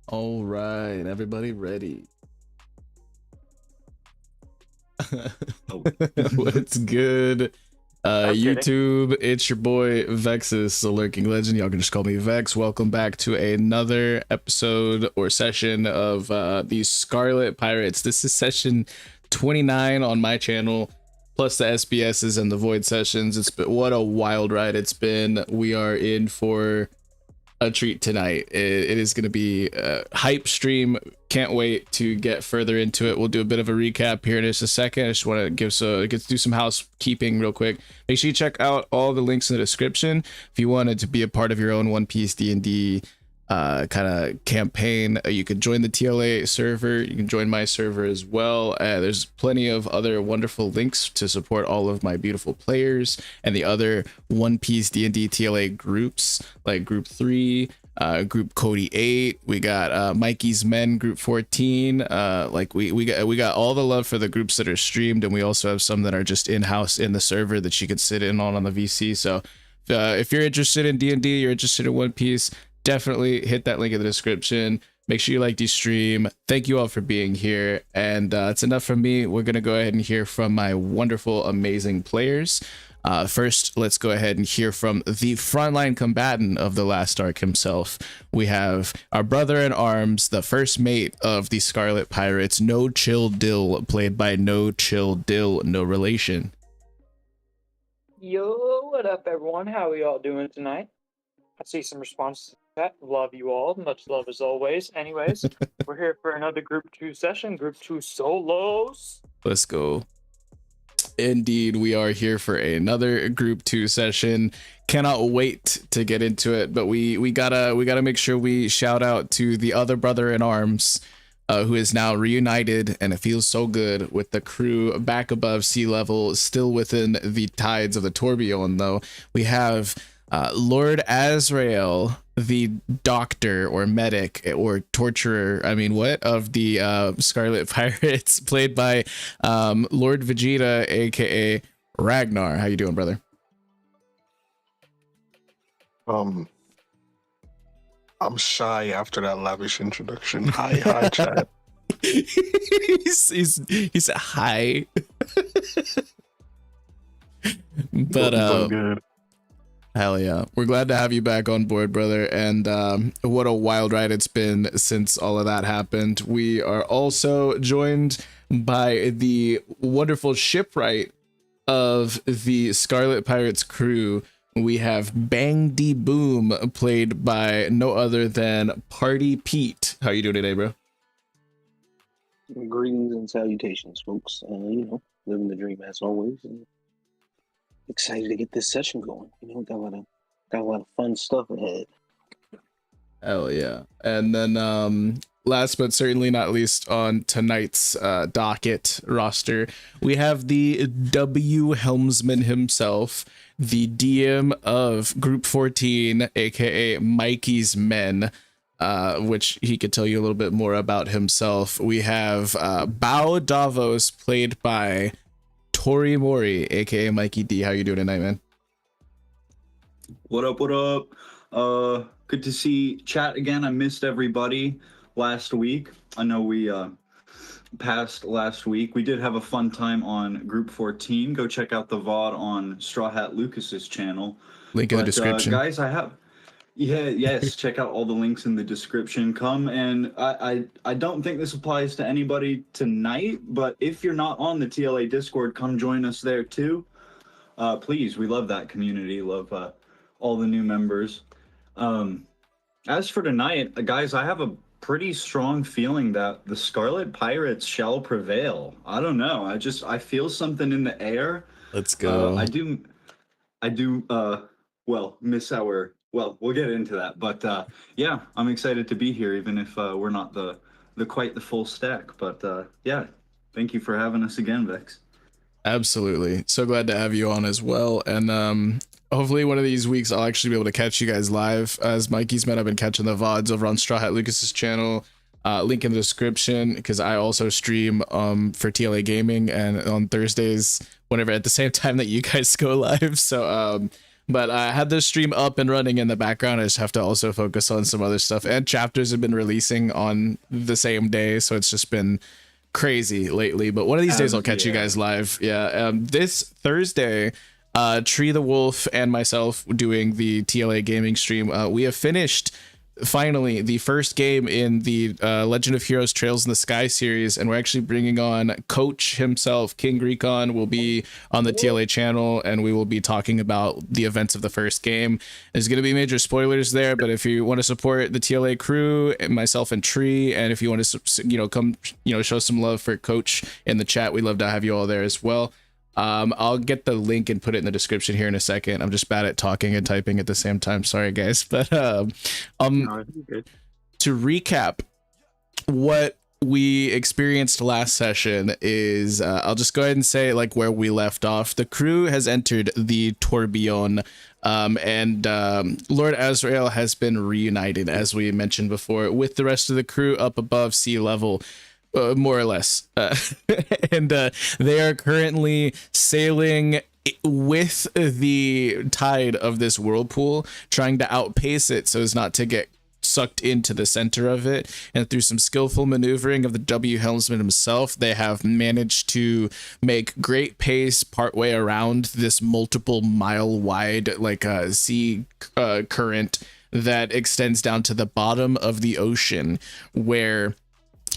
All right, everybody ready? Oh. What's good? YouTube, it's your boy Vexus, the Lurking Legend. Y'all can just call me Vex. Welcome back to another episode or session of the Scarlet Pirates. This is session 29 on my channel, plus the SBSs and the Void sessions. It's been what a wild ride it's been. We are in for a treat tonight. It is going to be a hype stream. Can't wait to get further into it. We'll do a bit of a recap here in just a second. I just want to do some housekeeping real quick. Make sure you check out all the links in the description if you wanted to be a part of your own One Piece D&D kind of campaign. You could join the TLA server. You can join my server as well. There's plenty of other wonderful links to support all of my beautiful players and the other One Piece D&D TLA groups, like Group 3, Group Cody 8. We got Mikey's Men Group 14. Like we got all the love for the groups that are streamed, and we also have some that are just in-house in the server that you could sit in on the VC. So if you're interested in D&D, you're interested in One Piece, definitely hit that link in the description. Make sure you like the stream. Thank you all for being here, and that's enough from me. We're gonna go ahead and hear from my wonderful, amazing players. First, let's go ahead and hear from the frontline combatant of the last arc himself. We have our brother in arms, the first mate of the Scarlet Pirates, NoChill Dill, played by NoChill Dill, no relation. Yo, what up, everyone? How are y'all doing tonight? I see some responses to that. Love you all. Much love as always. Anyways, we're here for another Group 2 session. Group 2 solos. Let's go. Indeed, we are here for another Group 2 session. Cannot wait to get into it, but we gotta make sure we shout out to the other brother in arms, who is now reunited, and it feels so good with the crew back above sea level, still within the tides of the tourbillon. Though we have Lord Azrael, the doctor or medic or torturer, of the Scarlet Pirates, played by Lord Vegeta, aka Ragnar. How you doing, brother? I'm shy after that lavish introduction. Hi, chat. he's a hi. But I'm good. Hell yeah. We're glad to have you back on board, brother. And what a wild ride it's been since all of that happened. We are also joined by the wonderful Shipwright of the Scarlet Pirates crew. We have Bang D Boom, played by no other than Partypete. How you doing today, bro? Greetings and salutations, folks. Living the dream as always. And excited to get this session going. Got a lot of fun stuff ahead. Hell yeah. And then last but certainly not least on tonight's docket roster, we have the W Helmsman himself, the DM of Group 14, aka Mikey's Men, which he could tell you a little bit more about himself. We have Davos, played by Torimori, aka Mikey D. How you doing tonight, man? What up? Good to see chat again. I missed everybody last week. I know we passed last week. We did have a fun time on Group 14. Go check out the VOD on Straw Hat Lucas's channel. Link in the description. Guys, check out all the links in the description. Come, and I don't think this applies to anybody tonight, but if you're not on the TLA Discord, come join us there too. Please, we love that community. Love all the new members. As for tonight, guys, I have a pretty strong feeling that the Scarlet Pirates shall prevail. I don't know. I feel something in the air. Let's go. I do miss our... Well, we'll get into that, but yeah, I'm excited to be here, even if we're not the quite the full stack. But yeah, thank you for having us again, Vex. Absolutely, so glad to have you on as well. And hopefully one of these weeks I'll actually be able to catch you guys live. As Mikey's Men, I've been catching the VODs over on Straw Hat Lucas's channel. Link in the description, because I also stream for TLA Gaming and on Thursdays, whenever at the same time that you guys go live. So But I had this stream up and running in the background. I just have to also focus on some other stuff. And chapters have been releasing on the same day, so it's just been crazy lately. But one of these days I'll catch you guys live. Yeah. This Thursday, Tree the Wolf and myself doing the TLA gaming stream. We have finished finally the first game in the Legend of Heroes Trails in the Sky series, and we're actually bringing on Coach himself. King Recon will be on the TLA channel, and we will be talking about the events of the first game. There's going to be major spoilers there, but if you want to support the TLA crew and myself and Tree, and if you want to come show some love for Coach in the chat, we'd love to have you all there as well. I'll get the link and put it in the description here in a second. I'm just bad at talking and typing at the same time. Sorry, guys. But to recap what we experienced last session is I'll just go ahead and say like where we left off. The crew has entered the tourbillon, and Lord Azrael has been reunited, as we mentioned before, with the rest of the crew up above sea level. More or less, and they are currently sailing with the tide of this whirlpool, trying to outpace it so as not to get sucked into the center of it. And through some skillful maneuvering of the W Helmsman himself, they have managed to make great pace partway around this multiple mile wide sea current that extends down to the bottom of the ocean, where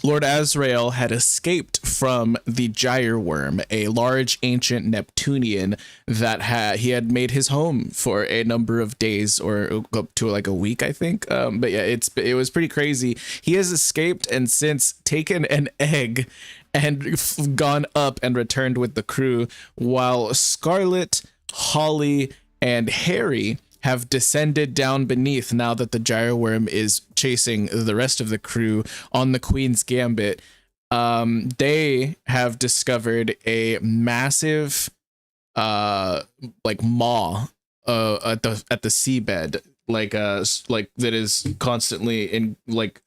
Lord Azrael had escaped from the gyre worm, a large ancient Neptunian that he had made his home for a number of days, or up to like a week, I think. But yeah, it was pretty crazy. He has escaped and since taken an egg and gone up and returned with the crew, while Scarlet, Holly, and Harry have descended down beneath now that the gyre worm is chasing the rest of the crew on the Queen's Gambit. They have discovered a massive maw at the seabed, like that is constantly in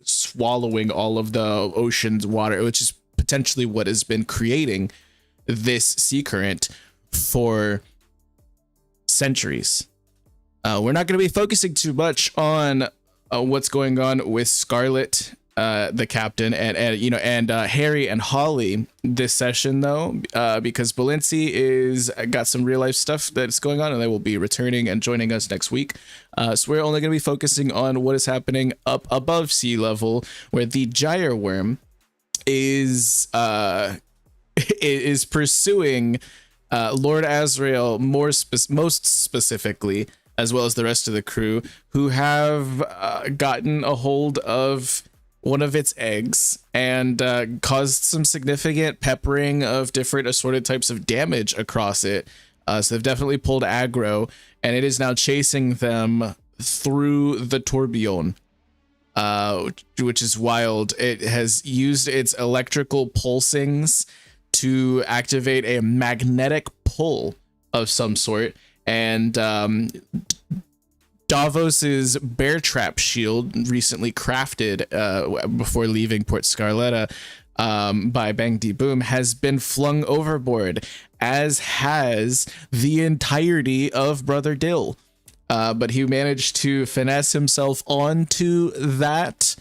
swallowing all of the ocean's water, which is potentially what has been creating this sea current for centuries. We're not going to be focusing too much on what's going on with Scarlet, the captain, and Harry and Holly this session, though, because Balincc is got some real life stuff that's going on, and they will be returning and joining us next week. So we're only going to be focusing on what is happening up above sea level, where the gyre worm is pursuing Lord Azrael most specifically, as well as the rest of the crew, who have gotten a hold of one of its eggs and caused some significant peppering of different assorted types of damage across it. So they've definitely pulled aggro, and it is now chasing them through the tourbillon, which is wild. It has used its electrical pulsings to activate a magnetic pull of some sort, and Davos's bear trap shield, recently crafted before leaving Port Scarletta by Bang D Boom, has been flung overboard, as has the entirety of Brother Dill. But he managed to finesse himself onto that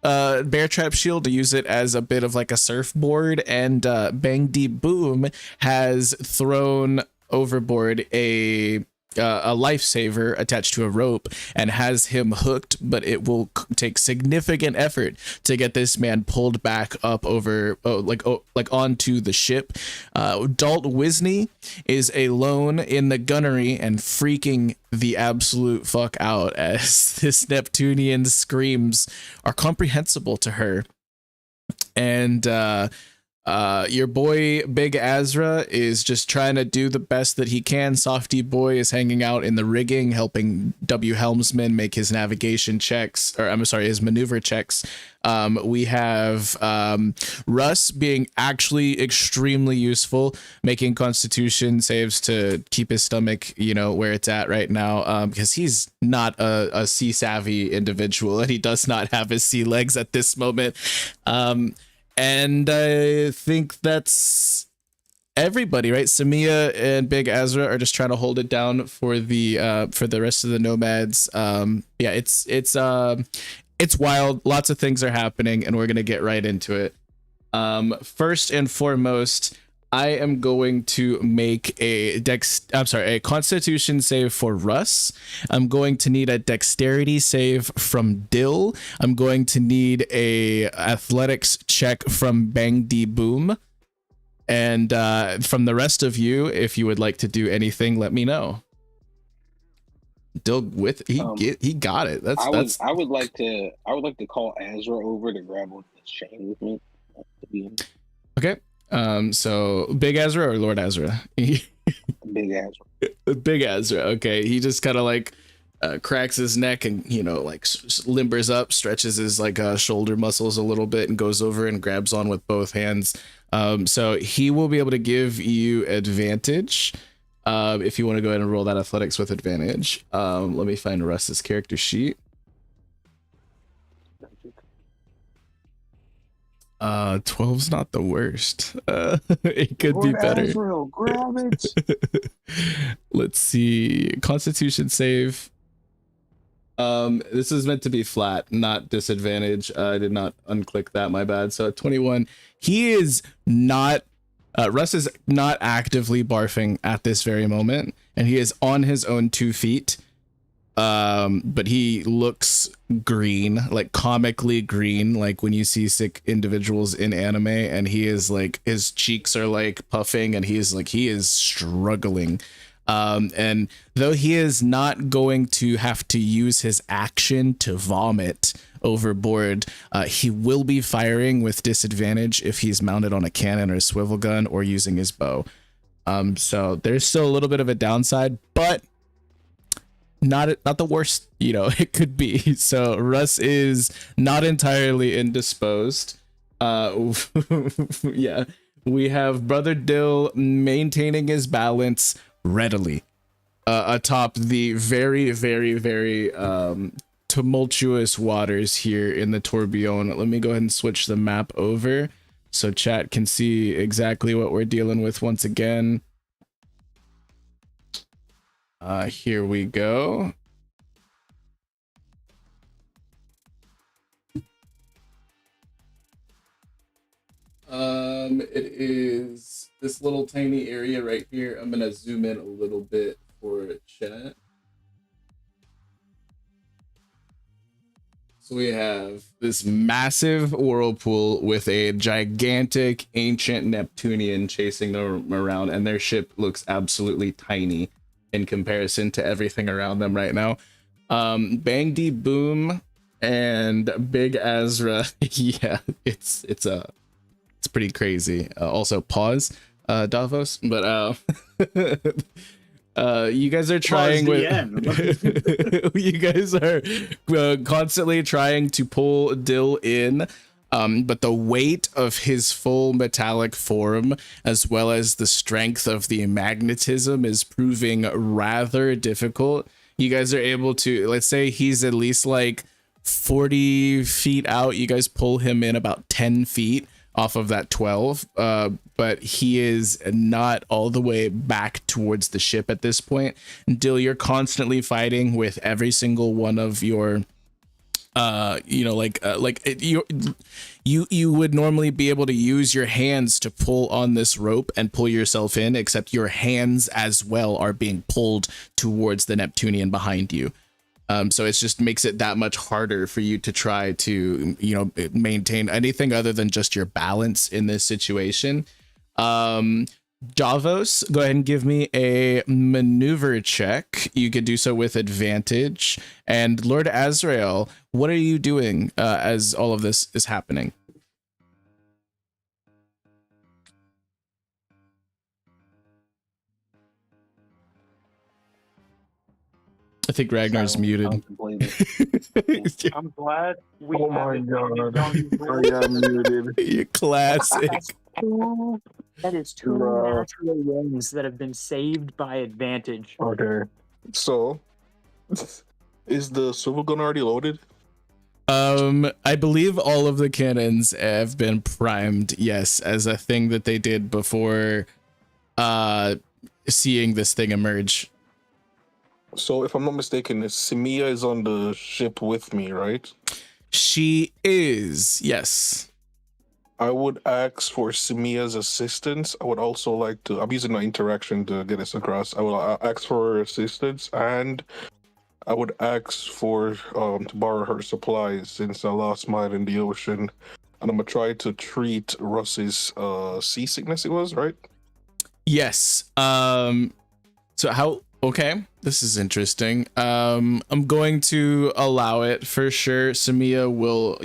bear trap shield to use it as a bit of like a surfboard, and Bang D Boom has thrown overboard a lifesaver attached to a rope and has him hooked, but it will take significant effort to get this man pulled back up over onto the ship. Dalt Wisney is alone in the gunnery and freaking the absolute fuck out as this Neptunian screams are comprehensible to her. And your boy Big Azra is just trying to do the best that he can. Softy Boy is hanging out in the rigging, helping W Helmsman make his navigation checks, or I'm sorry, his maneuver checks. We have Russ being actually extremely useful, making constitution saves to keep his stomach, where it's at right now, because he's not a sea savvy individual, and he does not have his sea legs at this moment. And I think that's everybody, right? Samia and Big Azra are just trying to hold it down for the rest of the nomads. Yeah, it's wild. Lots of things are happening, and we're gonna get right into it. First and foremost, I am going to make a Constitution save for Russ. I'm going to need a Dexterity save from Dill. I'm going to need a Athletics check from Bang D Boom. And from the rest of you, if you would like to do anything, let me know. Dill he got it. I would like to call Azrael over to grab one of this chain with me. Okay. So Big Azra or Lord Azra? Big Azra. Big Azra. Okay. He just kind of like cracks his neck and, you know, like limbers up, stretches his like shoulder muscles a little bit and goes over and grabs on with both hands. So he will be able to give you advantage. If you want to go ahead and roll that athletics with advantage. Let me find Russ's character sheet. 12's not the worst. It could be better. Azrael, grab it. Let's see. Constitution save. This is meant to be flat, not disadvantage. I did not unclick that, my bad. So 21. He is not Russ is not actively barfing at this very moment, and he is on his own 2 feet. But he looks green, like comically green, like when you see sick individuals in anime, and he is like, his cheeks are like puffing and he is struggling. And though he is not going to have to use his action to vomit overboard, he will be firing with disadvantage if he's mounted on a cannon or a swivel gun or using his bow. So there's still a little bit of a downside, but not the worst, you know, it could be. So Russ is not entirely indisposed. Yeah, we have Brother Dill maintaining his balance readily atop the very, very, very tumultuous waters here in the tourbillon. Let me go ahead and switch the map over so chat can see exactly what we're dealing with once again. Here we go. It is this little tiny area right here. I'm gonna zoom in a little bit for chat. So we have this massive whirlpool with a gigantic ancient Neptunian chasing them around, and their ship looks absolutely tiny in comparison to everything around them right now. Bang D Boom and Big Azra. Yeah, it's pretty crazy. Also pause, Davos, but you guys are trying you guys are constantly trying to pull Dill in. But the weight of his full metallic form, as well as the strength of the magnetism, is proving rather difficult. You guys are able to, let's say he's at least like 40 feet out. You guys pull him in about 10 feet off of that 12. But he is not all the way back towards the ship at this point. Dill, you're constantly fighting with every single one of your you would normally be able to use your hands to pull on this rope and pull yourself in, except your hands as well are being pulled towards the Neptunian behind you. So it just makes it that much harder for you to try to, you know, maintain anything other than just your balance in this situation. Davos, go ahead and give me a maneuver check. You could do so with advantage. And Lord Azrael, what are you doing as all of this is happening? I think Ragnar's muted. I'm glad we Oh my haven't god. I I got muted. You classic. That is two natural ones that have been saved by advantage. Okay. So, is the swivel gun already loaded? I believe all of the cannons have been primed, yes, as a thing that they did before seeing this thing emerge. So if I'm not mistaken, Samia is on the ship with me, right? She is, yes. I would ask for Samia's assistance. I would also like to, I'm using my interaction to get this across. I will ask for her assistance, and I would ask for to borrow her supplies since I lost mine in the ocean. And I'm gonna try to treat Russ's seasickness, it was, right? Yes. So how, okay, this is interesting. I'm going to allow it for sure. Samia will,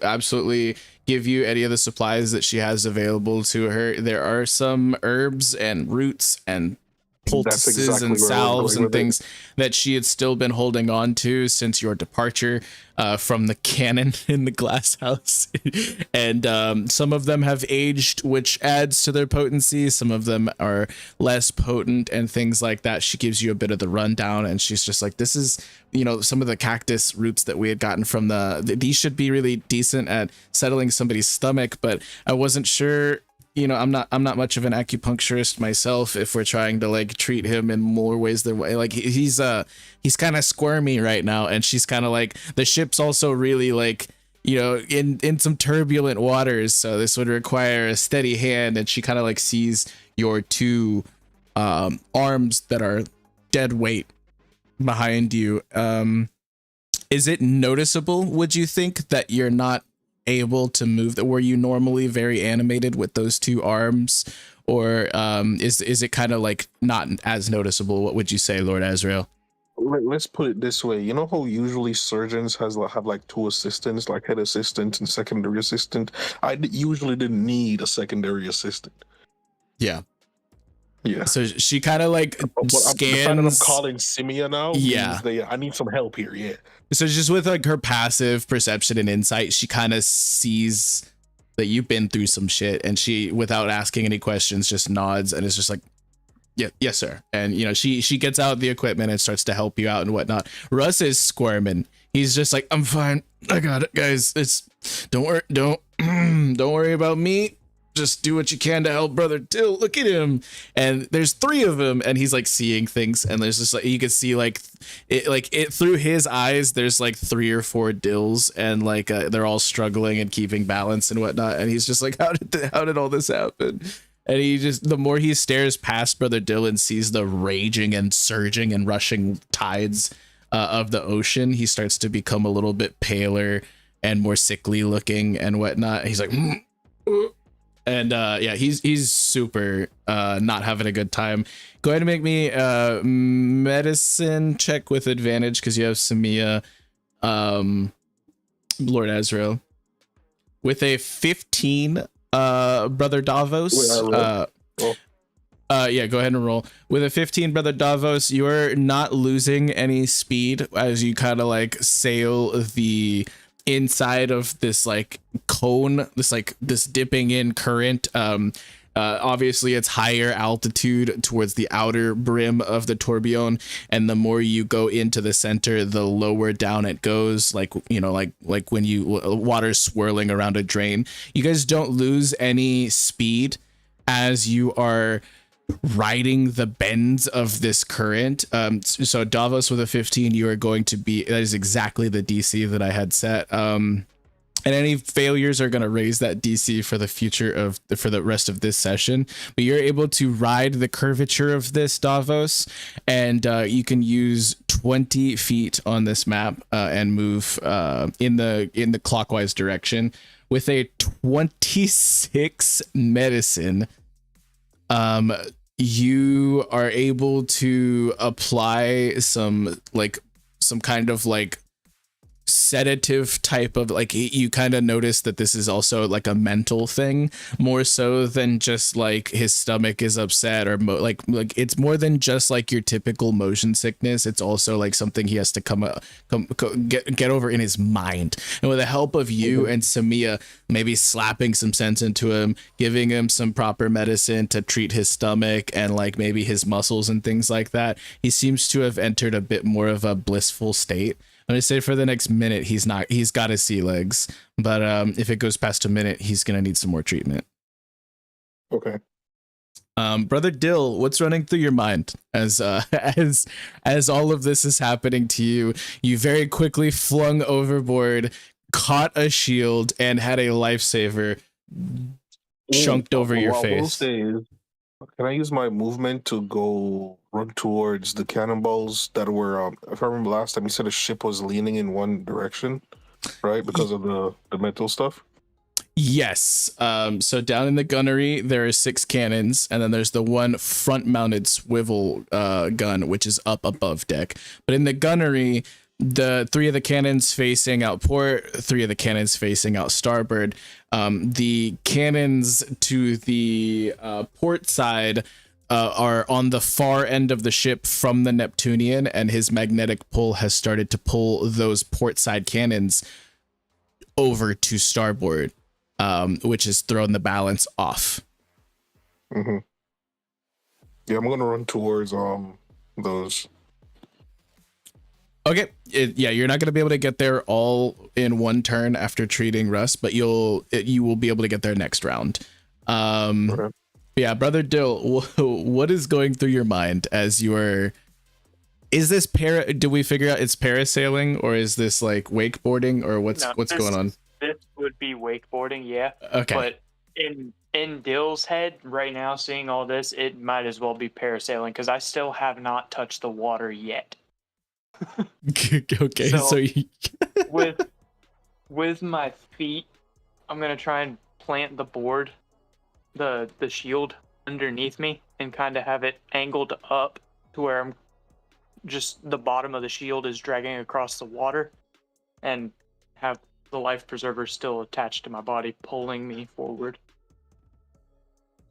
absolutely give you any of the supplies that she has available to her. There are some herbs and roots and poultices exactly and salves and with it. things that she had still been holding on to since your departure from the cannon in the glass house. And some of them have aged, which adds to their potency. Some of them are less potent and things like that. She gives you a bit of the rundown, and she's just like, this is, some of the cactus roots that we had gotten from these should be really decent at settling somebody's stomach, but I wasn't sure. I'm not much of an acupuncturist myself. If we're trying to like treat him in more ways than like he's kind of squirmy right now, and she's kind of like, the ship's also really like, in some turbulent waters, so this would require a steady hand. And she kind of like sees your two arms that are dead weight behind you. Is it noticeable, would you think, that you're not able to move? That were you normally very animated with those two arms, or is it kind of like not as noticeable? What would you say, Lord Azrael? Let's put it this way. You know how usually surgeons have like two assistants, like head assistant and secondary assistant? Usually didn't need a secondary assistant. Yeah. Yeah. So she kind of like scans. The fact that I'm calling Simia now. Yeah. I need some help here. Yeah. So just with like her passive perception and insight, she kind of sees that you've been through some shit, and she, without asking any questions, just nods and is just like, yeah, yes, sir. And she gets out the equipment and starts to help you out and whatnot. Russ is squirming. He's just like, I'm fine. I got it, guys. Don't worry about me. Just do what you can to help brother Dill. Look at him. And there's 3 of them, and he's like seeing things, and there's just like, you can see like it through his eyes, there's like 3 or 4 Dills, and like they're all struggling and keeping balance and whatnot. And he's just like, how did all this happen? And he just, the more he stares past brother Dill and sees the raging and surging and rushing tides of the ocean, he starts to become a little bit paler and more sickly looking and whatnot. He's like, and yeah, he's super not having a good time. Go ahead and make me a medicine check with advantage, because you have Samia, Lord Azrael, with a 15. Brother Davos. Yeah, go ahead and roll. With a 15, brother Davos, you're not losing any speed as you kind of like sail the inside of this like cone, this dipping in current. Obviously it's higher altitude towards the outer brim of the tourbillon, and the more you go into the center, the lower down it goes, like when you water swirling around a drain. You guys don't lose any speed as you are riding the bends of this current. So Davos with a 15, you are going to be, that is exactly the DC that I had set. And any failures are going to raise that DC for the future for the rest of this session. But you're able to ride the curvature of this, Davos, and you can use 20 feet on this map and move in the clockwise direction with a 26 medicine. You are able to apply some kind of like sedative type of, like, you kind of notice that this is also like a mental thing more so than just like his stomach is upset, or like it's more than just like your typical motion sickness. It's also like something he has to get over in his mind. And with the help of you and Samia maybe slapping some sense into him, giving him some proper medicine to treat his stomach and like maybe his muscles and things like that, he seems to have entered a bit more of a blissful state. I'm gonna say for the next minute he's got his sea legs, but if it goes past a minute, he's gonna need some more treatment. Okay. Brother Dill, what's running through your mind as as all of this is happening to you? You very quickly flung overboard, caught a shield, and had a lifesaver chunked over your Well, I will face. say, can I use my movement to go run towards the cannonballs that were? If I remember last time, you said a ship was leaning in one direction, right? Because of the metal stuff. Yes. So down in the gunnery, there are 6 cannons, and then there's the one front-mounted swivel gun, which is up above deck. But in the gunnery, the 3 of the cannons facing out port, 3 of the cannons facing out starboard. The cannons to the port side are on the far end of the ship from the Neptunian, and his magnetic pull has started to pull those port side cannons over to starboard. Which has thrown the balance off. Mm-hmm. Yeah, I'm gonna run towards those. Okay, you're not gonna be able to get there all in one turn after treating Russ, but you will be able to get there next round. Okay. Yeah, Brother Dill, what is going through your mind as you are? Is this do we figure out it's parasailing, or is this like wakeboarding, or what's going on? This would be wakeboarding, yeah. Okay. But in Dill's head right now, seeing all this, it might as well be parasailing because I still have not touched the water yet. Okay, so you... with my feet, I'm gonna try and plant the board, the shield underneath me, and kind of have it angled up to where I'm just the bottom of the shield is dragging across the water, and have the life preserver still attached to my body, pulling me forward.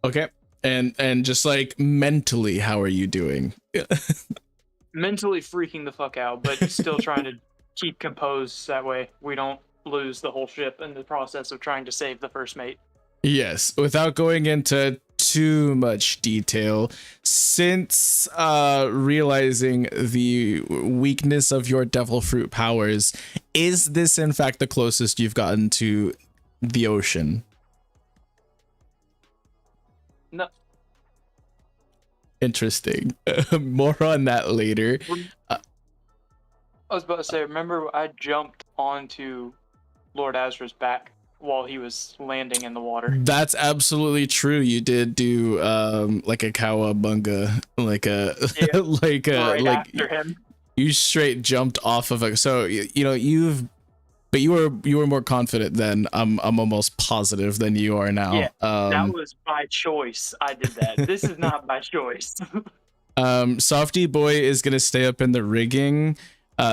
Okay, and just like mentally, how are you doing? Mentally freaking the fuck out, but still trying to keep composed. That way, we don't lose the whole ship in the process of trying to save the first mate. Yes, without going into too much detail, since realizing the weakness of your devil fruit powers, is this in fact the closest you've gotten to the ocean? No. Interesting. More on that later. I was about to say, remember I jumped onto Lord Azrael's back while he was landing in the water. That's absolutely true. You did do like a cowabunga, like a Right like after him. You straight jumped off of it. So you know you were more confident then. I'm almost positive than you are now. Yeah, that was by choice. I did that. This is not by choice. Softy Boy is gonna stay up in the rigging.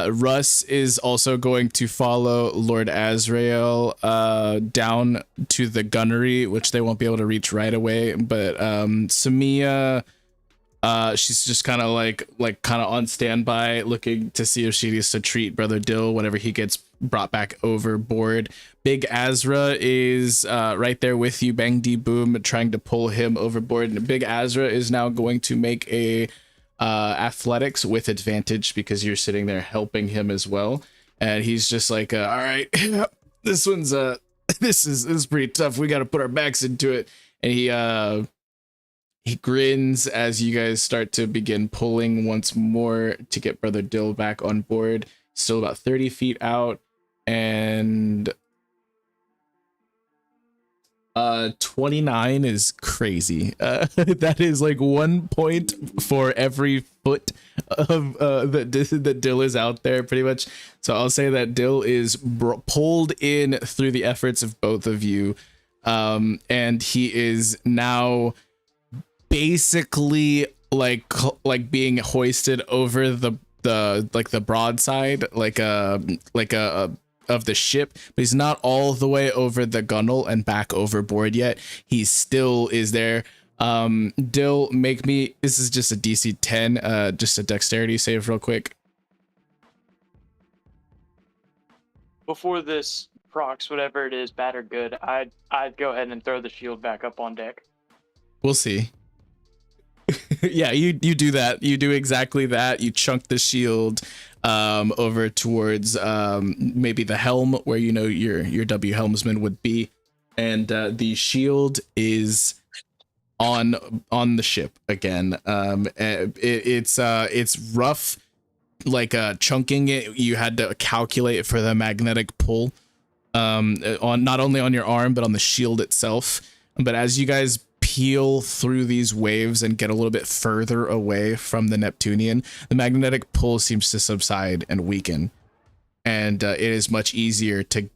Russ is also going to follow Lord Azrael down to the gunnery, which they won't be able to reach right away. But Samia, she's just kind of on standby, looking to see if she needs to treat Brother Dill whenever he gets brought back overboard. Big Azra is right there with you, Bang D Boom, trying to pull him overboard. And Big Azra is now going to make a athletics with advantage because you're sitting there helping him as well, and he's just like all right, this one's this is pretty tough, we got to put our backs into it. And he grins as you guys start to begin pulling once more to get Brother Dill back on board. Still about 30 feet out, and 29 is crazy. That is like 1 point for every foot of that Dill is out there, pretty much. So I'll say that Dill is pulled in through the efforts of both of you, and he is now basically like being hoisted over the broadside, like a of the ship, but he's not all the way over the gunnel and back overboard yet. He still is there. Dill, make me, this is just a DC 10, just a dexterity save real quick. Before this procs, whatever it is, bad or good, I'd go ahead and throw the shield back up on deck. We'll see. Yeah, you do that. You do exactly that. You chunk the shield over towards maybe the helm where you know your W Helmsman would be, and the shield is on the ship again. It's rough, like chunking it. You had to calculate for the magnetic pull on not only on your arm but on the shield itself. But as you guys peel through these waves and get a little bit further away from the Neptunian, the magnetic pull seems to subside and weaken, and it is much easier to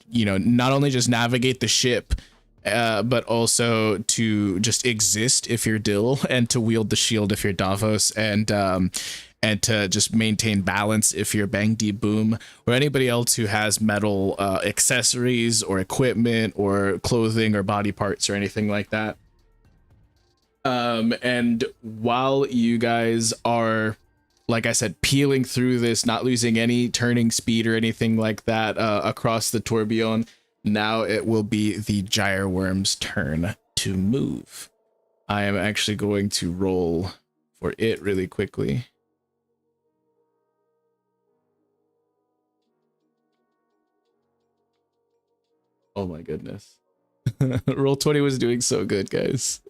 not only just navigate the ship, but also to just exist if you're Dill, and to wield the shield if you're Davos, and to just maintain balance if you're Bang D Boom, or anybody else who has metal accessories or equipment or clothing or body parts or anything like that. And while you guys are, like I said, peeling through this, not losing any turning speed or anything like that across the tourbillon, now it will be the gyre worm's turn to move. I am actually going to roll for it really quickly. Oh my goodness. Roll20 was doing so good, guys.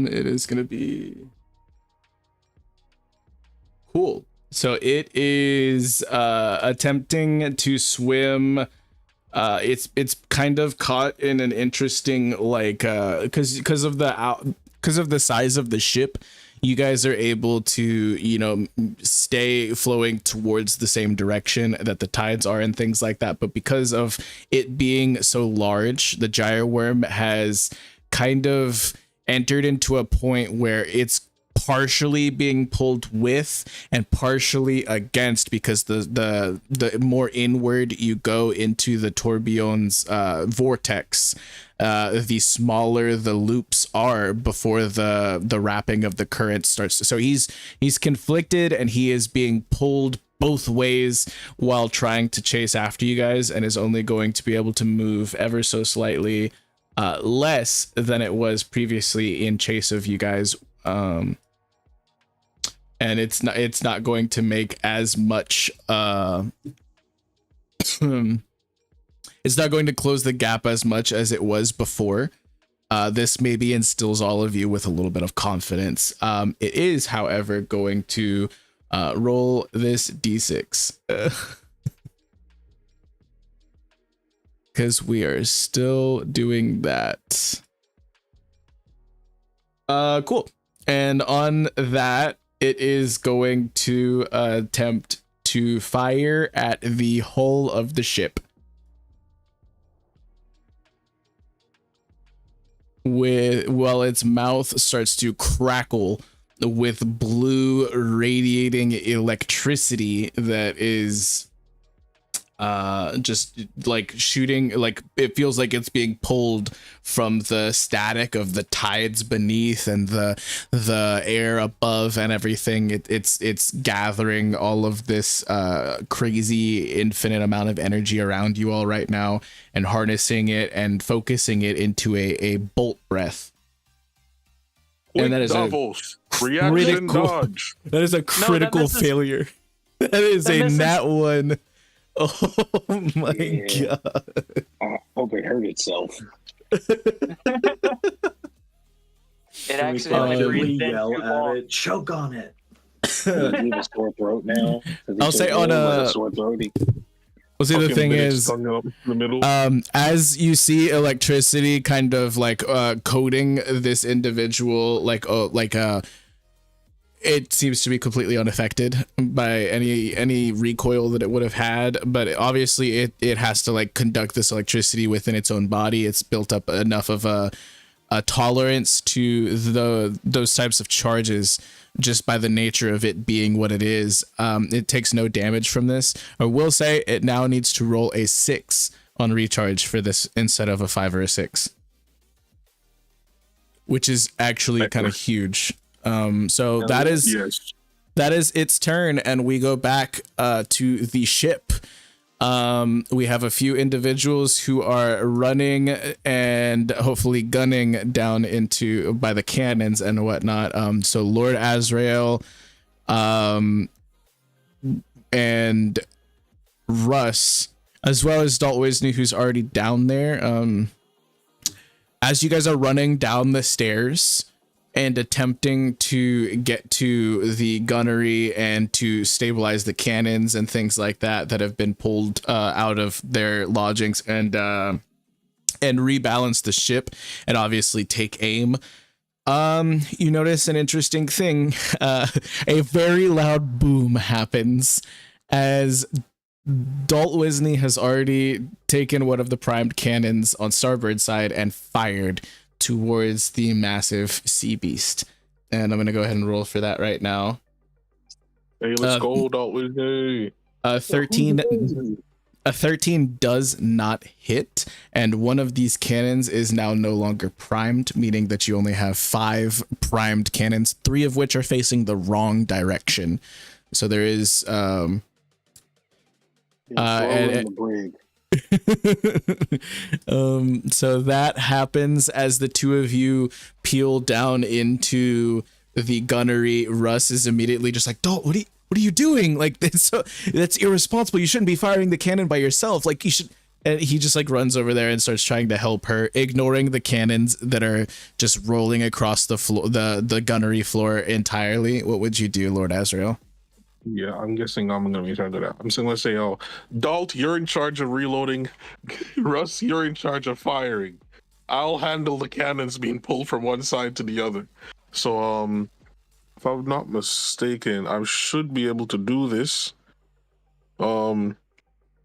It is gonna be cool. So it is attempting to swim. It's kind of caught in an interesting, like, because of the size of the ship, you guys are able to, stay flowing towards the same direction that the tides are and things like that. But because of it being so large, the gyre worm has kind of entered into a point where it's partially being pulled with and partially against, because the more inward you go into the tourbillon's vortex, the smaller the loops are before the wrapping of the current starts. So he's conflicted, and he is being pulled both ways while trying to chase after you guys, and is only going to be able to move ever so slightly less than it was previously in chase of you guys. And it's not going to make as much it's not going to close the gap as much as it was before. This maybe instills all of you with a little bit of confidence. It is, however, going to roll this d6 because we are still doing that. Cool. And on that, it is going to attempt to fire at the hull of the ship. While its mouth starts to crackle with blue radiating electricity that is just like shooting, like it feels like it's being pulled from the static of the tides beneath and the air above and everything. It's gathering all of this crazy infinite amount of energy around you all right now, and harnessing it and focusing it into a bolt breath. And that is Davos. Reaction dodge. That is a critical failure. That is a nat 1. Oh my god. I hope it hurt itself. It accidentally breathed in yell too at long. it. Choke on it. He have a sore throat now. I'll say on a sore throaty. Well, see, the Fucking thing minutes is, hung up in the middle. as you see electricity kind of like coating this individual, it seems to be completely unaffected by any recoil that it would have had. But obviously it has to like conduct this electricity within its own body. It's built up enough of a tolerance to those types of charges just by the nature of it being what it is. It takes no damage from this. I will say it now needs to roll a 6 on recharge for this instead of a 5 or a 6, which is actually kind of huge. So that is its turn, and we go back to the ship. We have a few individuals who are running and hopefully gunning down into by the cannons and whatnot. So Lord Azrael, and Russ, as well as Dalt Wisney, who's already down there. As you guys are running down the stairs and attempting to get to the gunnery and to stabilize the cannons and things like that have been pulled out of their lodgings and rebalance the ship and obviously take aim, you notice an interesting thing. A very loud boom happens as Dalt Wisney has already taken one of the primed cannons on starboard side and fired towards the massive sea beast. And I'm going to go ahead and roll for that right now. Hey, let's go, Dalt Wisney. 13 does not hit, and one of these cannons is now no longer primed, meaning that you only have 5 primed cannons, 3 of which are facing the wrong direction. So there is the brig. So that happens as the two of you peel down into the gunnery. Russ is immediately just like, Dalt, what are you doing? Like, that's irresponsible. You shouldn't be firing the cannon by yourself. Like, you should. And he just like runs over there and starts trying to help her, ignoring the cannons that are just rolling across the floor, the gunnery floor entirely. What would you do, Lord Azrael? Yeah, I'm guessing I'm gonna be trying to do that. I'm just gonna say, Dalt, you're in charge of reloading. Russ, you're in charge of firing. I'll handle the cannons being pulled from one side to the other. So, if I'm not mistaken, I should be able to do this.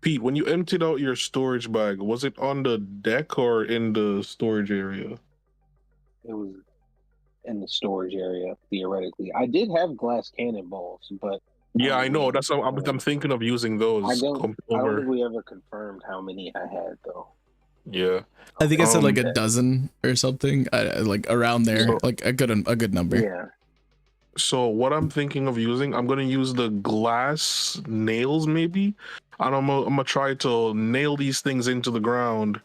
Pete, when you emptied out your storage bag, was it on the deck or in the storage area? It was in the storage area, theoretically. I did have glass cannonballs, but yeah, I know. That's what I'm thinking of using those. I don't think we ever confirmed how many I had, though. Yeah, I think I said like a dozen or something, like around there, so, like a good number. Yeah. So what I'm thinking of using, I'm gonna use the glass nails maybe, and I'm gonna try to nail these things into the ground.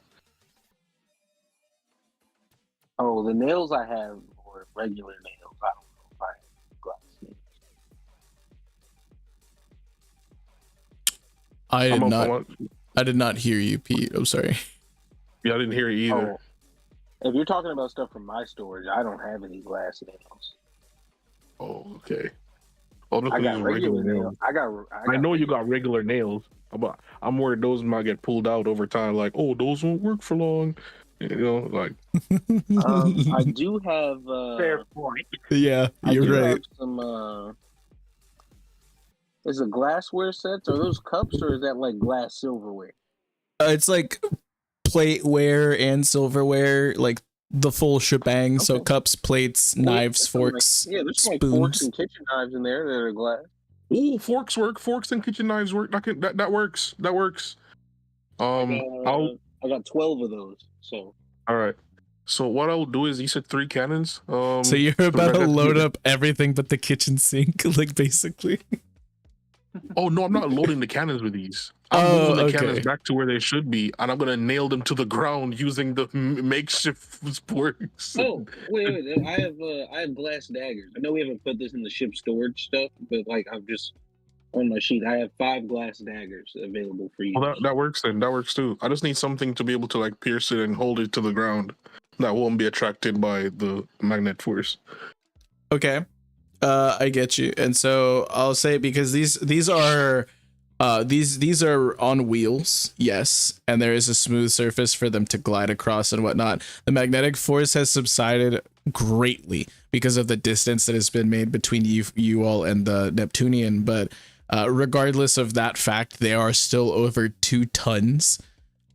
Oh, the nails I have were regular nails. I don't know if I have glass nails. I did not hear you, Pete. I'm sorry. Yeah, I didn't hear you either. Oh, if you're talking about stuff from my storage, I don't have any glass nails. Oh, okay. Oh, I got regular nails. I know you got regular nails, but I'm worried those might get pulled out over time. Like, oh, those won't work for long. You know, like. I do have. Fair point. Yeah, you're right. Have some. Is it glassware sets? Are those cups or is that like glass silverware? It's like plateware and silverware, like the full shebang. Okay. So cups, plates, knives, forks, there's spoons. Like forks and kitchen knives in there that are glass. Oh, forks work. Forks and kitchen knives work. That works. That works. I got 12 of those. So. All right. So what I'll do is, you said 3 cannons. So you're about to load up everything but the kitchen sink, like basically. Oh no, I'm not loading the cannons with these. I'm moving the cannons back to where they should be, and I'm gonna nail them to the ground using the makeshift sporks. Oh wait! I have glass daggers. I know we haven't put this in the ship storage stuff, but like I'm just on my sheet. I have 5 glass daggers available for you. Well, that works then. That works too. I just need something to be able to like pierce it and hold it to the ground that won't be attracted by the magnet force. Okay. I get you. And so I'll say, because these are on wheels, yes, and there is a smooth surface for them to glide across and whatnot. The magnetic force has subsided greatly because of the distance that has been made between you all and the Neptunian, but regardless of that fact, they are still over 2 tons.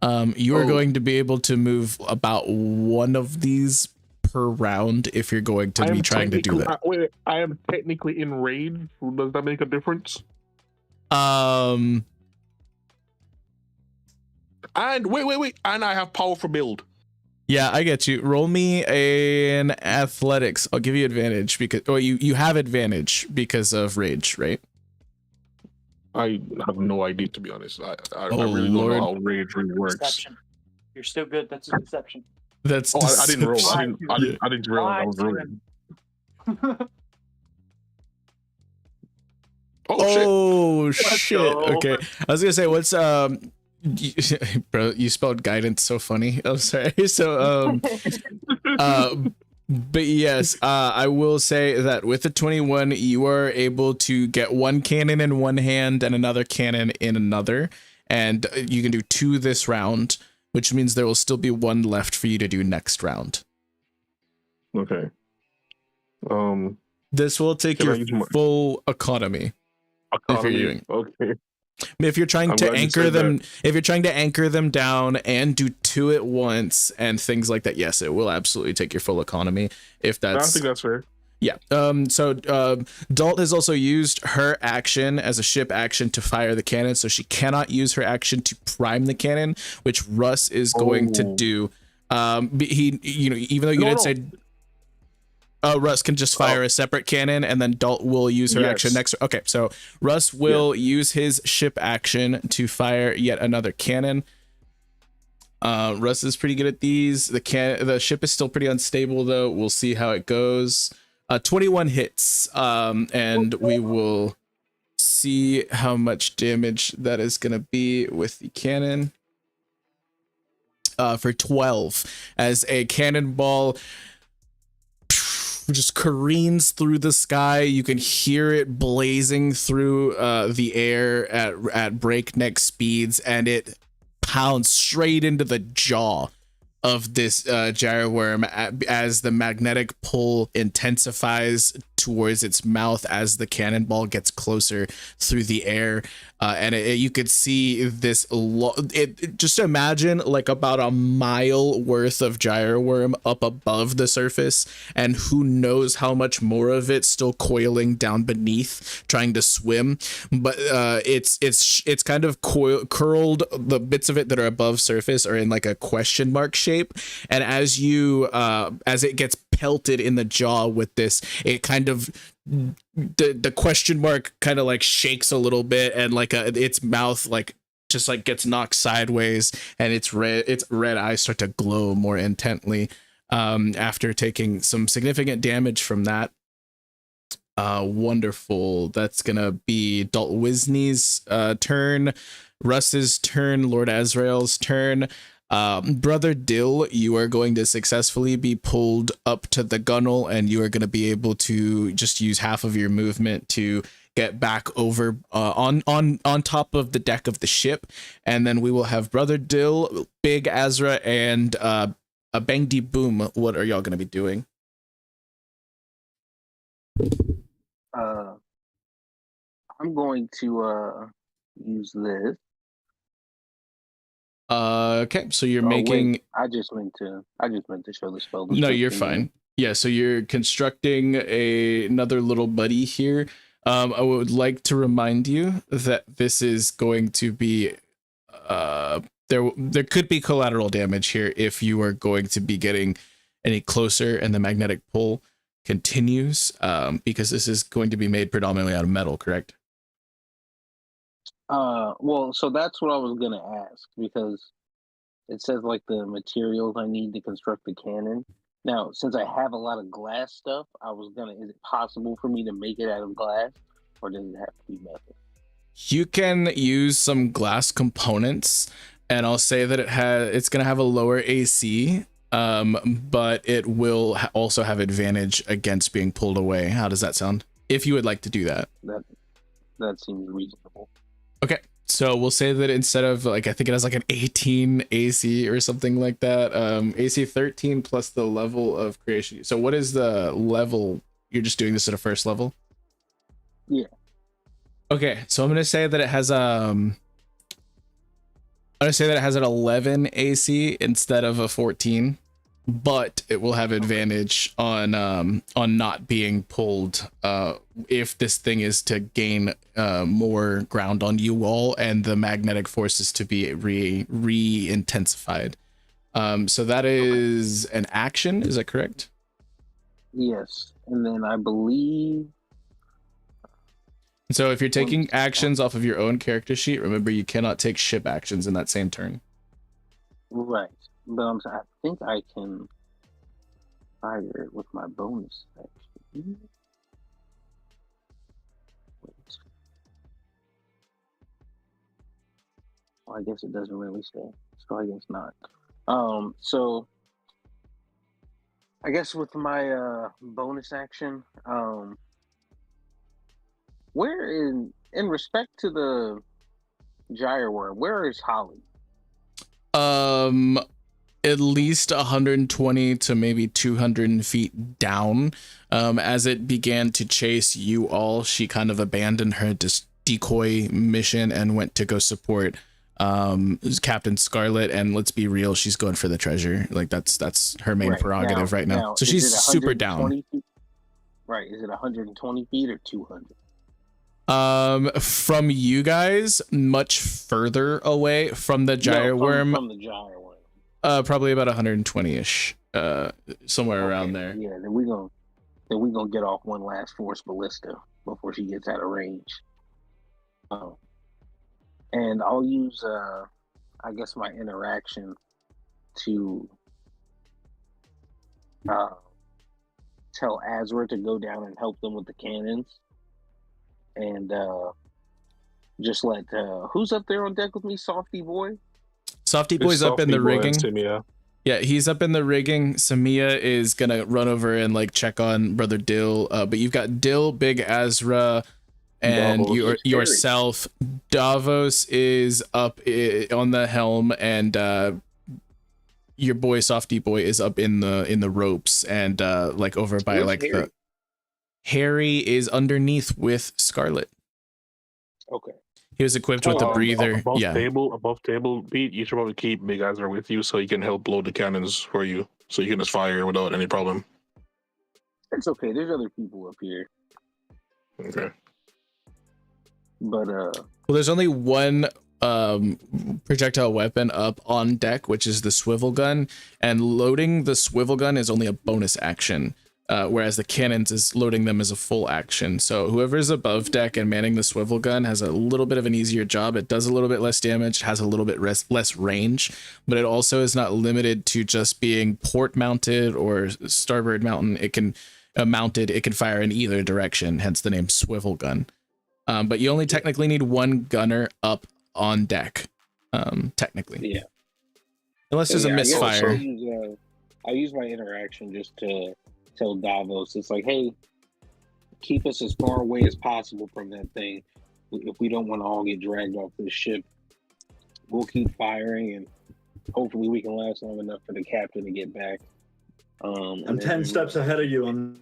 You are going to be able to move about 1 of these per round if you're going to be trying to do that. Wait, I am technically in raid. Does that make a difference? And wait, and I have power for build. Yeah, I get you. Roll me an athletics. I'll give you advantage because you have advantage because of rage, right? I have no idea, to be honest. I really don't know how rage really works. Deception. You're still good. That's a deception. That's I didn't roll. I didn't realize I was rolling. Oh, shit. Oh shit. go. Okay. I was gonna say what's bro, you spelled guidance so funny. I'm sorry. So uh but yes, I will say that with the 21 you are able to get one cannon in one hand and another cannon in another, and you can do 2 this round, which means there will still be 1 left for you to do next round. Okay. This will take Can I your use my full economy. If you're doing, Okay. if you're trying I'm to glad you anchor said them, that. if you're trying to anchor them down and do 2 at once and things like that, yes, it will absolutely take your full economy. If I that's, think that's fair. yeah. So Dalt has also used her action as a ship action to fire the cannon, so she cannot use her action to prime the cannon, which Russ is going to Oh. do. He, you know, even though you No, didn't no. say. Russ can just fire a separate cannon, and then Dalt will use her action Yes. next. Okay, so Russ will use his ship action to fire yet another cannon. Russ is pretty good at these. The ship is still pretty unstable though. We'll see how it goes. 21 hits, and we will see how much damage that is gonna be with the cannon. For 12, as a cannonball just careens through the sky. You can hear it blazing through the air at breakneck speeds, and it pounds straight into the jaw of this gyro worm as the magnetic pull intensifies towards its mouth as the cannonball gets closer through the air, and you could see this just imagine like about a mile worth of gyro worm up above the surface, and who knows how much more of it still coiling down beneath trying to swim, but it's kind of curled. The bits of it that are above surface are in like a question mark shape, and as it gets pelted in the jaw with this, it kind of the question mark kind of like shakes a little bit, and like its mouth like just like gets knocked sideways, and its red eyes start to glow more intently after taking some significant damage from that. Wonderful. That's gonna be Dalt Wisney's turn, Russ's turn, Lord Azrael's turn. Brother Dill, you are going to successfully be pulled up to the gunnel, and you are going to be able to just use half of your movement to get back over on top of the deck of the ship, and then we will have Brother Dill, Big Azra, and a Bangdy Boom. What are y'all going to be doing? I'm going to use this. Okay, so you're Oh, making. wait, I just meant to show the spell. No, you're description. fine. Yeah, so you're constructing another little buddy here. I would like to remind you that this is going to be there could be collateral damage here if you are going to be getting any closer and the magnetic pull continues, because this is going to be made predominantly out of metal, correct? Well, so that's what I was gonna ask, because it says like the materials I need to construct the cannon. Now, since I have a lot of glass stuff, is it possible for me to make it out of glass, or does it have to be metal? You can use some glass components, and I'll say that it's going to have a lower AC, but it will also have advantage against being pulled away. How does that sound? If you would like to do that. That seems reasonable. Okay. So we'll say that instead of like, I think it has like an 18 AC or something like that. AC 13 plus the level of creation. So what is the level? You're just doing this at a first level? Yeah. Okay, so I'm gonna say that it has an 11 AC instead of a 14, but it will have advantage on not being pulled if this thing is to gain more ground on you all and the magnetic forces to be re-intensified. So that is an action, is that correct? Yes, and then I believe. So if you're taking actions off of your own character sheet, remember you cannot take ship actions in that same turn. Right, but I think I can fire it with my bonus action. Wait. Well, I guess it doesn't really say, so I guess not. So I guess with my bonus action, where in respect to the gyre worm, where is Holly? At least 120 to maybe 200 feet down. As it began to chase you all, she kind of abandoned her decoy mission and went to go support Captain Scarlet. And let's be real, she's going for the treasure. Like that's her main prerogative right now. So she's super down. Feet? Right? Is it 120 feet or 200? From you guys, much further away from the gyre worm. From the gyre worm. Probably about 120-ish, somewhere around there. Yeah, then we gonna get off one last force ballista before she gets out of range. And I'll use I guess my interaction to tell Azrael to go down and help them with the cannons, and just let who's up there on deck with me, Softy Boy? Softy Boy's up in the rigging. Yeah, he's up in the rigging. Samia is gonna run over and like check on Brother Dill. But you've got Dill, Big Azra, and yourself. Davos is up on the helm, and your boy Softy Boy is up in the ropes and like over by like Harry? The Harry is underneath with Scarlet. Okay. He was equipped with the breather. Above table beat. You should probably keep Big Azra with you so he can help load the cannons for you, so you can just fire without any problem. It's okay. There's other people up here. Okay. But well, there's only one projectile weapon up on deck, which is the swivel gun, and loading the swivel gun is only a bonus action. Whereas the cannons is loading them as a full action. So whoever's above deck and manning the swivel gun has a little bit of an easier job. It does a little bit less damage, has a little bit less range, but it also is not limited to just being port mounted or starboard mounted. It can it can fire in either direction, hence the name swivel gun. But you only technically need one gunner up on deck, technically. Yeah. Unless there's a misfire. I use my interaction just to tell Davos, it's like, hey, keep us as far away as possible from that thing. If we don't want to all get dragged off this ship, we'll keep firing, and hopefully we can last long enough for the captain to get back. I'm 10 steps ahead of you. And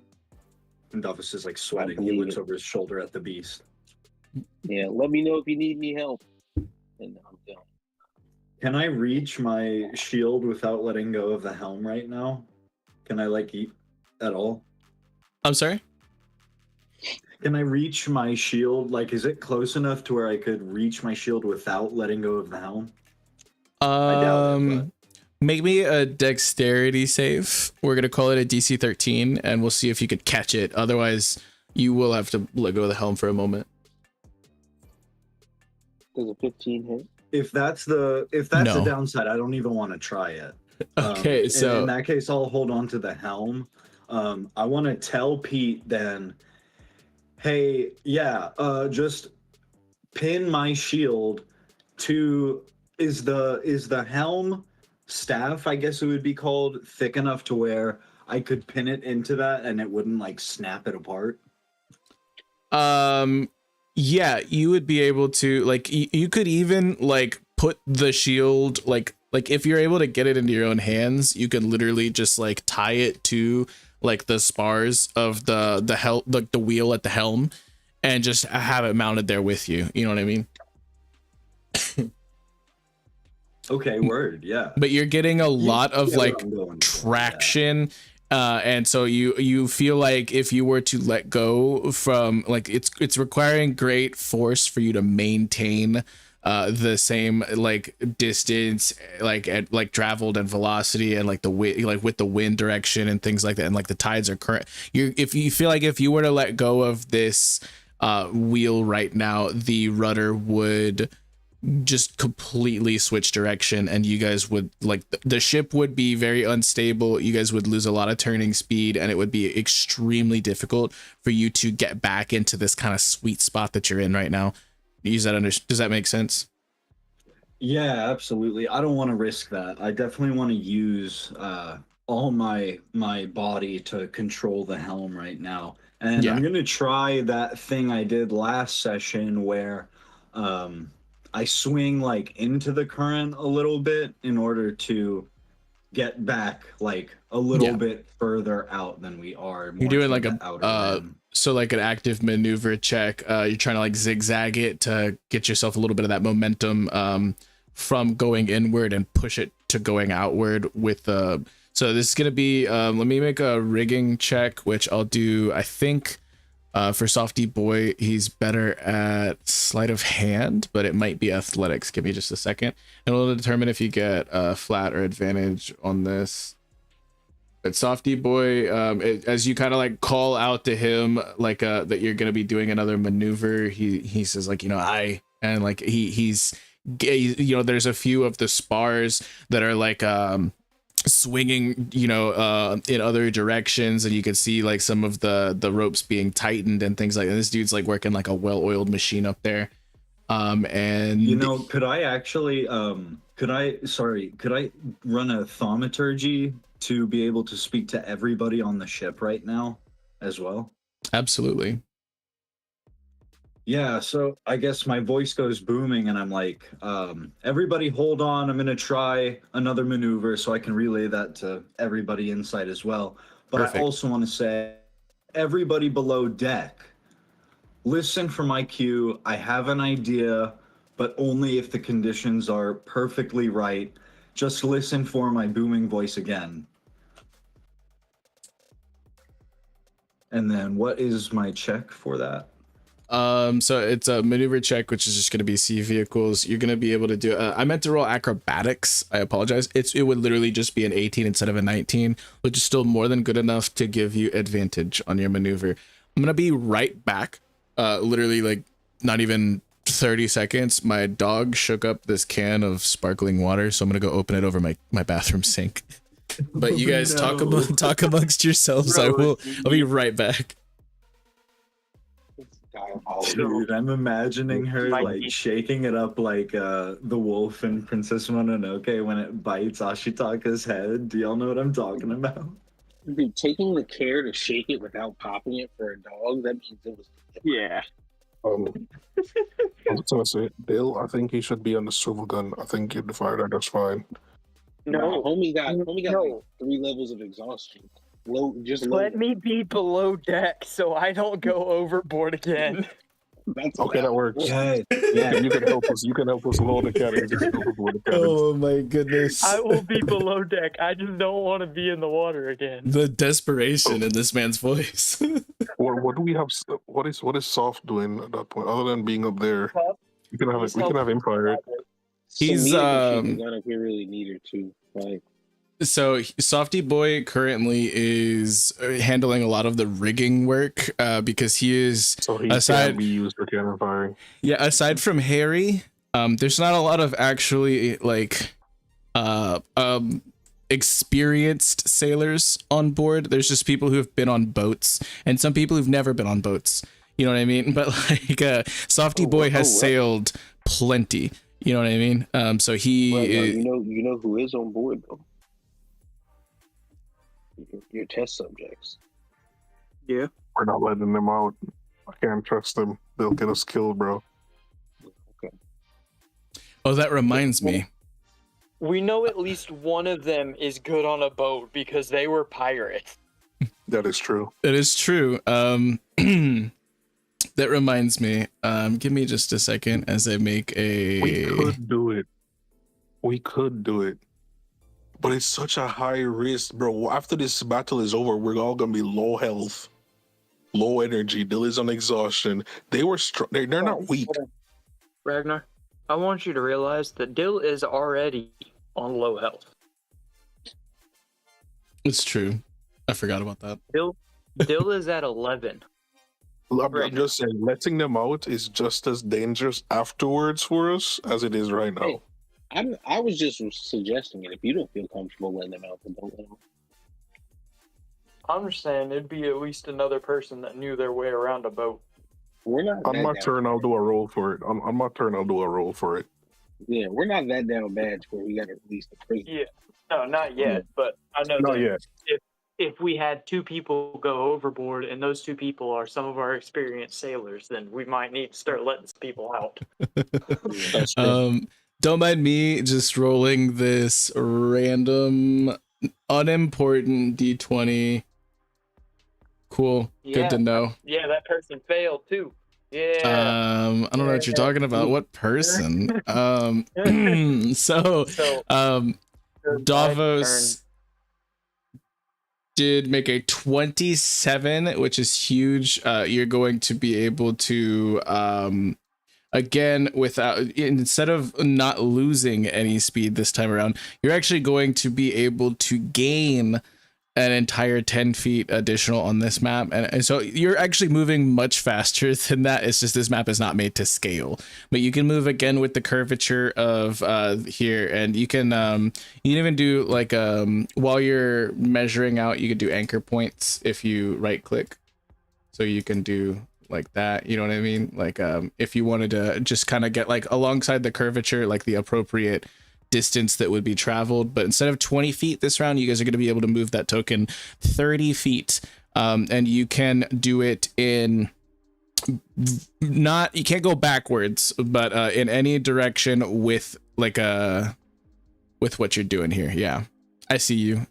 Davos is like sweating. He looks over his shoulder at the beast. Yeah, let me know if you need any help. And I'm done. Can I reach my shield without letting go of the helm right now? Can I like eat at all? I'm sorry? Can I reach my shield? Like, is it close enough to where I could reach my shield without letting go of the helm? I doubt it, but... Make me a dexterity save. We're going to call it a DC 13, and we'll see if you could catch it. Otherwise, you will have to let go of the helm for a moment. Does a 15 hit? If that's the downside, I don't even want to try it. Okay, so... In that case, I'll hold on to the helm. I want to tell Pete then, hey, yeah, just pin my shield to... Is the helm staff, I guess it would be called, thick enough to where I could pin it into that and it wouldn't like snap it apart? Yeah, you would be able to, like, you could even like put the shield, like if you're able to get it into your own hands, you could literally just like tie it to like the spars of the wheel at the helm and just have it mounted there with you. You know what I mean? Okay, word, yeah. But you're getting a lot of like traction. And so you feel like if you were to let go from, like, it's requiring great force for you to maintain the same like distance, like at like traveled and velocity and like the wind, like with the wind direction and things like that, and like the tides are current. If you feel like if you were to let go of this wheel right now, the rudder would just completely switch direction, and you guys would, like, the ship would be very unstable. You guys would lose a lot of turning speed, and it would be extremely difficult for you to get back into this kind of sweet spot that you're in right now. Does that make sense? Yeah, absolutely. I don't want to risk that. I definitely want to use all my body to control the helm right now. And Yeah. I'm gonna try that thing I did last session where um, I swing like into the current a little bit in order to get back like a little Yeah. bit further out than we are, You're more doing toward like the outer rim. so like an active maneuver check. You're trying to like zigzag it to get yourself a little bit of that momentum from going inward and push it to going outward with so this is gonna be let me make a rigging check, which I'll do. I think for Softy Boy, he's better at sleight of hand, but it might be athletics. Give me just a second, and we'll determine if you get flat or advantage on this. But Softy Boy, as you kind of like call out to him, like that you're gonna be doing another maneuver, he says like, and like he's there's a few of the spars that are like swinging in other directions, and you can see like some of the ropes being tightened and things like that. This dude's like working like a well-oiled machine up there. And Could I actually could I run a thaumaturgy to be able to speak to everybody on the ship right now as well? absolutely. Yeah, so I guess my voice goes booming and I'm like, everybody hold on, I'm gonna try another maneuver so I can relay that to everybody inside as well. But Perfect. I also want to say, everybody below deck, listen for my cue. I have an idea, but only if the conditions are perfectly right. Just listen for my booming voice again. And then what is my check for that? So it's a maneuver check, which is just going to be sea vehicles. You're going to be able to do I meant to roll acrobatics. I apologize. It would literally just be an 18 instead of a 19, which is still more than good enough to give you advantage on your maneuver. I'm going to be right back. Literally like not even 30 seconds. My dog shook up this can of sparkling water, so I'm going to go open it over my bathroom sink. But you guys talk amongst yourselves. I'll be right back. Dude, I'm imagining her like shaking it up like the wolf in Princess Mononoke when it bites Ashitaka's head. Do y'all know what I'm talking about? Dude, taking the care to shake it without popping it for a dog, that means it was... Yeah. I was gonna say, Dill, I think he should be on the swivel gun. I think you'd fire that just fine. No, homie got like 3 levels of exhaustion. Let me be below deck so I don't go overboard again. That's Okay, that works. Yeah. You can help us. You can help us load the cannons. You can help us load the cannons. Oh my goodness. I will be below deck. I just don't want to be in the water again. The desperation in this man's voice. What do we have? What is Soft doing at that point? Other than being up there, we can have him fired. He's if you really need her to. Like, so Softy Boy currently is handling a lot of the rigging work because he is can be used for cannon firing. Yeah, aside from Harry, there's not a lot of actually like experienced sailors on board. There's just people who have been on boats and some people who've never been on boats. You know what I mean? But like Softy Boy has sailed plenty. You know what I mean? So he is, you know who is on board though? Your test subjects. Yeah. We're not letting them out. I can't trust them. They'll get us killed, bro. Okay. Oh, that reminds me. We know at least one of them is good on a boat because they were pirates. That is true. That is true. That reminds me. Give me just a second as I make a. We could do it. But it's such a high risk, bro. After this battle is over, we're all gonna be low health, low energy. Dill is on exhaustion. They were they're not weak. Ragnar, I want you to realize that Dill is already on low health. It's true. I forgot about that. Dill is at 11. I'm just saying, letting them out is just as dangerous afterwards for us as it is right now. Hey, I was just suggesting it. If you don't feel comfortable letting them out, then don't let them. I'm just saying it'd be at least another person that knew their way around a boat. We're not. On my turn, I'll do a roll for it. On my turn, I'll do a roll for it. Yeah, we're not that down bad to where we got to release the prisoner. Yeah. No, not yet. But I know Not that yet. if we had 2 people go overboard and those 2 people are some of our experienced sailors, then we might need to start letting some people out. That's true. Don't mind me just rolling this random unimportant d20. Cool. Good to know. Yeah, that person failed too. Yeah. I don't know what you're talking about. What person? So Davos did make a 27, which is huge. You're going to be able to again, without, instead of not losing any speed this time around, you're actually going to be able to gain an entire 10 feet additional on this map, and so you're actually moving much faster than that. It's just this map is not made to scale, but you can move again with the curvature of here, and you can even do like while you're measuring out, you could do anchor points if you right click, so you can do like that, you know what I mean? Like if you wanted to just kind of get like alongside the curvature, like the appropriate distance that would be traveled, but instead of 20 feet this round, you guys are going to be able to move that token 30 feet, and you can do it in you can't go backwards, but in any direction with like with what you're doing here. Yeah, I see you.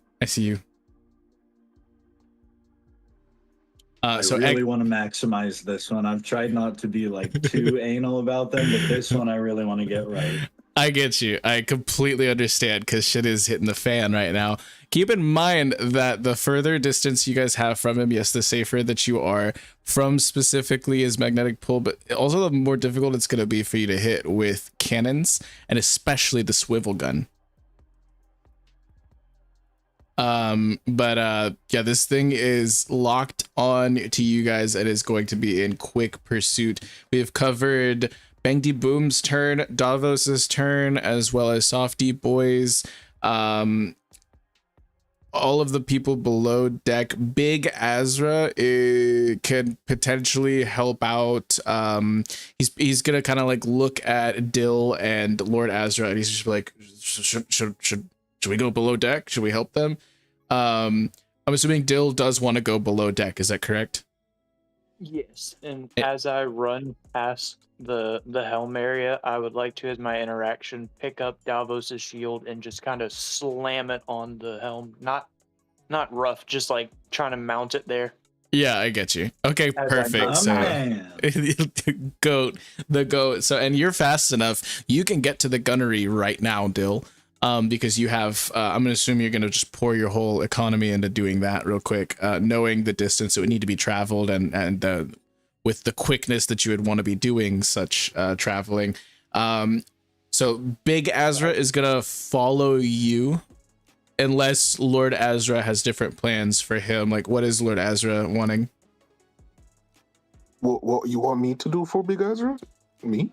I really want to maximize this one. I've tried not to be like too anal about them, but this one I really want to get right. I get you. I completely understand, because shit is hitting the fan right now. Keep in mind that the further distance you guys have from him, yes, the safer that you are from specifically his magnetic pull, but also the more difficult it's going to be for you to hit with cannons, and especially the swivel gun. Yeah, this thing is locked on to you guys and is going to be in quick pursuit. We have covered Bang D Boom's turn, Davos's turn, as well as Softy Boy's, all of the people below deck. Big Azra can potentially help out. He's gonna kind of like look at Dill and Lord Azra, and he's just like, should we go below deck? Should we help them? I'm assuming Dill does want to go below deck. Is that correct? Yes, and as I run past the helm area, I would like to, as my interaction, pick up Davos's shield and just kind of slam it on the helm. Not rough, just like trying to mount it there. Yeah, I get you. Okay, perfect. So the goat. So, and you're fast enough, you can get to the gunnery right now, Dill. Because you have, I'm gonna assume you're gonna just pour your whole economy into doing that real quick, knowing the distance that would need to be traveled, and with the quickness that you would want to be doing such traveling. So Big Azra is gonna follow you, unless Lord Azra has different plans for him. Like, what is Lord Azra wanting? What you want me to do for Big Azra? Me?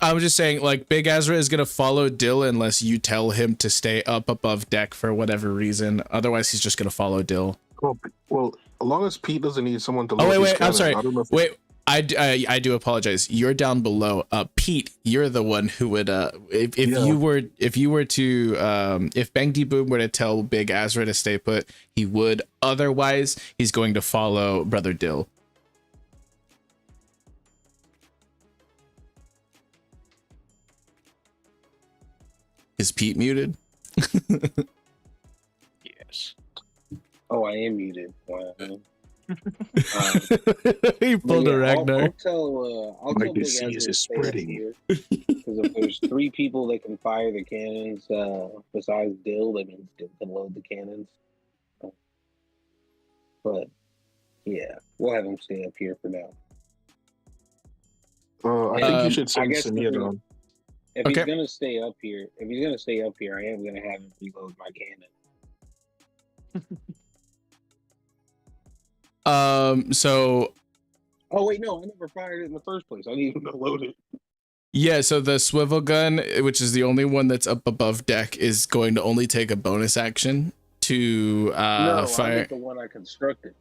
I was just saying, like, Big Azra is going to follow Dill unless you tell him to stay up above deck for whatever reason. Otherwise, he's just going to follow Dill. Well, as long as Pete doesn't need someone to... Oh, wait, I'm sorry. I do apologize. You're down below. Pete, you're the one who would, if Bang D Boom were to tell Big Azra to stay put, he would. Otherwise, he's going to follow Brother Dill. Is Pete muted? Yes. Oh, I am muted. Wow. He pulled a Ragnar. I'll tell Big Azra to stay spreading. Because if there's 3 people that can fire the cannons besides Dill, that means Dill can load the cannons. But yeah, we'll have him stay up here for now. I think you should send Samia down. If he's gonna stay up here, I am gonna have him reload my cannon. So. Oh wait, no, I never fired it in the first place. I didn't even load it. Yeah, so the swivel gun, which is the only one that's up above deck, is going to only take a bonus action to fire. I the one I constructed.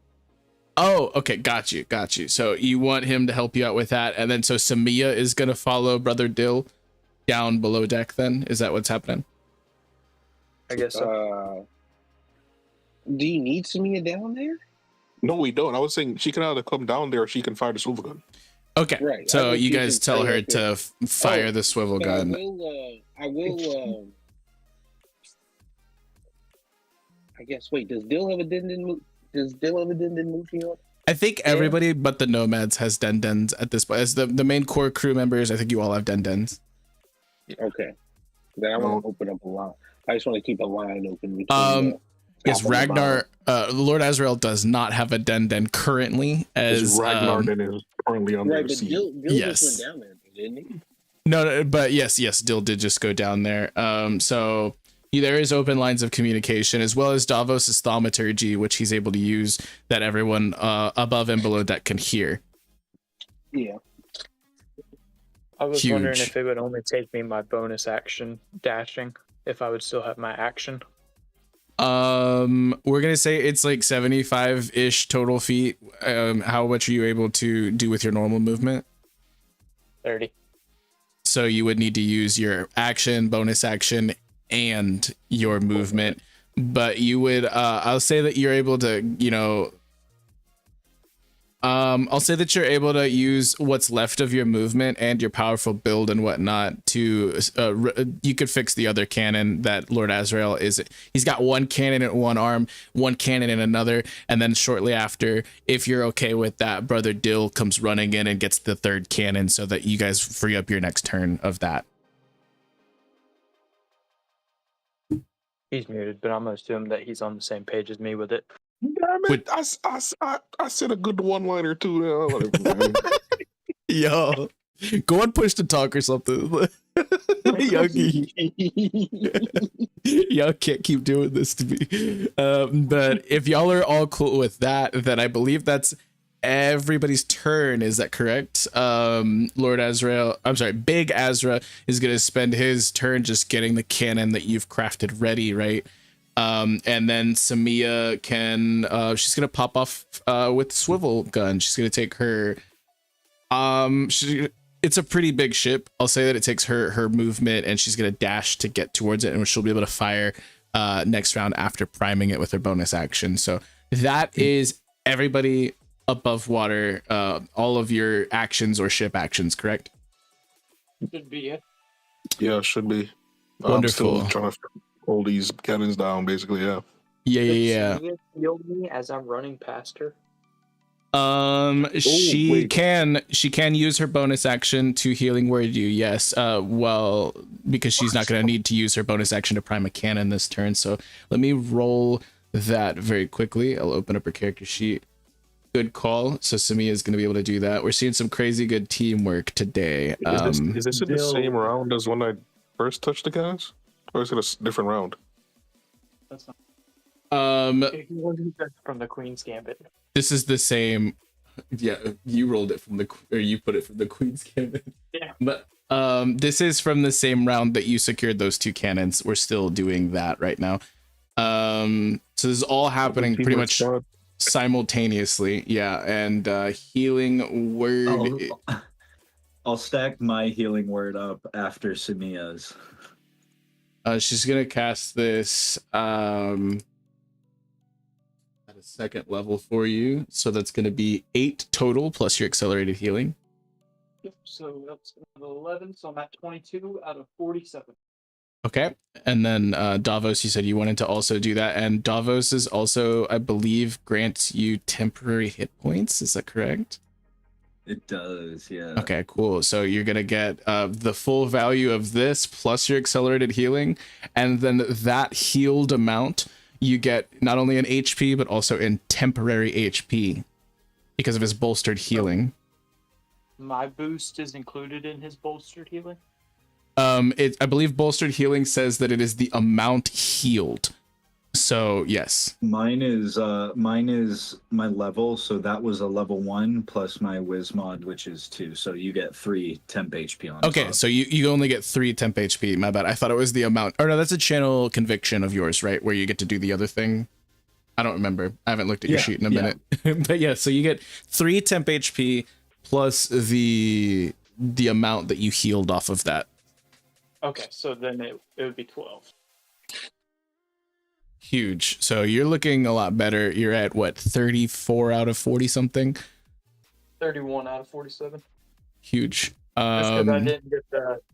Oh, okay, got you. So you want him to help you out with that, and then so Samia is gonna follow Brother Dill. down below deck then? Is that what's happening? I guess so. Do you need Samia down there? No, we don't. I was saying she can either come down there or she can fire the swivel gun. Okay, Right. so I think you you guys can tell stay her up to there. fire the swivel But gun. I will. I guess. Wait, does Dill have a Denden move? Does Dill have a Denden move on? I think everybody but the nomads has dendens at this point. As the main core crew members, I think you all have dendens. Okay. Then I want to open up a line. I just want to keep a line open. Between Yes, top and the Ragnar, Lord Azrael does not have a denden currently, as Ragnar then is currently bottom. under Right, the but sea. Dill Yes. just went down there, didn't he? no, but yes, Dill did just go down there. So there is open lines of communication, as well as Davos' thaumaturgy, which he's able to use that everyone above and below deck can hear. Yeah. I was wondering huge. if it would only take me my bonus action dashing, if I would still have my action. We're gonna say it's like 75-ish total feet. How much are you able to do with your normal movement? 30. So you would need to use your action, bonus action, and your movement. But you would, I'll say that you're able to, I'll say that you're able to use what's left of your movement and your powerful build and whatnot to, you could fix the other cannon that Lord Azrael is. He's got one cannon in one arm, one cannon in another, and then shortly after, if you're okay with that, Brother Dill comes running in and gets the third cannon so that you guys free up your next turn of that. He's muted, but I'm going to assume that he's on the same page as me with it. Damn it! I said a good one-liner too. Yo, go and push to talk or something. Y'all can't keep doing this to me. But if y'all are all cool with that, then I believe that's everybody's turn. Is that correct? Lord Azrael, I'm sorry, Big Azra is going to spend his turn just getting the cannon that you've crafted ready, right? And then Samia can, she's going to pop off with swivel gun. She's going to take her, it's a pretty big ship. I'll say that it takes her movement, and she's going to dash to get towards it, and she'll be able to fire next round after priming it with her bonus action. So that is everybody above water, all of your actions or ship actions, correct? Should be it. Yeah, should be. Wonderful. I'm still trying to hold these cannons down, basically. Yeah. Yeah. Does Samia heal me as I'm running past her? She can use her bonus action to healing word you. Yes. Well, because she's not going to need to use her bonus action to prime a cannon this turn. So let me roll that very quickly. I'll open up her character sheet. Good call. So Samia is going to be able to do that. We're seeing some crazy good teamwork today. Is this in the Dill- same round as when I first touched the cannons, or is it a different round? That's not. Um, From the Queen's Gambit. this is the same. Yeah, you rolled it from you put it from the Queen's Gambit. Yeah. But this is from the same round that you secured those two cannons. We're still doing that right now. So this is all happening pretty much simultaneously. Yeah, and healing word. I'll stack my healing word up after Samia's. She's gonna cast this at a second level for you, so that's gonna be 8 total plus your accelerated healing. Yep, so that's 11, so I'm at 22 out of 47. Okay, and then Davos, you said you wanted to also do that, and Davos is also, I believe, grants you temporary hit points. Is that correct? It does, yeah. Okay, cool. So you're gonna get the full value of this plus your accelerated healing, and then that healed amount you get not only in HP but also in temporary HP because of his bolstered healing. My boost is included in his bolstered healing. I believe bolstered healing says that it is the amount healed. So yes. Mine is my level, so that was a level 1 plus my Wismod, which is 2. So you get 3 temp HP on Okay, top. so you only get 3 temp HP. My bad. I thought it was the amount. Or no, that's a channel conviction of yours, right? Where you get to do the other thing. I don't remember. I haven't looked at your sheet in a minute. But yeah, so you get 3 temp HP plus the amount that you healed off of that. Okay, so then it would be 12. Huge. So you're looking a lot better. You're at what, 34 out of 40 something? 31 out of 47. Huge. Just because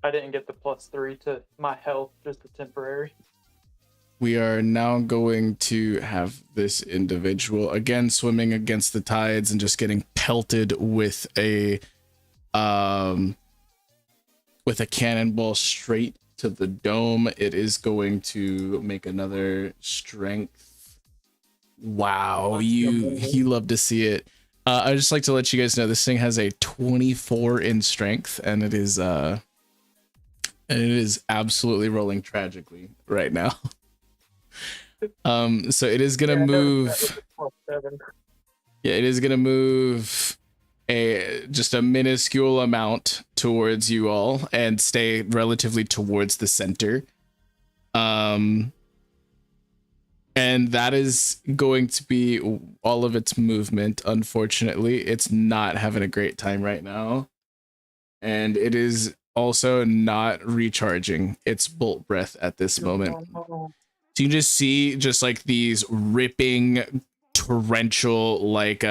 I didn't get the +3 to my health, just a temporary. We are now going to have this individual again swimming against the tides and just getting pelted with a cannonball straight to the dome. It is going to make another strength. Wow, you love to see it. I'd just like to let you guys know this thing has a 24 in strength, and it is absolutely rolling tragically right now. So it is gonna move. Yeah, it is gonna move just a minuscule amount towards you all and stay relatively towards the center. And that is going to be all of its movement. Unfortunately, it's not having a great time right now. And it is also not recharging its bolt breath at this moment. So you just see just like these ripping torrential like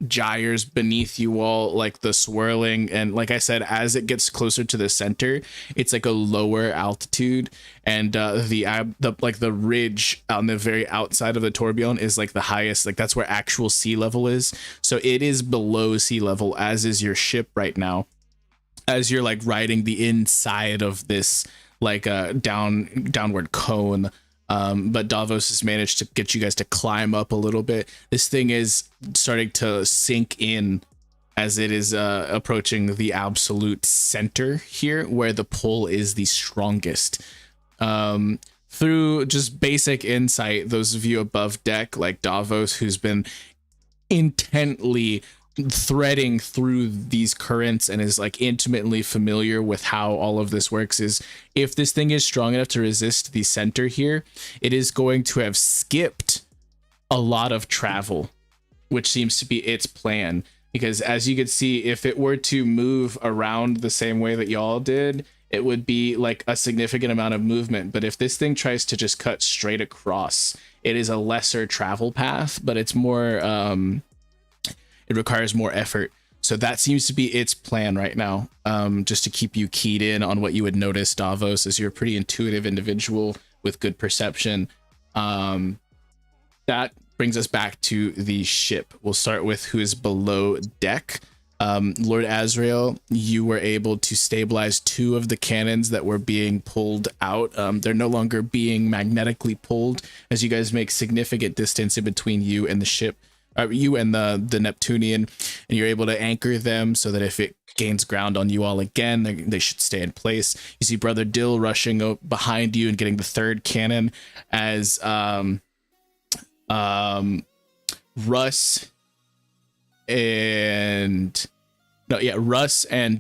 gyres beneath you all, like the swirling, and like I said, as it gets closer to the center, it's like a lower altitude, and the ridge on the very outside of the tourbillon is like the highest, like that's where actual sea level is. So it is below sea level, as is your ship right now, as you're like riding the inside of this like downward cone. But Davos has managed to get you guys to climb up a little bit. This thing is starting to sink in as it is approaching the absolute center here, where the pull is the strongest. Through just basic insight, those of you above deck, like Davos, who's been intently threading through these currents and is like intimately familiar with how all of this works, is if this thing is strong enough to resist the center here, it is going to have skipped a lot of travel, which seems to be its plan. Because as you can see, if it were to move around the same way that y'all did, it would be like a significant amount of movement. But if this thing tries to just cut straight across, it is a lesser travel path, but it's more it requires more effort. So that seems to be its plan right now, just to keep you keyed in on what you would notice, Davos, as you're a pretty intuitive individual with good perception. That brings us back to the ship. We'll start with who is below deck. Lord Azrael, you were able to stabilize 2 of the cannons that were being pulled out. They're no longer being magnetically pulled, as you guys make significant distance in between you and the ship. You and the Neptunian, and you're able to anchor them so that if it gains ground on you all again, they should stay in place. You see Brother Dill rushing behind you and getting the 3rd cannon, as Russ and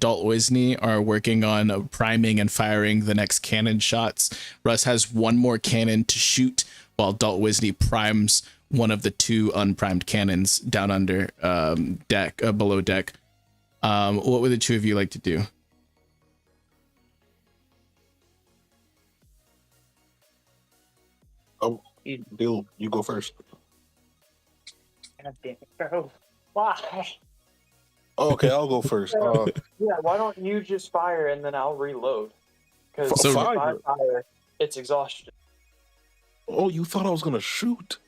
Dalt Wisney are working on priming and firing the next cannon shots. Russ has 1 more cannon to shoot, while Dalt Wisney primes one of the 2 unprimed cannons down under deck, below deck. What would the 2 of you like to do? Oh, Dill, you go first. God damn it, bro. Why? Oh, okay, I'll go first. Yeah, why don't you just fire and then I'll reload? Because if I fire, it's exhaustion. Oh, you thought I was gonna shoot?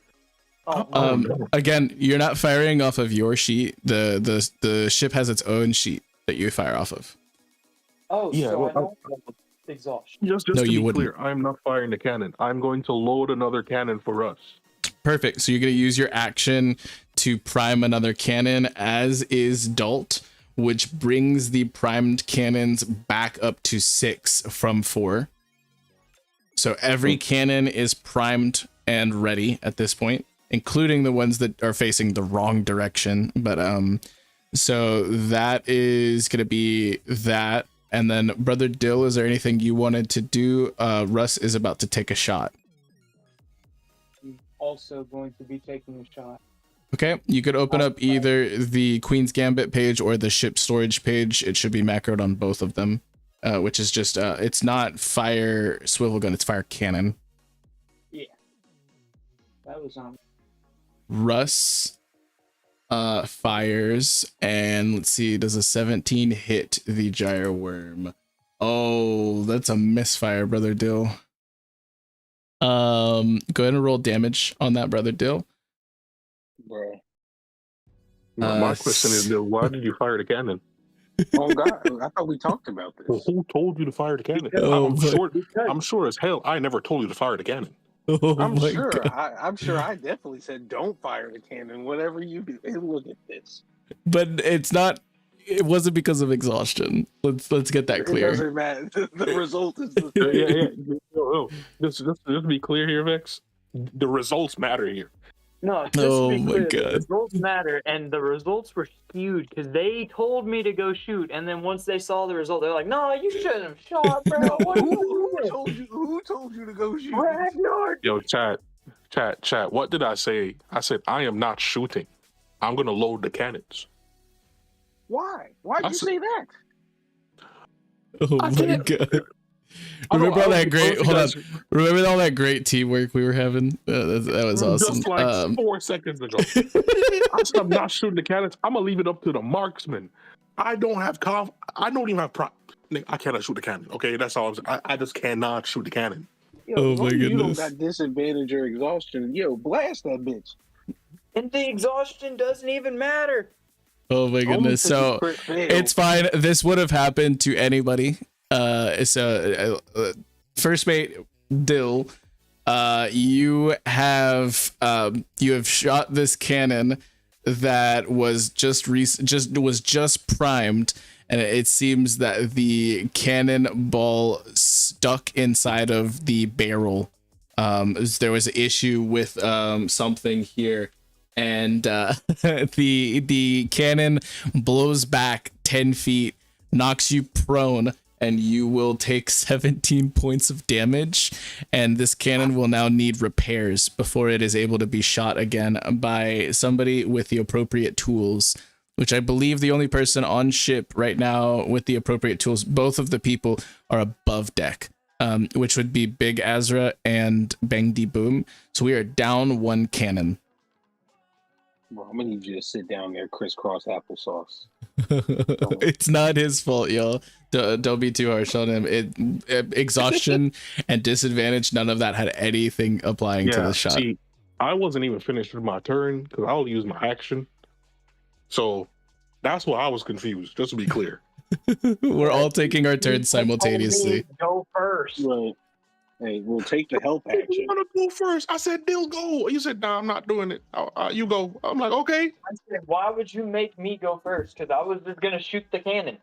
Again, you're not firing off of your sheet. The ship has its own sheet that you fire off of. Oh, yeah. So Well, exhaustion. Just No, to you be wouldn't. clear, I'm not firing the cannon. I'm going to load another cannon for us. Perfect. So you're going to use your action to prime another cannon, as is Dalt, which brings the primed cannons back up to 6 from 4. So every cannon is primed and ready at this point, including the ones that are facing the wrong direction. But so that is going to be that. And then Brother Dill, is there anything you wanted to do? Russ is about to take a shot. I'm also going to be taking a shot. Okay, you could open up either the Queen's Gambit page or the ship storage page. It should be macroed on both of them which is just it's not fire swivel gun, it's fire cannon. Yeah. That was on. Russ fires, and let's see, does a 17 hit the gyre worm? Oh, that's a misfire, brother Dill. Go ahead and roll damage on that, brother Dill. Bruh. My question is, why did you fire the cannon? Oh God, I thought we talked about this. Well, who told you to fire the cannon? Oh, I'm sure as hell I never told you to fire the cannon. Oh, I'm my sure. God. I'm sure. I definitely said don't fire the cannon. Whatever you do, hey, look at this. But it's not. It wasn't because of exhaustion. Let's get that It clear. doesn't matter. The result is the same. Yeah. No. Just to be clear here, Vex. The results matter here. No, just Oh to be my clear, God. the results matter, and the results were skewed because they told me to go shoot, and then once they saw the result, they're like, "No, you shouldn't have shot, bro. What are you doing?" Who told you to go shoot? Ragnar. Yo, chat. What did I say? I said I am not shooting. I'm gonna load the cannons. Why? Why'd you say that? Oh I my can't- God. I Remember all that great? don't know Hold on. if you guys- Remember all that great teamwork we were having? That was awesome. Just like 4 seconds ago. I said I'm not shooting the cannons. I'm gonna leave it up to the marksman. I don't have I don't even have I cannot shoot the cannon. Okay, that's all. I just cannot shoot the cannon. Yo, Oh as my long as You don't goodness. got disadvantage or exhaustion. Yo, blast that bitch. And the exhaustion doesn't even matter. Oh my goodness. So it's fine. This would have happened to anybody. First mate Dill, you have shot this cannon that was just primed, and it seems that the cannon ball stuck inside of the barrel. There was an issue with something here, and the cannon blows back 10 feet, knocks you prone, and you will take 17 points of damage. And this cannon will now need repairs before it is able to be shot again by somebody with the appropriate tools, which I believe the only person on ship right now with the appropriate tools, both of the people are above deck, which would be Big Azra and Bang D Boom. So we are down one cannon. Bro, I'm gonna need you to sit down there, crisscross applesauce. It's not his fault, y'all. Don't be too harsh on him. Exhaustion and disadvantage, none of that had anything applying to the shot. See, I wasn't even finished with my turn because I'll use my action. So that's why I was confused, just to be clear. We're all taking our turns simultaneously. Go first. Right. Hey, we'll take the help You action. want to go first? I said, Dill, go. You said, nah, I'm not doing it. You go. I'm like, okay. I said, why would you make me go first? Because I was just gonna shoot the cannon.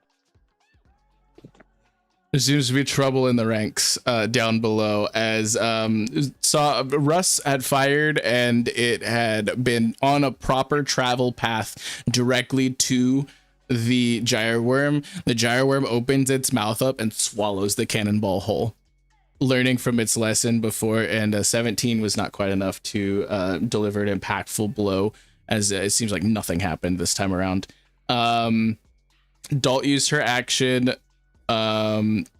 There seems to be trouble in the ranks down below, as Russ had fired and it had been on a proper travel path directly to the gyre worm. The gyre worm opens its mouth up and swallows the cannonball whole, learning from its lesson before, and 17 was not quite enough to deliver an impactful blow, as it seems like nothing happened this time around. Dalt used her action.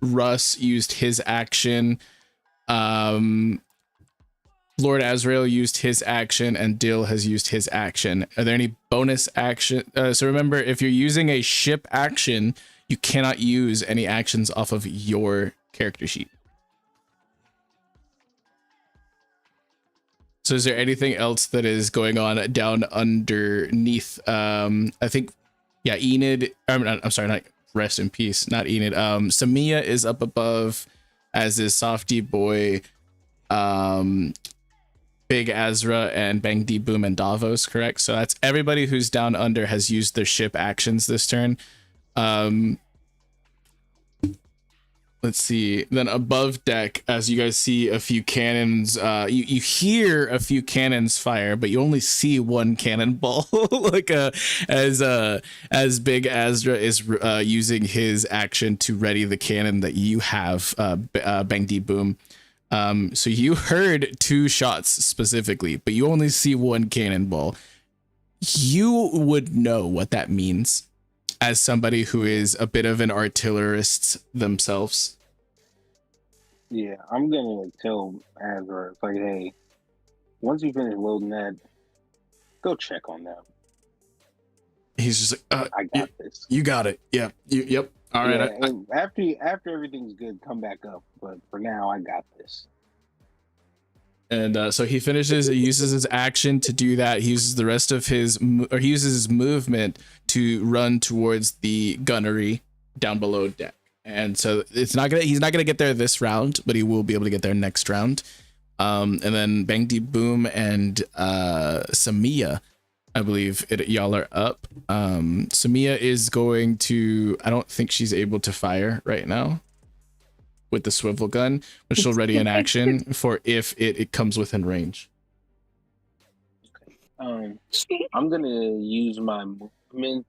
Russ used his action. Lord Azrael used his action, and Dill has used his action. Are there any bonus action? So remember, if you're using a ship action, you cannot use any actions off of your character sheet. So is there anything else that is going on down underneath? I think, yeah, Enid. I'm sorry, not rest in peace, not Enid. Samia is up above, as is Softy Boy, Big Azra, and Bang D Boom and Davos, correct? So that's everybody who's down under has used their ship actions this turn. Let's see. Then above deck, as you guys see a few cannons, you hear a few cannons fire, but you only see one cannonball. Like as Big Azra is using his action to ready the cannon that you have, Bang D Boom. So you heard 2 shots specifically, but you only see one cannonball. You would know what that means as somebody who is a bit of an artillerist themselves. Yeah, I'm gonna like tell Azrael, it's like, hey, once you finish loading that, go check on them. He's just like, I got this. You got it. Yeah. Yep. All right. Yeah, after everything's good, come back up. But for now, I got this. And so he finishes. He uses his action to do that. He uses the rest of his, or he uses his movement to run towards the gunnery down below deck. And so he's not gonna get there this round, but he will be able to get there next round. And then Bang Dee Boom and Samia, I believe y'all are up. Samia is going to, I don't think she's able to fire right now with the swivel gun, but she'll ready in action for if it comes within range. I'm gonna use my movement.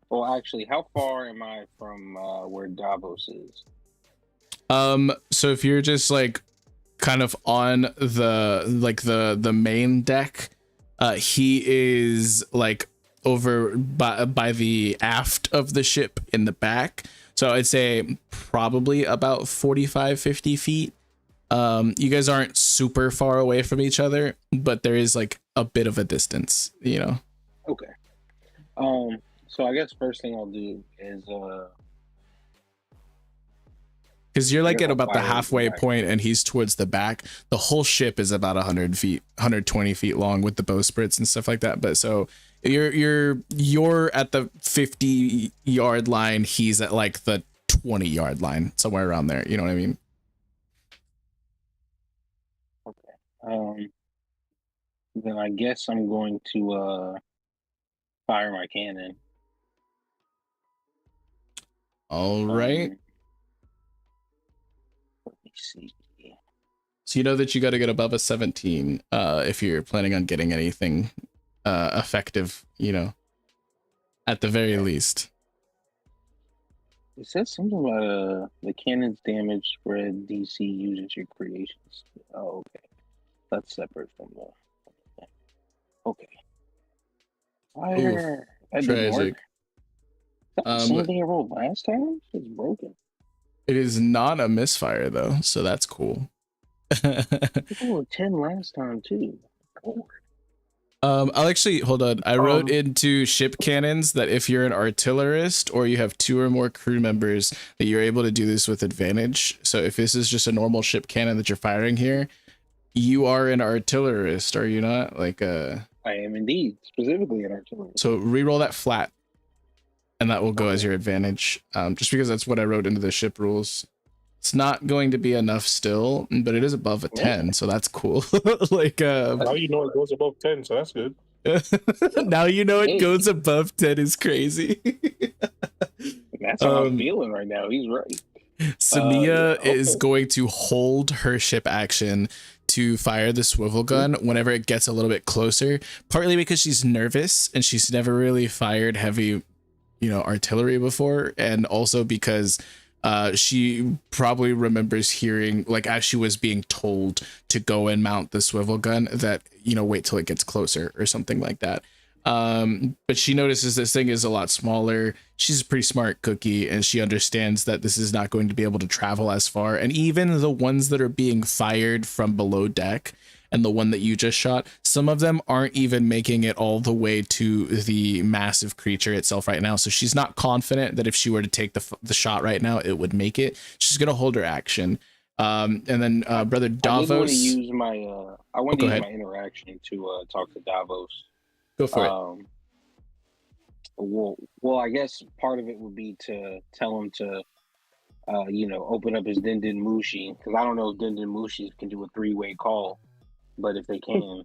Well, actually, how far am I from where Davos is? So if you're just like kind of on the main deck, he is like over by the aft of the ship in the back. So I'd say probably about 45-50 feet. You guys aren't super far away from each other, but there is like a bit of a distance, you know. Okay. So I guess first thing I'll do is because you're like at about the halfway point and he's towards the back. The whole ship is about 100 feet, 120 feet long with the bowsprits and stuff like that. But so you're at the 50-yard line. He's at like the 20-yard line, somewhere around there. You know what I mean? Okay. Then I guess I'm going to fire my cannon. All right. Let me see. So you know that you got to get above a 17 if you're planning on getting anything effective, you know, at the very least. It says something about the cannon's damage spread DC uses your creations. Oh, okay. That's separate from the... Okay. Fire! That didn't work. The same thing I rolled last time? It's broken. It is not a misfire though, so that's cool. I rolled 10 last time too. Lord. I'll actually hold on. I wrote into ship cannons that if you're an artillerist or you have 2 or more crew members, that you're able to do this with advantage. So if this is just a normal ship cannon that you're firing here, you are an artillerist, are you not? Like I am indeed, specifically an artillerist. So re-roll that flat, and that will go as your advantage. Just because that's what I wrote into the ship rules. It's not going to be enough still, but it is above a 10, so that's cool. Like now you know it goes above 10, so that's good. Now you know it goes above 10 is crazy. That's how I'm feeling right now. He's right. Samia is going to hold her ship action to fire the swivel gun whenever it gets a little bit closer, partly because she's nervous and she's never really fired heavy, you know, artillery before, and also because she probably remembers hearing, like, as she was being told to go and mount the swivel gun, that, you know, wait till it gets closer or something like that. But she notices this thing is a lot smaller. She's a pretty smart cookie, and she understands that this is not going to be able to travel as far. And even the ones that are being fired from below deck, and the one that you just shot, some of them aren't even making it all the way to the massive creature itself right now. So she's not confident that if she were to take the shot right now, it would make it. She's going to hold her action. And then brother Davos. I want to use my interaction to talk to Davos. Go for it. Well, I guess part of it would be to tell him to, open up his Din Din Mushi, because I don't know if Din Din Mushi can do a 3-way call. But if they can,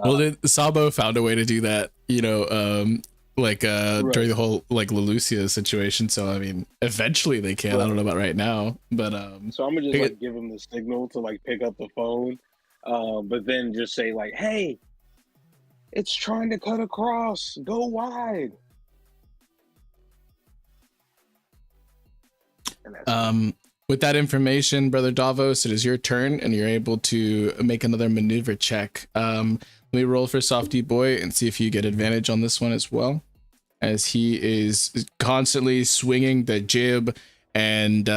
well, Sabo found a way to do that, you know, right. During the whole like Lelucia situation. So I mean, eventually they can. Right. I don't know about right now, but so I'm gonna just give him the signal to like pick up the phone, but then just say like, "Hey, it's trying to cut across. Go wide." With that information, Brother Davos, it is your turn, and you're able to make another maneuver check. Let me roll for Softy Boy and see if you get advantage on this one as well, as he is constantly swinging the jib and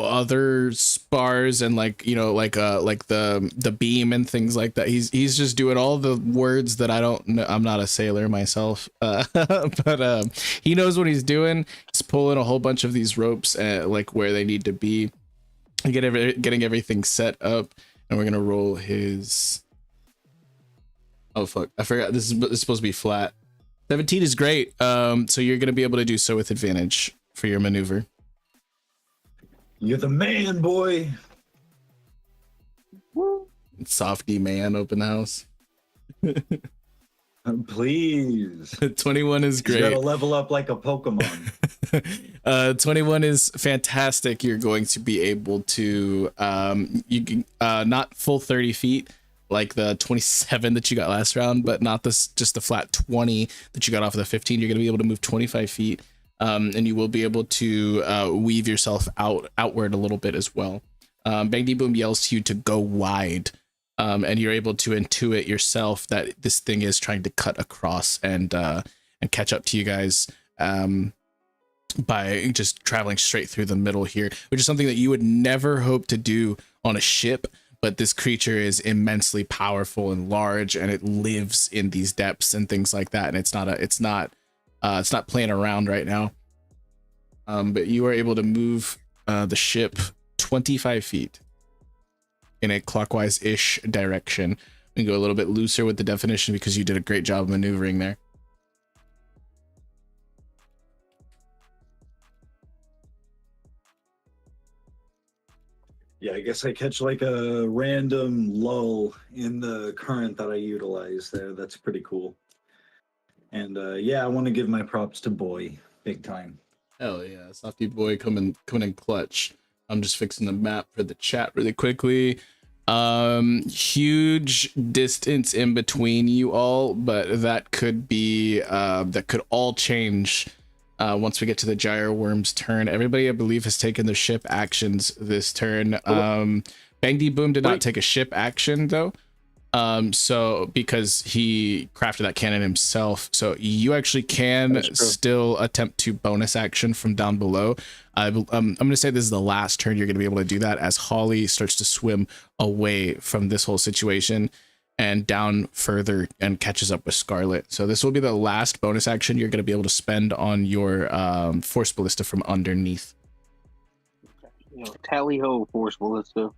other spars and like the beam and things like that. He's just doing all the words that I don't know. I'm not a sailor myself, but he knows what he's doing. He's pulling a whole bunch of these ropes like where they need to be, and getting everything set up. And we're gonna roll his. Oh fuck! I forgot this is supposed to be flat. 17 is great. So you're gonna be able to do so with advantage for your maneuver. You're the man, boy. Softy man, open house. Please. 21 is great. You gotta level up like a Pokemon. 21 is fantastic. You're going to be able to you can not full 30 feet like the 27 that you got last round, but not just the flat 20 that you got off of the 15. You're gonna be able to move 25 feet. And you will be able to weave yourself outward a little bit as well. Bang D Boom yells to you to go wide, and you're able to intuit yourself that this thing is trying to cut across and catch up to you guys by just traveling straight through the middle here, which is something that you would never hope to do on a ship. But this creature is immensely powerful and large, and it lives in these depths and things like that. And it's not playing around right now. But you are able to move the ship 25 feet in a clockwise-ish direction. We can go a little bit looser with the definition because you did a great job maneuvering there. Yeah, I guess I catch like a random lull in the current that I utilize there. That's pretty cool. And yeah, I want to give my props to Boy, big time. Hell yeah, Softy Boy coming in clutch. I'm just fixing the map for the chat really quickly. Huge distance in between you all, but that could be that could all change once we get to the gyro worm's turn. Everybody, I believe, has taken their ship actions this turn. Bang D Boom did not take a ship action though. So because he crafted that cannon himself, so you actually can still attempt to bonus action from down below. I'm gonna say this is the last turn you're gonna be able to do that, as Holly starts to swim away from this whole situation and down further and catches up with Scarlet. So this will be the last bonus action you're gonna be able to spend on your force ballista from underneath. Tally ho, force ballista.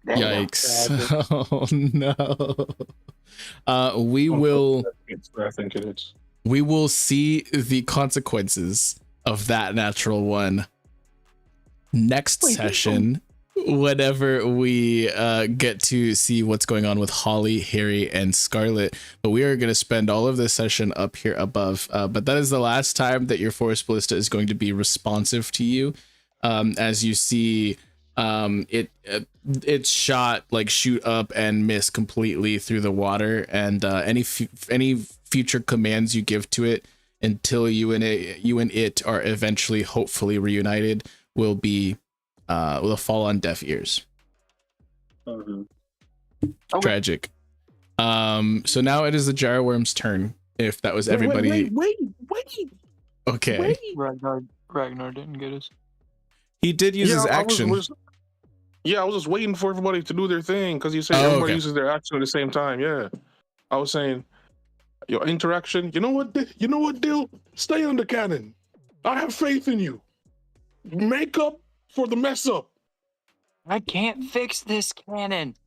Yikes. Oh no. We will see the consequences of that natural one next session, whenever we get to see what's going on with Holly, Harry, and Scarlet. But we are going to spend all of this session up here above. But that is the last time that your force ballista is going to be responsive to you. As you see, its shot like shoot up and miss completely through the water, and any future commands you give to it until you and it are eventually hopefully reunited will fall on deaf ears. Okay. Tragic. So now it is the gyro worm's turn. If that was everybody. Wait. Okay. Ragnar didn't get us. He did use his action. I was just waiting for everybody to do their thing because you said everybody uses their action at the same time. Yeah, I was saying your interaction. You know what, Dill? Stay on the cannon. I have faith in you. Make up for the mess up. I can't fix this cannon.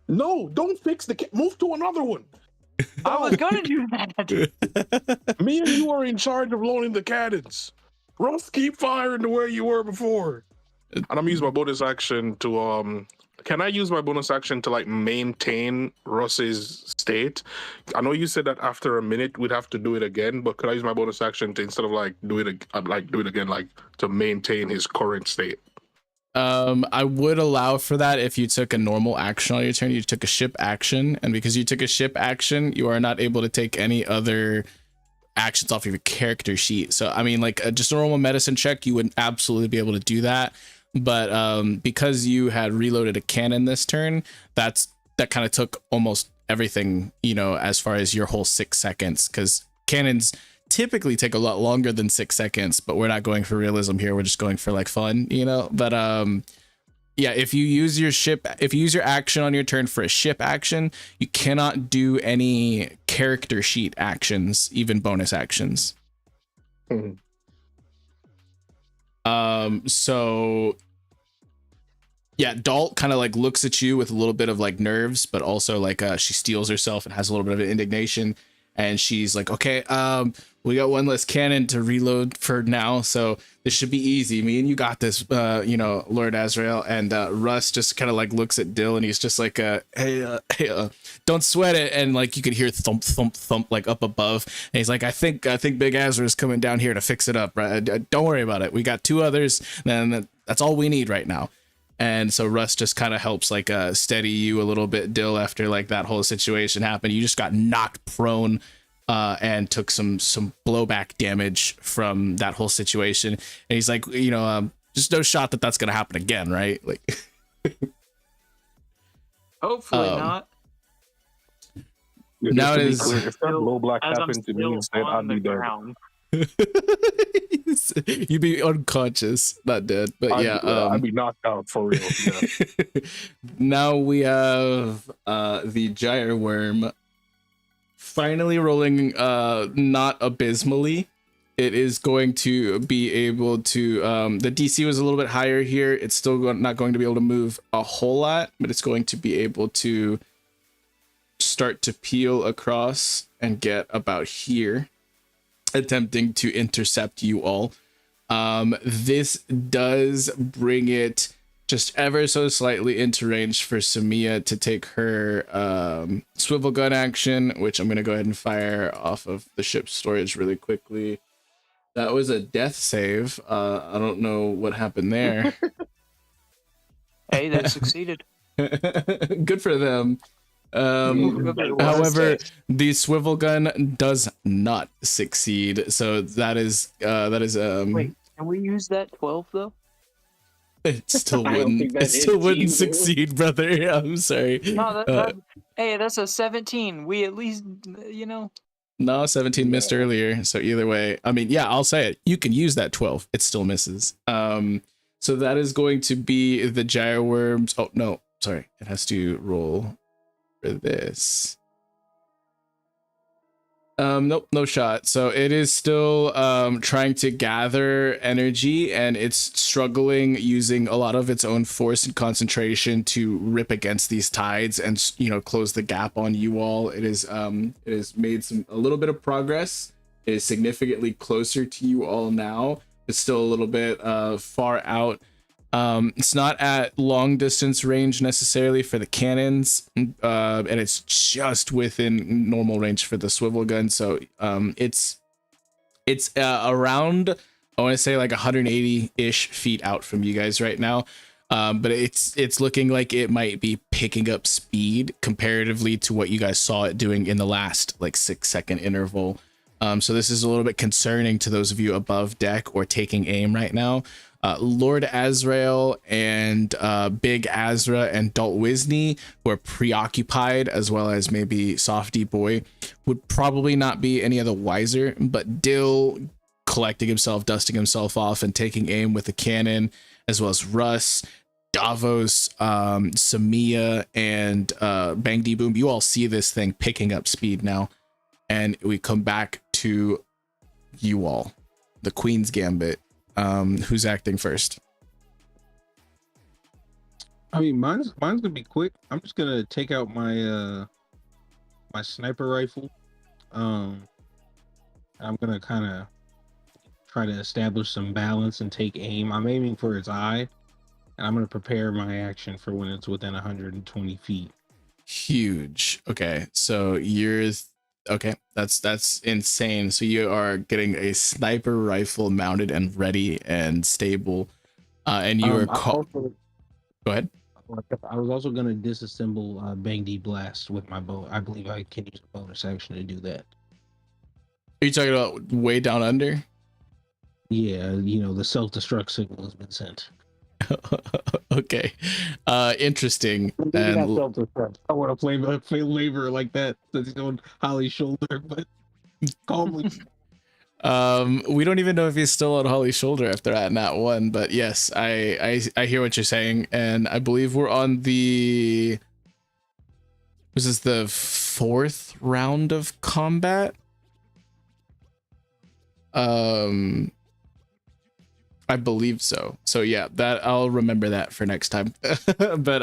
No, don't fix the move to another one. I was gonna do that. Me and you are in charge of loading the cannons. Russ, keep firing the way you were before. And I'm using my bonus action to can I use my bonus action to like maintain Russ's state? I know you said that after a minute we'd have to do it again, but could I use my bonus action to, instead of like do it again, like to maintain his current state? I would allow for that if you took a normal action on your turn. You took a ship action, and because you took a ship action, you are not able to take any other actions off of your character sheet. So I mean, like just a normal medicine check, you would absolutely be able to do that. But because you had reloaded a cannon this turn, that kind of took almost everything, you know, as far as your whole 6 seconds, because cannons typically take a lot longer than 6 seconds, but we're not going for realism here. We're just going for like fun, you know. But yeah, if you use your action on your turn for a ship action, you cannot do any character sheet actions, even bonus actions. So yeah, Dalt kind of like looks at you with a little bit of like nerves, but also like she steels herself and has a little bit of indignation, and she's like, okay, we got one less cannon to reload for now, so this should be easy. Me and you got this, you know, Lord Azrael. And Russ just kind of like looks at Dill, and he's just like, hey, don't sweat it. And like you could hear thump, thump, thump like up above. And he's like, I think Big Azrael is coming down here to fix it up. Right? Don't worry about it. We got 2 others, and that's all we need right now. And so Russ just kind of helps like steady you a little bit, Dill, after like that whole situation happened. You just got knocked prone and took some blowback damage from that whole situation. And he's like, you know, just no shot that that's going to happen again, right? Like, hopefully not. Now it is. Clear, if that blowback happened to me instead, I'd be dead. You'd be unconscious, not dead, but I'd be knocked out for real. Yeah. Now we have the gyre worm finally rolling not abysmally. It is going to be able to the DC was a little bit higher here. It's still not going to be able to move a whole lot, but it's going to be able to start to peel across and get about here, attempting to intercept you all. This does bring it just ever so slightly into range for Samia to take her swivel gun action, which I'm going to go ahead and fire off of the ship storage really quickly. That was a death save. I don't know what happened there. Hey, they succeeded. Good for them. However, the swivel gun does not succeed, so that is Wait, can we use that 12 though? It still wouldn't succeed, brother. I'm sorry. No, hey, that's a 17. We at least, you know. No, 17 missed earlier, so either way, I mean, yeah, I'll say it. You can use that 12. It still misses. So that is going to be the gyre worms. Oh no, sorry, it has to roll for this. Nope, no shot. So it is still trying to gather energy, and it's struggling using a lot of its own force and concentration to rip against these tides and, you know, close the gap on you all. It has made a little bit of progress. It is significantly closer to you all now. It's still a little bit far out. It's not at long distance range necessarily for the cannons, and it's just within normal range for the swivel gun. So it's around, I want to say like 180-ish feet out from you guys right now. But it's looking like it might be picking up speed comparatively to what you guys saw it doing in the last like 6-second interval. So this is a little bit concerning to those of you above deck or taking aim right now. Lord Azrael and Big Azra and Dalt Wisney, who are preoccupied, as well as maybe Softy Boy, would probably not be any of the wiser, but Dill collecting himself, dusting himself off and taking aim with the cannon, as well as Russ, Davos, Samia, and Bang D Boom. You all see this thing picking up speed now, and we come back to you all, the Queen's Gambit. Who's acting first? I mean, mine's gonna be quick. I'm just gonna take out my my sniper rifle. I'm gonna kind of try to establish some balance and take aim. I'm aiming for its eye, and I'm gonna prepare my action for when it's within 120 feet. Huge. Okay, so okay, that's insane. So you are getting a sniper rifle mounted and ready and stable, and you are go ahead. I was also going to disassemble Bang D Blast with my bow. I believe I can use a bonus action to do that. Are you talking about way down under? Yeah, the self-destruct signal has been sent. Okay. Interesting. Maybe not And self-destruct. I want to play labor like that. That's on Holly's shoulder, but calmly. we don't even know if he's still on Holly's shoulder after that Nat 1, but yes, I hear what you're saying, and I believe we're on the, this is the 4th round of combat. I believe so. So yeah, that I'll remember that for next time. But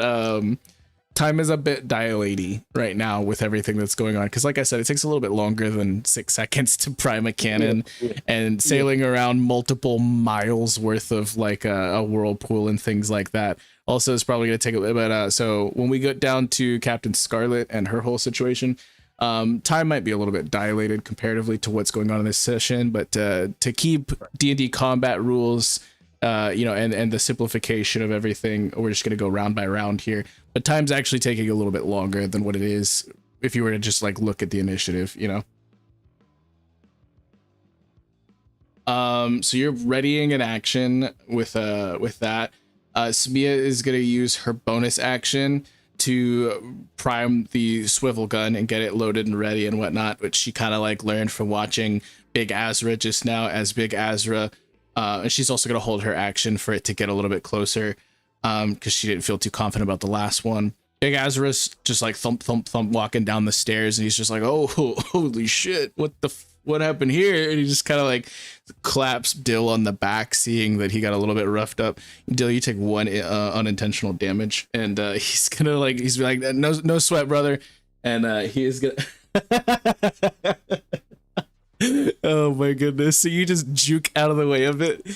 time is a bit dilating right now with everything that's going on, because like I said, it takes a little bit longer than 6 seconds to prime a cannon, and sailing around multiple miles worth of like a whirlpool and things like that also is probably going to take a little bit. So when we get down to Captain Scarlet and her whole situation, time might be a little bit dilated comparatively to what's going on in this session, but to keep D&D combat rules, and the simplification of everything, we're just going to go round by round here. But time's actually taking a little bit longer than what it is if you were to just like look at the initiative, So you're readying an action with that. Samia is going to use her bonus action to prime the swivel gun and get it loaded and ready and whatnot, which she kind of like learned from watching Big Azra just now, as Big Azra, and she's also going to hold her action for it to get a little bit closer, because she didn't feel too confident about the last one. Big Azra's just like thump thump thump walking down the stairs, and he's just like, oh, holy shit, what happened here? And he just kind of like claps Dill on the back, seeing that he got a little bit roughed up. Dill, you take 1 unintentional damage, and he's like, no sweat, brother. And he is gonna oh my goodness. So you just juke out of the way of it,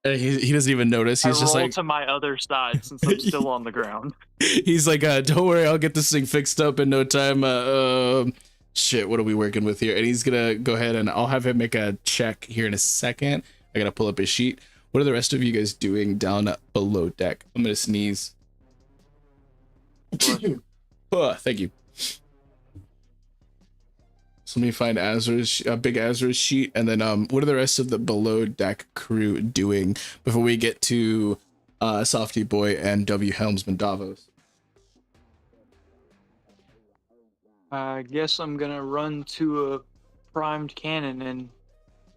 and he doesn't even notice. He's just like to my other side since I'm still on the ground. He's like, don't worry, I'll get this thing fixed up in no time. Shit, what are we working with here? And he's gonna go ahead, and I'll have him make a check here in a second. I gotta pull up his sheet. What are the rest of you guys doing down below deck? I'm gonna sneeze. Oh, thank you. So let me find Big Azra's sheet, and then what are the rest of the below deck crew doing before we get to Softy Boy and W Helmsman Davos? I guess I'm gonna run to a primed cannon and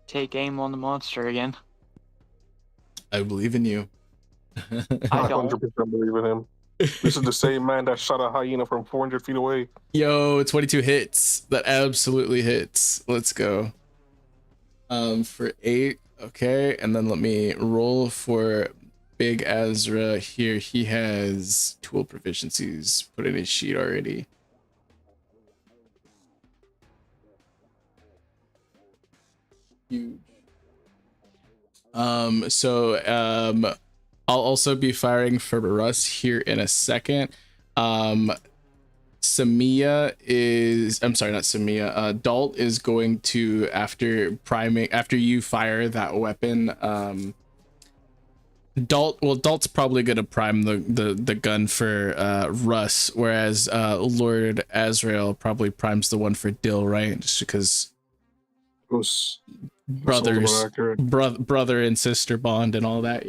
take aim on the monster again. I believe in you. I don't. 100% believe in him. This is the same man that shot a hyena from 400 feet away. Yo, 22 hits. That absolutely hits. Let's go. For 8. Okay, and then let me roll for Big Azra here. He has tool proficiencies put in his sheet already. Huge. I'll also be firing for Russ here in a second. Samia is, I'm sorry, not Samia. Dalt is going to, after you fire that weapon, Dalt's probably gonna prime the gun for Russ, whereas Lord Azrael probably primes the one for Dill, right? Just because brother and sister bond and all that,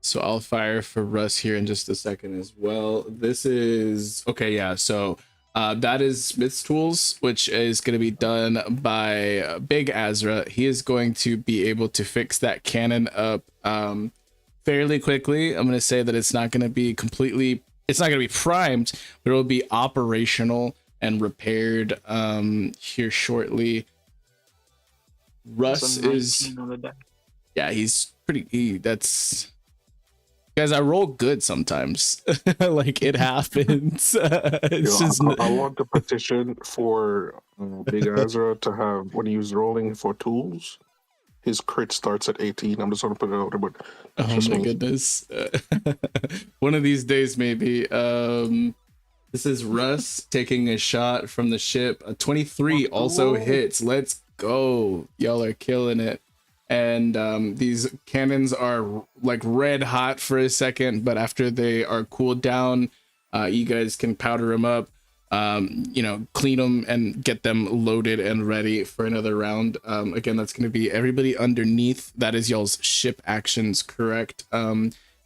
So I'll fire for Russ here in just a second as well. This is okay, yeah. So that is Smith's tools, which is going to be done by Big Azra. He is going to be able to fix that cannon up fairly quickly. I'm going to say that it's not going to be primed, but it will be operational and repaired here shortly. Russ is, yeah, he's pretty, guys, I roll good sometimes. Like, it happens. I want the petition for Big Azra to have, when he's rolling for tools, his crit starts at 18. I'm just going to put it out there, but oh my goodness. One of these days, maybe. This is Russ taking a shot from the ship. A 23 also hits. Let's go. Y'all are killing it. And these cannons are like red hot for a second, but after they are cooled down, You guys can powder them up, clean them and get them loaded and ready for another round. Again, that's going to be everybody underneath. That is y'all's ship actions, correct?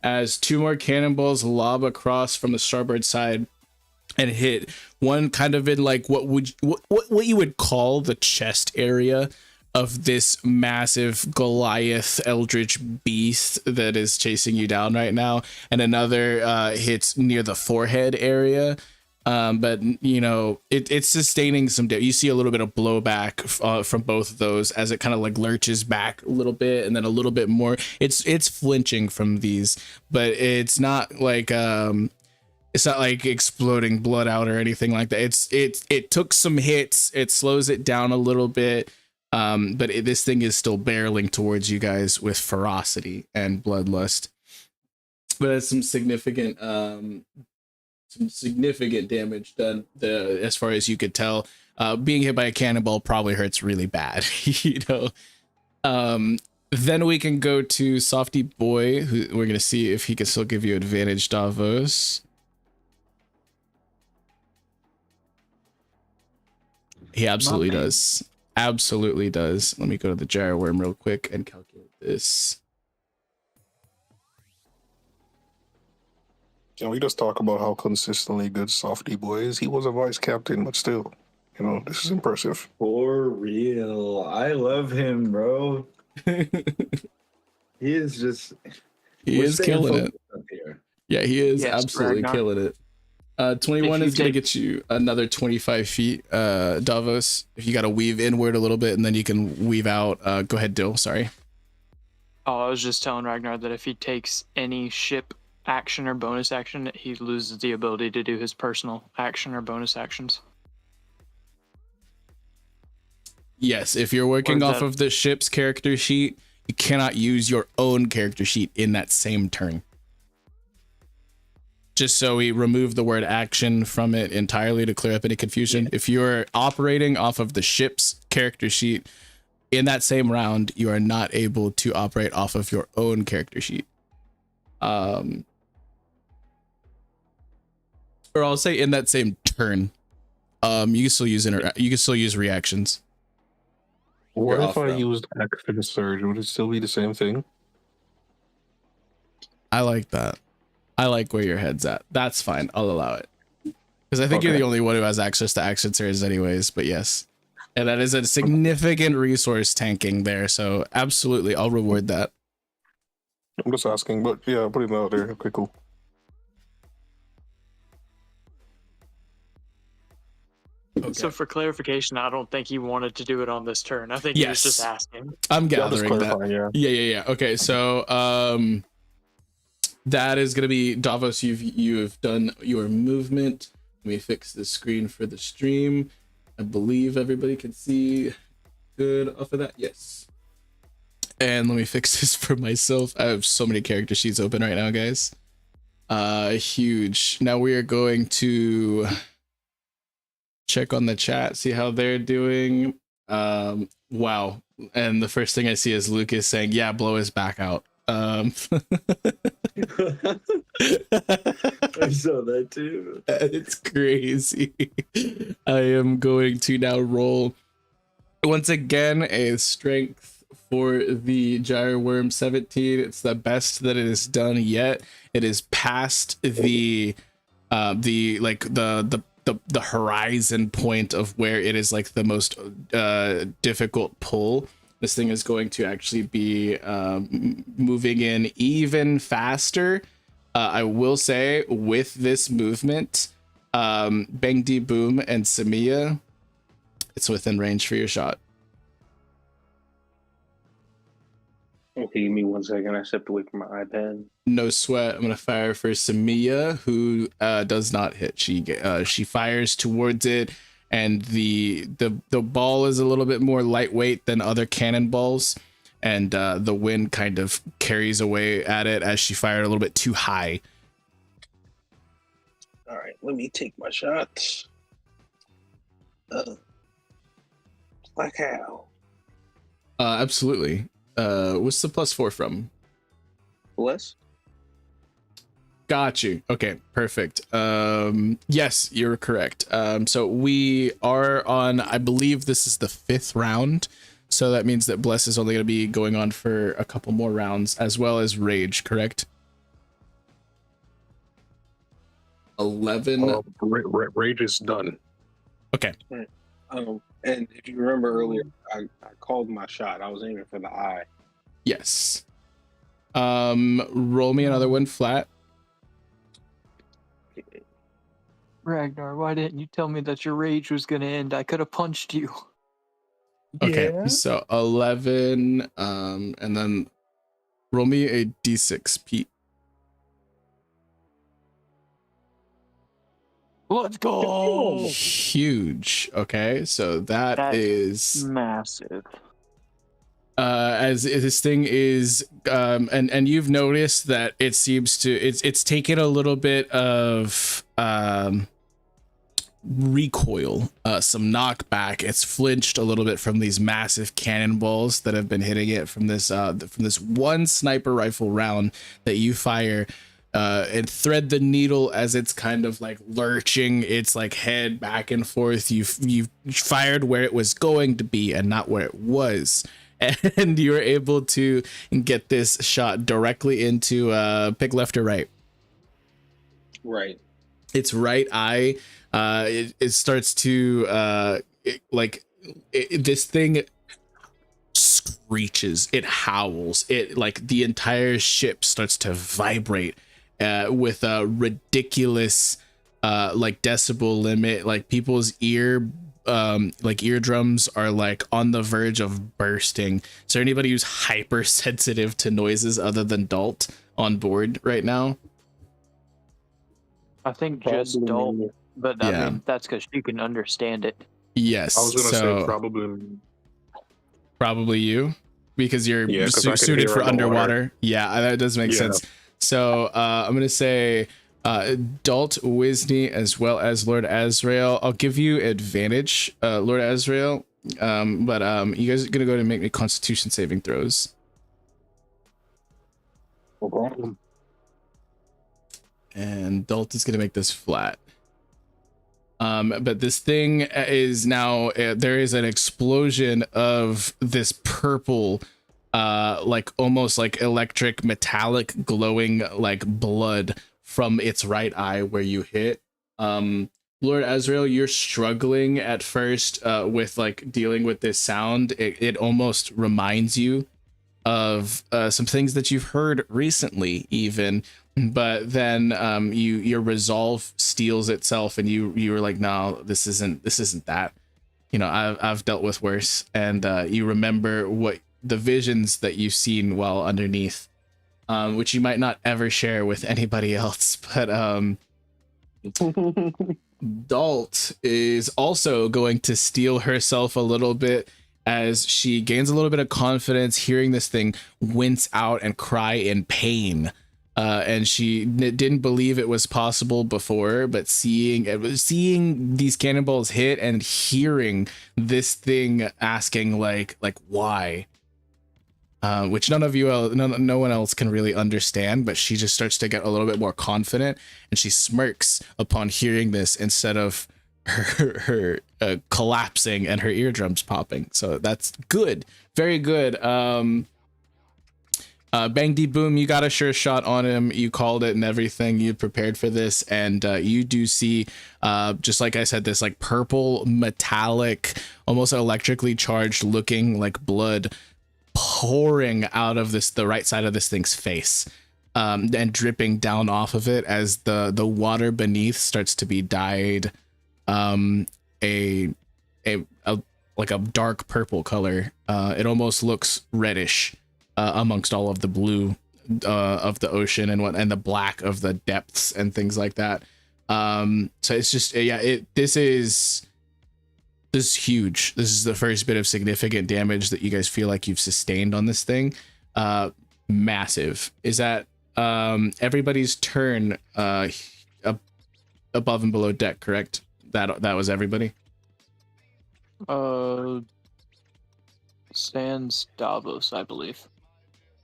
As 2 more cannonballs lob across from the starboard side and hit one kind of in like what you would call the chest area of this massive Goliath eldritch beast that is chasing you down right now, and another hits near the forehead area. But it's sustaining some you see a little bit of blowback from both of those as it kind of like lurches back a little bit, and then a little bit more. It's flinching from these, but it's not like exploding blood out or anything like that. It took some hits. It slows it down a little bit. But this thing is still barreling towards you guys with ferocity and bloodlust. But it's some significant damage done. As far as you could tell, being hit by a cannonball probably hurts really bad. Then we can go to Softy Boy, who we're gonna see if he can still give you advantage, Davos. He absolutely does. Absolutely does. Let me go to the gyro worm real quick and calculate this. Can we just talk about how consistently good Softy Boy is? He was a vice captain, but still, this is impressive. For real. I love him, bro. He is just... He is killing it. Yeah, he is absolutely Ragnar. killing it. 21 is going to get you another 25 feet, Davos. If you got to weave inward a little bit, and then you can weave out. Go ahead, Dill. Sorry. Oh, I was just telling Ragnar that if he takes any ship action or bonus action, he loses the ability to do his personal action or bonus actions. Yes, if you're working off of the ship's character sheet, you cannot use your own character sheet in that same turn. Just so we remove the word action from it entirely to clear up any confusion. If you're operating off of the ship's character sheet in that same round, you are not able to operate off of your own character sheet. Or I'll say in that same turn. You can still use reactions. What if I used action surge? Would it still be the same thing? I like that. I like where your head's at. That's fine. I'll allow it. Because I think you're the only one who has access to action surge anyways, but yes. And that is a significant resource tanking there, so absolutely, I'll reward that. I'm just asking, but yeah, put him out there. Okay, cool. Okay. So for clarification, I don't think he wanted to do it on this turn. I think he was just asking. I'm gathering that. Yeah. Okay, so that is gonna be Davos. You've done your movement. Let me fix the screen for the stream. I believe everybody can see good off of that. Yes. And let me fix this for myself. I have so many character sheets open right now, guys. Huge. Now we are going to check on the chat, see how they're doing. Wow. And the first thing I see is Lucas saying, yeah, blow his back out. I saw that too. It's crazy. I am going to now roll once again a strength for the gyro worm 17. It's the best that it has done yet. It is past the horizon point of where it is like the most difficult pull. This thing is going to actually be moving in even faster. I will say with this movement, Bang D Boom and Samia, it's within range for your shot. Okay, give me 1 second. I stepped away from my iPad. No sweat. I'm gonna fire for Samia, who does not hit. She fires towards it, and the ball is a little bit more lightweight than other cannonballs, and the wind kind of carries away at it as she fired a little bit too high. All right, let me take my shot. Like how? Absolutely. What's the +4 from? Less? Got you. Okay, perfect. Yes, you're correct. So we are on, I believe this is the 5th round. So that means that Bless is only going to be going on for a couple more rounds, as well as Rage, correct? 11. Rage is done. Okay. And if you remember earlier, I called my shot. I was aiming for the eye. Yes. Roll me another one flat. Ragnar, why didn't you tell me that your rage was gonna end? I could have punched you. Okay, Yeah? so 11, and then roll me a d6, Pete. Let's go. Huge. Okay, so That's is massive. as this thing is and you've noticed that it seems to it's taken a little bit of recoil, some knockback. It's flinched a little bit from these massive cannonballs that have been hitting it from this one sniper rifle round that you fire and thread the needle as it's kind of like lurching its like head back and forth. You've fired where it was going to be and not where it was, and you're able to get this shot directly into pick left or right. Right. Its right eye. It starts to this thing screeches, it howls, it like the entire ship starts to vibrate with a ridiculous like decibel limit. Like people's eardrums are like on the verge of bursting. Is there anybody who's hypersensitive to noises other than Dalt on board right now? I think just Dalt, but I Yeah. mean that's because she can understand it. Yes. I was gonna say probably you, because you're 'cause I can suited hear for underwater. underwater. Yeah, that does make sense. So I'm gonna say Dalt, Wisney, as well as Lord Azrael. I'll give you advantage, Lord Azrael. But you guys are gonna go ahead and make me Constitution saving throws. No problem. And Dalt is gonna make this flat. But this thing is now there is an explosion of this purple, like almost like electric metallic glowing like blood from its right eye where you hit. Lord Azrael, you're struggling at first with like dealing with this sound. It almost reminds you of some things that you've heard recently, even. But then your resolve steals itself, and you're like, no, this isn't that. You know, I've dealt with worse, and you remember what the visions that you've seen while underneath, which you might not ever share with anybody else. But Dalt is also going to steel herself a little bit as she gains a little bit of confidence, hearing this thing wince out and cry in pain. And she didn't believe it was possible before, but seeing these cannonballs hit and hearing this thing asking like why, which no one else can really understand, but she just starts to get a little bit more confident, and she smirks upon hearing this instead of her collapsing and her eardrums popping. So that's good, very good. Bang D Boom, you got a sure shot on him. You called it and everything. You prepared for this, and you do see, just like I said, this like purple, metallic, almost electrically charged looking like blood pouring out of the right side of this thing's face, and dripping down off of it as the water beneath starts to be dyed a like a dark purple color. It almost looks reddish amongst all of the blue of the ocean and the black of the depths and things like that. So it's just, this is huge. This is the first bit of significant damage that you guys feel like you've sustained on this thing. Massive. Is that everybody's turn above and below deck, correct? That was everybody. Sans Davos, I believe.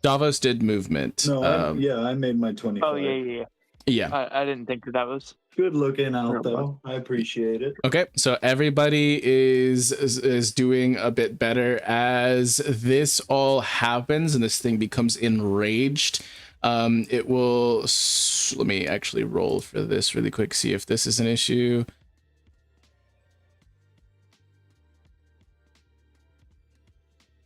Davos did movement. No, I made my 25. Oh yeah. Yeah. I didn't think that was Good looking out Real though. I appreciate it. Okay, so everybody is doing a bit better as this all happens and this thing becomes enraged. It will. Let me actually roll for this really quick. See if this is an issue.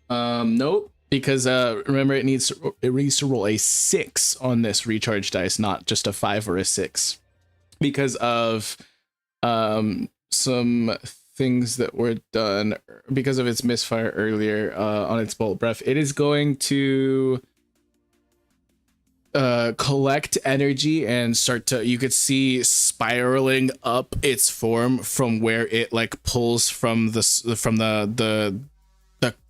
Nope. Because remember, it needs to roll a 6 on this recharge dice, not just a 5 or a 6, because of some things that were done because of its misfire earlier on its bolt breath. It is going to collect energy and start to, you could see spiraling up its form from where it like pulls from the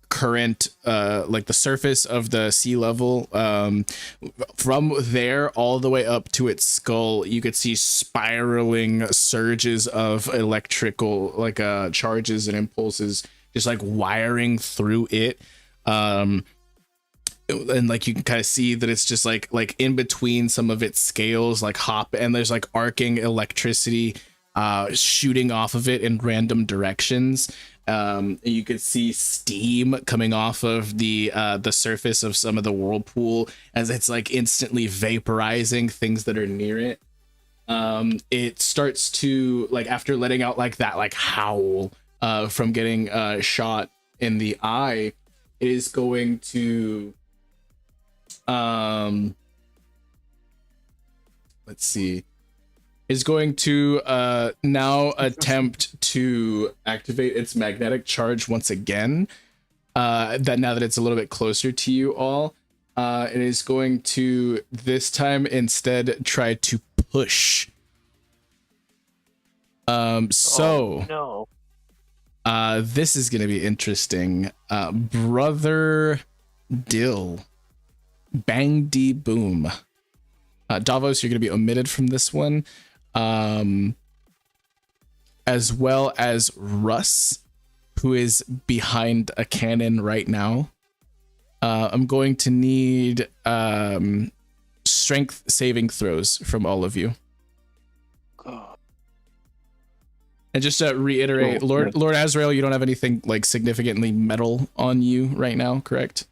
current like the surface of the sea level, from there all the way up to its skull. You could see spiraling surges of electrical like charges and impulses just like wiring through it, and like you can kind of see that it's just like in between some of its scales like hop, and there's like arcing electricity shooting off of it in random directions. You could see steam coming off of the surface of some of the whirlpool as it's like instantly vaporizing things that are near it. It starts to, like, after letting out like that like howl from getting shot in the eye, it is going to let's see, is going to now attempt to activate its magnetic charge once again. That now that it's a little bit closer to you all, it is going to this time instead try to push. no. This is going to be interesting. Brother Dill, bang dee boom. Davos, you're going to be omitted from this one. As well as Russ, who is behind a cannon right now. I'm going to need strength saving throws from all of you. And just to reiterate, Lord Azrael, you don't have anything like significantly metal on you right now, correct?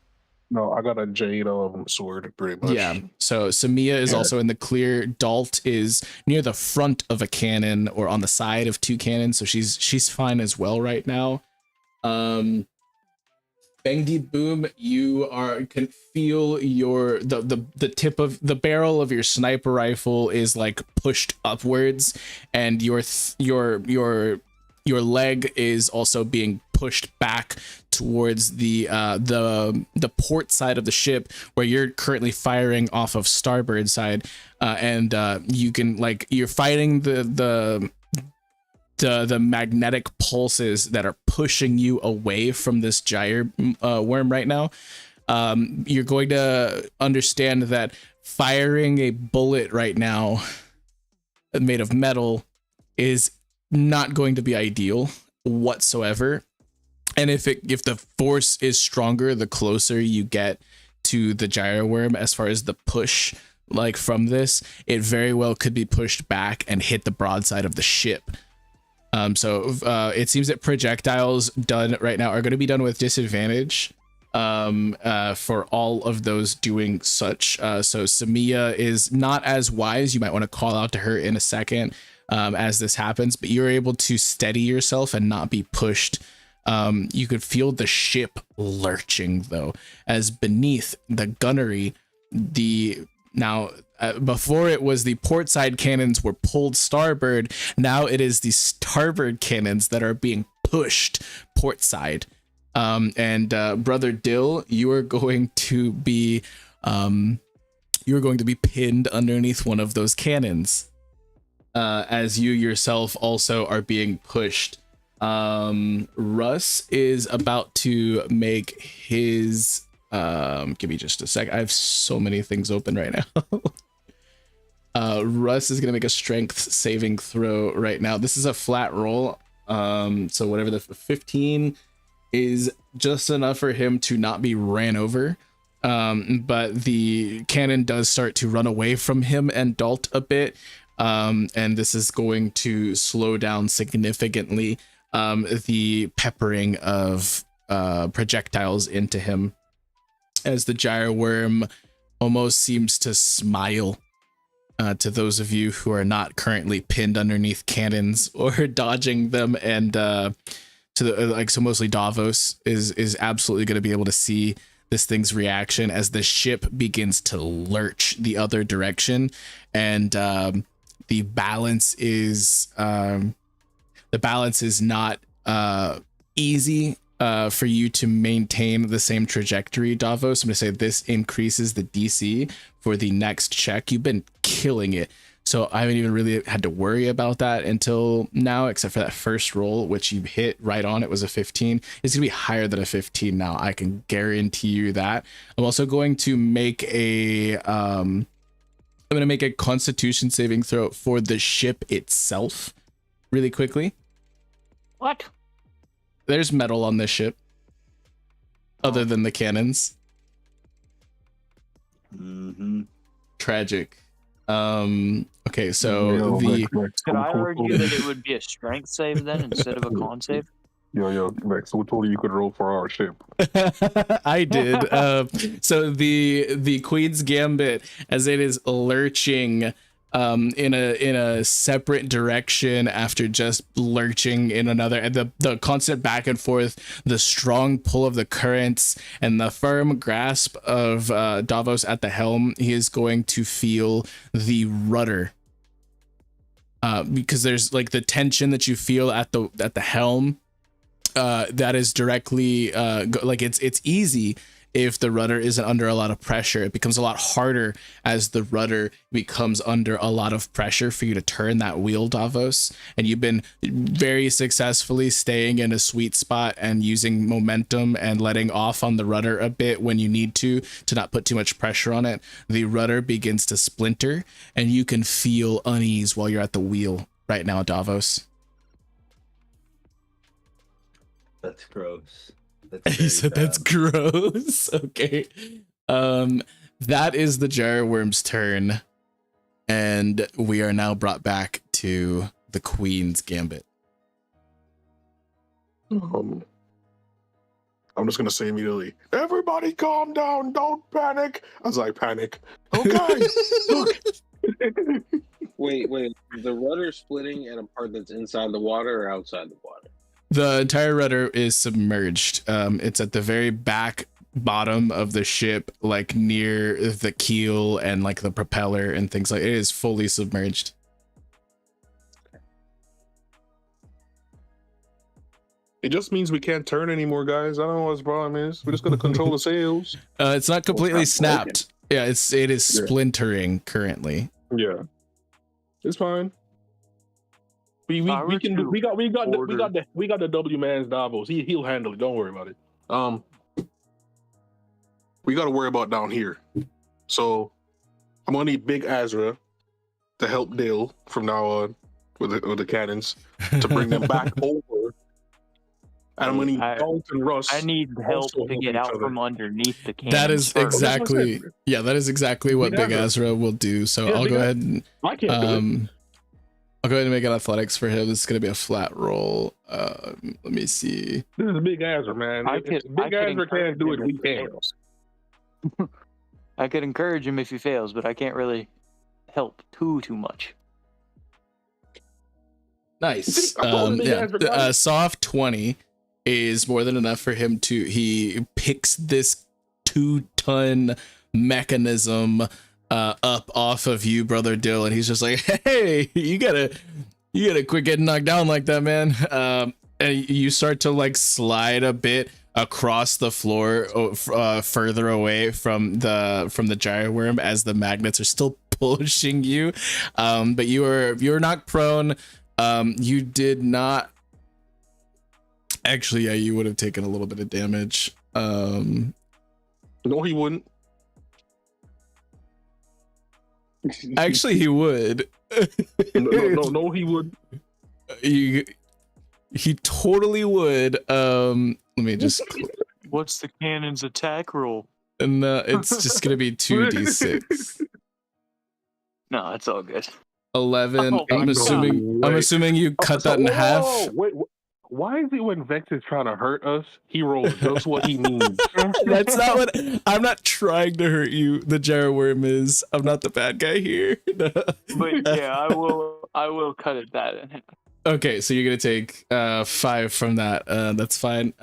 No, I got a jade sword, pretty much. Yeah. So Samia is also in the clear. Dalt is near the front of a cannon or on the side of 2 cannons, so she's fine as well right now. Bang dee boom, you can feel the tip of the barrel of your sniper rifle is like pushed upwards, and your leg is also being pushed back towards the port side of the ship where you're currently firing off of starboard side, and you can, like, you're fighting the magnetic pulses that are pushing you away from this gyre worm right now. You're going to understand that firing a bullet right now made of metal is not going to be ideal whatsoever. And if the force is stronger, the closer you get to the gyro worm as far as the push, like from this, it very well could be pushed back and hit the broadside of the ship. So it seems that projectiles done right now are going to be done with disadvantage for all of those doing such. So Samia is not as wise. You might want to call out to her in a second as this happens, but you're able to steady yourself and not be pushed. You could feel the ship lurching though, as beneath the gunnery, before it was the port side cannons were pulled starboard. Now it is the starboard cannons that are being pushed port side. And Brother Dill, you are going to be pinned underneath one of those cannons, as you yourself also are being pushed. Russ is about to make his give me just a sec. I have so many things open right now. Russ is gonna make a strength saving throw right now. This is a flat roll. So whatever the 15 is just enough for him to not be ran over. but the cannon does start to run away from him and Dalt a bit, and this is going to slow down significantly the peppering of projectiles into him, as the gyre worm almost seems to smile to those of you who are not currently pinned underneath cannons or dodging them, and to the so mostly Davos is absolutely going to be able to see this thing's reaction as the ship begins to lurch the other direction, and the balance is not easy for you to maintain the same trajectory, Davos. I'm going to say this increases the DC for the next check. You've been killing it, so I haven't even really had to worry about that until now, except for that first roll, which you hit right on. It was a 15. It's going to be higher than a 15 now. I can guarantee you that. I'm also going to make a Constitution saving throw for the ship itself really quickly. What? There's metal on this ship other than the cannons. Tragic. Okay, so could I argue that it would be a strength save then instead of a con save? Yo, Vex, who told you you could roll for our ship? I did. So the Queen's Gambit, as it is lurching in a separate direction after just lurching in another, and the constant back and forth, the strong pull of the currents, and the firm grasp of Davos at the helm, he is going to feel the rudder. Because there's like the tension that you feel at the helm, that is directly like it's easy if the rudder isn't under a lot of pressure. It becomes a lot harder as the rudder becomes under a lot of pressure for you to turn that wheel, Davos. And you've been very successfully staying in a sweet spot and using momentum and letting off on the rudder a bit when you need to not put too much pressure on it. The rudder begins to splinter, and you can feel unease while you're at the wheel right now, Davos. That's gross. He said that's gross. Okay. That is the gyre worm's turn, and we are now brought back to the Queen's Gambit. I'm just gonna say immediately, everybody calm down, don't panic. As I panic. Okay. Look. Wait, the rudder splitting at a part that's inside the water or outside the water? The entire rudder is submerged. It's at the very back bottom of the ship, like near the keel and like the propeller and things like it is fully submerged. It just means we can't turn anymore, guys. I don't know what the problem is. We're just gonna control the sails. It's not completely snapped. Yeah, it is splintering currently. Yeah, it's fine. We got the W man's Davos. He'll handle it. Don't worry about it. We got to worry about down here. So I'm gonna need Big Azrael to help Dill from now on with the cannons to bring them back over. And I'm gonna need Dalt and Russ. I need help to get out from underneath the cannons. That is exactly what Big Azrael will do. So I'll go ahead and I can't do it. I'll go ahead and make an athletics for him. This is going to be a flat roll. Let me see. This is a Big Azrael, man. Big Azrael can't do it. We can. I could encourage him if he fails, but I can't really help too much. Nice. Soft 20 is more than enough for him to. He picks this 2-ton mechanism up off of you, brother Dill, and he's just like, hey, you gotta quit getting knocked down like that, man. And you start to like slide a bit across the floor, further away from the gyre worm as the magnets are still pushing you, but you're knocked prone. You did not actually, yeah, you would have taken a little bit of damage. No, he wouldn't. Actually, he would. No, he would. He totally would. Let me just. What's the cannon's attack roll? And it's just gonna be 2d6. No, it's all good. 11. Oh my I'm assuming. God. I'm assuming you cut that in half. Wait, why is it when Vex is trying to hurt us, he rolls just what he needs? That's not what. I'm not trying to hurt you. The Jarrah worm is. I'm not the bad guy here. But yeah, I will cut it that in half. Okay, so you're gonna take 5 from that. That's fine.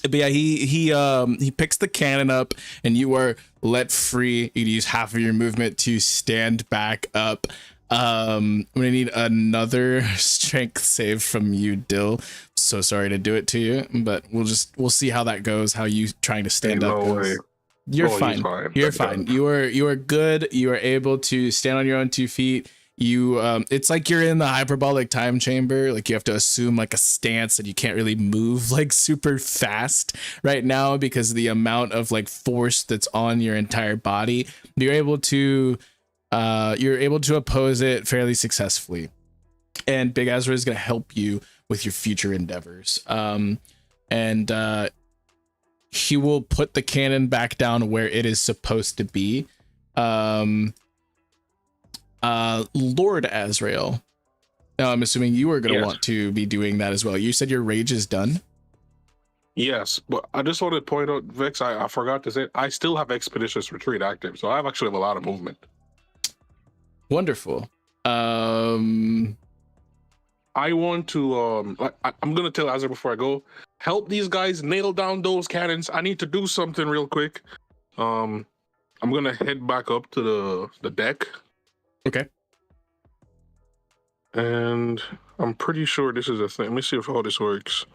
But yeah, he picks the cannon up, and you are let free. You can use half of your movement to stand back up. I'm gonna need another strength save from you, Dill. So sorry to do it to you, but we'll see how that goes. How you trying to stand up goes. You're fine. You're fine. You are good. You are able to stand on your own 2 feet. You it's like you're in the hyperbolic time chamber. Like you have to assume like a stance, and you can't really move like super fast right now because of the amount of like force that's on your entire body. You're able to oppose it fairly successfully, and Big Azrael is going to help you with your future endeavors. And he will put the cannon back down where it is supposed to be. Lord Azrael, now I'm assuming you are going to want to be doing that as well. You said your rage is done. Yes, but I just wanted to point out, Vex, I forgot to say, I still have Expeditious Retreat active, so I actually have a lot of movement. Wonderful. I want to I'm gonna tell Azrael before I go, help these guys nail down those cannons. I need to do something real quick. I'm gonna head back up to the deck. Okay. And I'm pretty sure this is a thing. Let me see if how this works.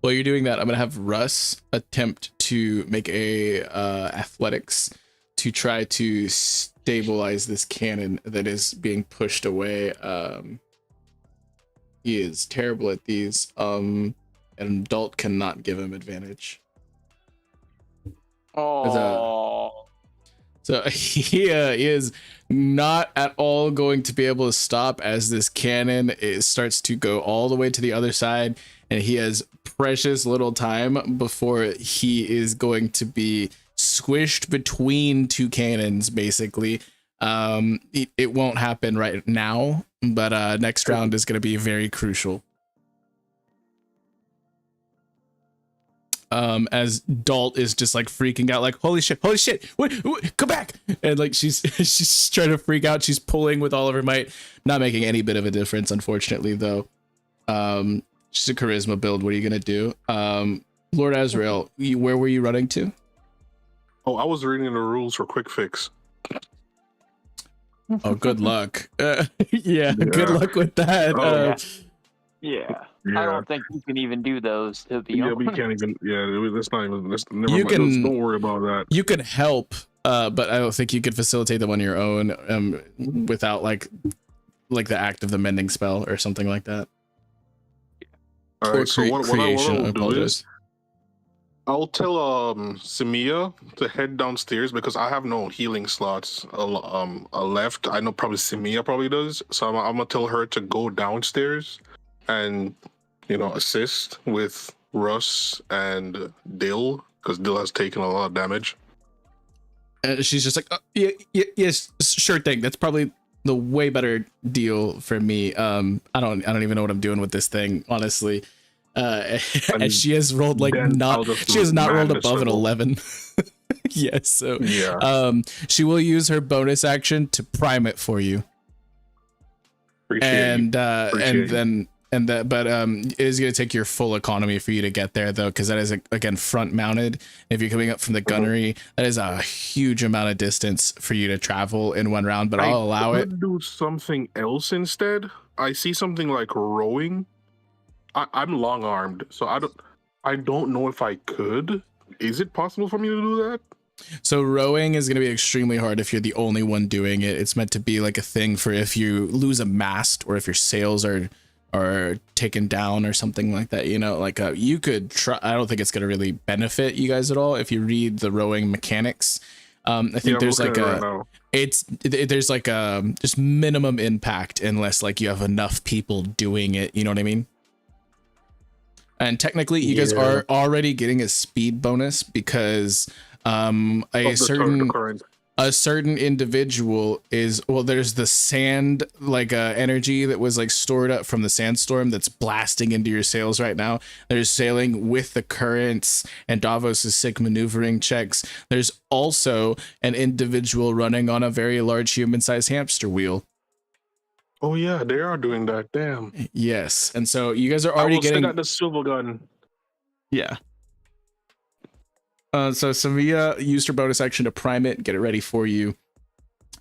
While you're doing that, I'm gonna have Russ attempt to make a athletics to try to stabilize this cannon that is being pushed away. He is terrible at these. An adult cannot give him advantage. Oh. So he is not at all going to be able to stop as this cannon starts to go all the way to the other side, and he has precious little time before he is going to be squished between 2 cannons, basically. It won't happen right now, but next round is going to be very crucial. As Dalt is just like freaking out, like, holy shit, wait, come back. And like, she's trying to freak out. She's pulling with all of her might, not making any bit of a difference, unfortunately, though. She's a charisma build. What are you going to do? Lord Azrael, where were you running to? Oh, I was reading the rules for Quick Fix. Oh, good luck. Yeah, good luck with that. Yeah. I don't think you can even do those, to be honest. We can't even. Yeah, that's not even. Never You mind. Don't worry about that. You can help, but I don't think you could facilitate them on your own without like the act of the mending spell or something like that. All right. So what I will do is, I'll tell Samia to head downstairs because I have no healing slots left. I know probably Samia probably does, so I'm gonna tell her to go downstairs and assist with Russ and Dill because Dill has taken a lot of damage. And she's just like, oh, yes, sure thing. That's probably the way better deal for me. I don't even know what I'm doing with this thing, honestly. And she has rolled she has not rolled above an 11. Yes, so yeah. She will use her bonus action to prime it for you. But it is going to take your full economy for you to get there, though, because that is again front mounted. If you're coming up from the gunnery, that is a huge amount of distance for you to travel in one round. But I'll allow it. Do something else instead. I see something like rowing. I'm long armed, so I don't know if I could. Is it possible for me to do that? So rowing is going to be extremely hard if you're the only one doing it. It's meant to be like a thing for if you lose a mast or if your sails are taken down or something like that. You could try. I don't think it's going to really benefit you guys at all if you read the rowing mechanics. I think there's like there's like just minimum impact unless like you have enough people doing it. You know what I mean? And technically, you guys are already getting a speed bonus because a certain individual is, well, there's the sand energy that was like stored up from the sandstorm that's blasting into your sails right now. There's sailing with the currents and Davos' sick maneuvering checks. There's also an individual running on a very large human-sized hamster wheel. Oh yeah, they are doing that. Damn. Yes, and so you guys are already getting got the silver gun. Yeah. So Samia used her bonus action to prime it, get it ready for you.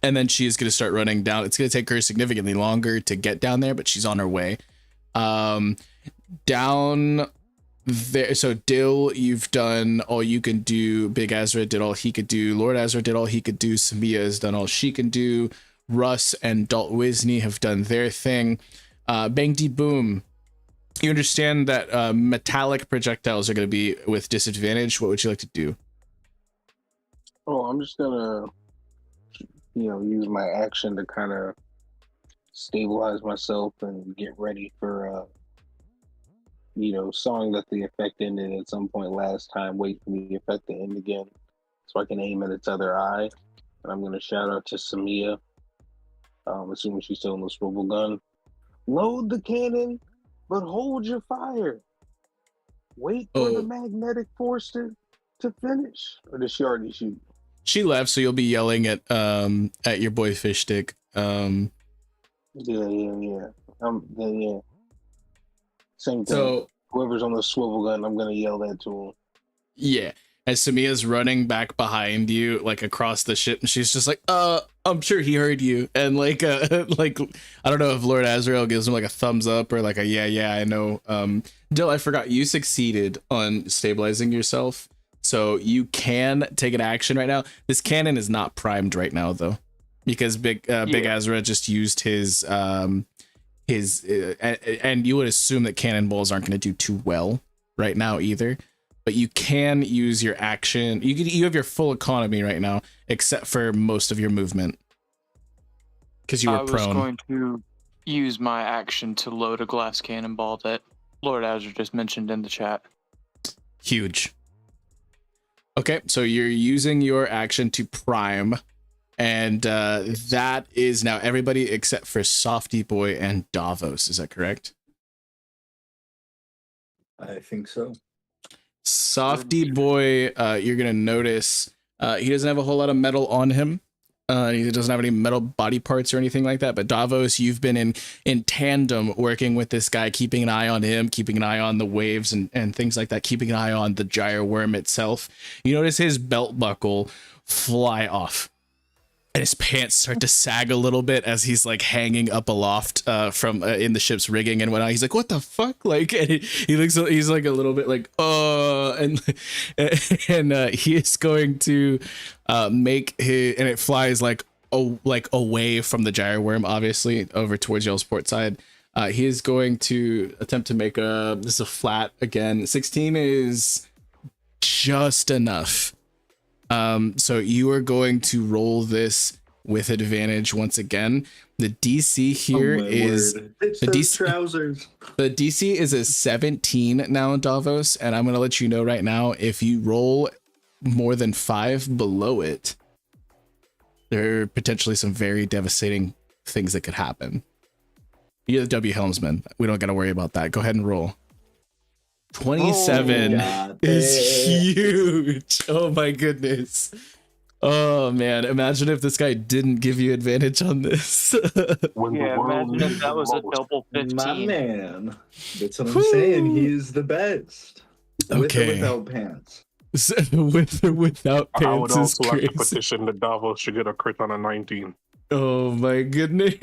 And then she's going to start running down. It's going to take her significantly longer to get down there, but she's on her way. Down there. So Dill, you've done all you can do. Big Azrael did all he could do. Lord Azrael did all he could do. Samia has done all she can do. Russ and Dalt Wisney have done their thing. Bang Dee Boom. You understand that metallic projectiles are going to be with disadvantage. What would you like to do? Oh, I'm just gonna, use my action to kind of stabilize myself and get ready for, sawing that the effect ended at some point last time. Wait for the effect to end again, so I can aim at its other eye. And I'm gonna shout out to Samia, assuming she's still in the swivel gun. Load the cannon, but hold your fire. Wait for the magnetic force to finish. Or did she already shoot? She left, so you'll be yelling at your boy Fish Stick. Yeah. Same thing. So whoever's on the swivel gun, I'm gonna yell that to him. Yeah. As Samia's running back behind you, like across the ship, and she's just like, I'm sure he heard you. And like I don't know if Lord Azrael gives him like a thumbs up or like a yeah, I know. Dill, I forgot you succeeded on stabilizing yourself. So you can take an action right now. This cannon is not primed right now though, because Big Azrael just used his and you would assume that cannonballs aren't going to do too well right now either. But you can use your action. You have your full economy right now, except for most of your movement, because you were prone. I was going to use my action to load a glass cannonball that Lord Azrael just mentioned in the chat. Huge. Okay, so you're using your action to prime, and that is now everybody except for Softy Boy and Davos. Is that correct? I think so. Softy Boy, you're gonna notice he doesn't have a whole lot of metal on him. He doesn't have any metal body parts or anything like that. But Davos, you've been in tandem working with this guy, keeping an eye on him, keeping an eye on the waves and things like that, keeping an eye on the gyre worm itself. You notice his belt buckle fly off. And his pants start to sag a little bit as he's like hanging up aloft from in the ship's rigging and whatnot. He's like, "What the fuck?" Like, and he looks. He's like a little bit like, and he is going to make his, and it flies like away from the gyre worm, obviously over towards y'all's port side. He is going to attempt to make this is a flat again. 16 is just enough. So you are going to roll this with advantage once again. The DC here is it's the DC, trousers. The DC is a 17 now, Davos, and I'm gonna let you know right now, if you roll more than 5 below it, there are potentially some very devastating things that could happen. You're the W Helmsman. We don't gotta worry about that. Go ahead and roll. 27 is huge. Oh my goodness. Oh man, imagine if this guy didn't give you advantage on this. Imagine if that was a double 15. My man. That's what I'm saying. He's the best. With or without pants. With or without pants. I would also like to petition that Davos should get a crit on a 19. Oh my goodness.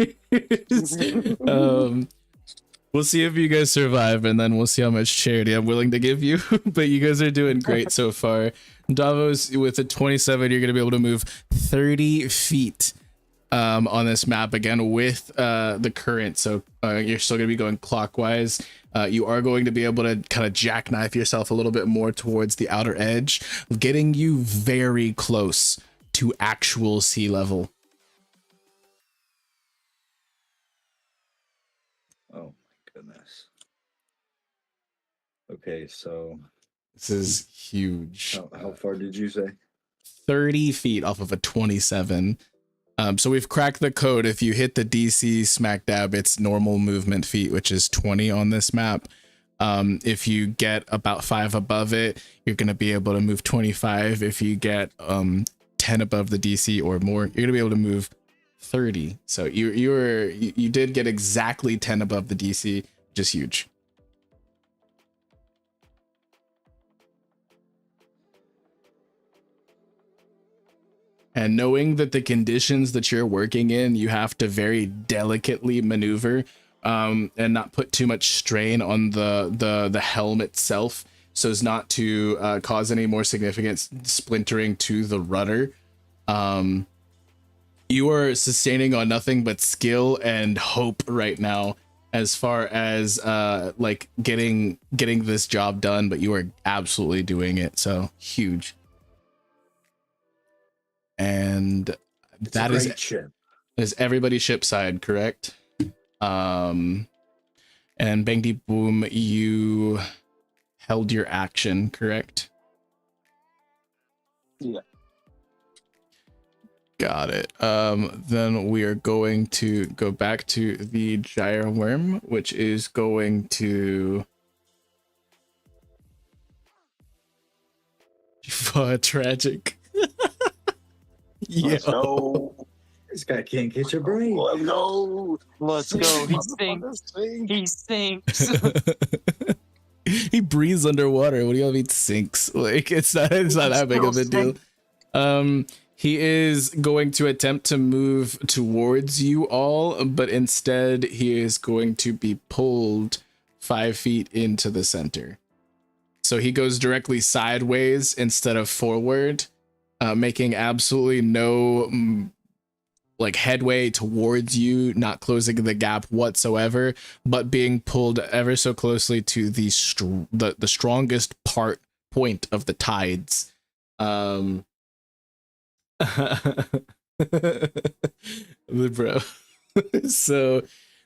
We'll see if you guys survive, and then we'll see how much charity I'm willing to give you. But you guys are doing great so far. Davos, with a 27, you're going to be able to move 30 feet on this map again with the current. So you're still going to be going clockwise. You are going to be able to kind of jackknife yourself a little bit more towards the outer edge, getting you very close to actual sea level. Oh my goodness. Okay, so This is huge. how far did you say? 30 feet off of a 27. So we've cracked the code. If you hit the DC smack dab, it's normal movement feet, which is 20 on this map. If you get about 5 above it, you're going to be able to move 25. If you get 10 above the DC or more, you're going to be able to move 30. So you did get exactly 10 above the DC, which is huge. And knowing that the conditions that you're working in, you have to very delicately maneuver and not put too much strain on the helm itself, so as not to cause any more significant splintering to the rudder. You are sustaining on nothing but skill and hope right now, as far as like getting this job done, but you are absolutely doing it. So huge. And that is everybody's ship side, correct? And Bang Deep Boom, you held your action, correct? Yeah. Got it. Then we are going to go back to the gyro worm, which is going to tragic. Let's go. This guy can't catch a break. Let's go. Let's go. He sinks. He sinks. He breathes underwater. What do you mean sinks? Like it's not that big of a deal. He is going to attempt to move towards you all, but instead he is going to be pulled 5 feet into the center. So he goes directly sideways instead of forward, making absolutely no like headway towards you, not closing the gap whatsoever, but being pulled ever so closely to the strongest point of the tides. Bro. So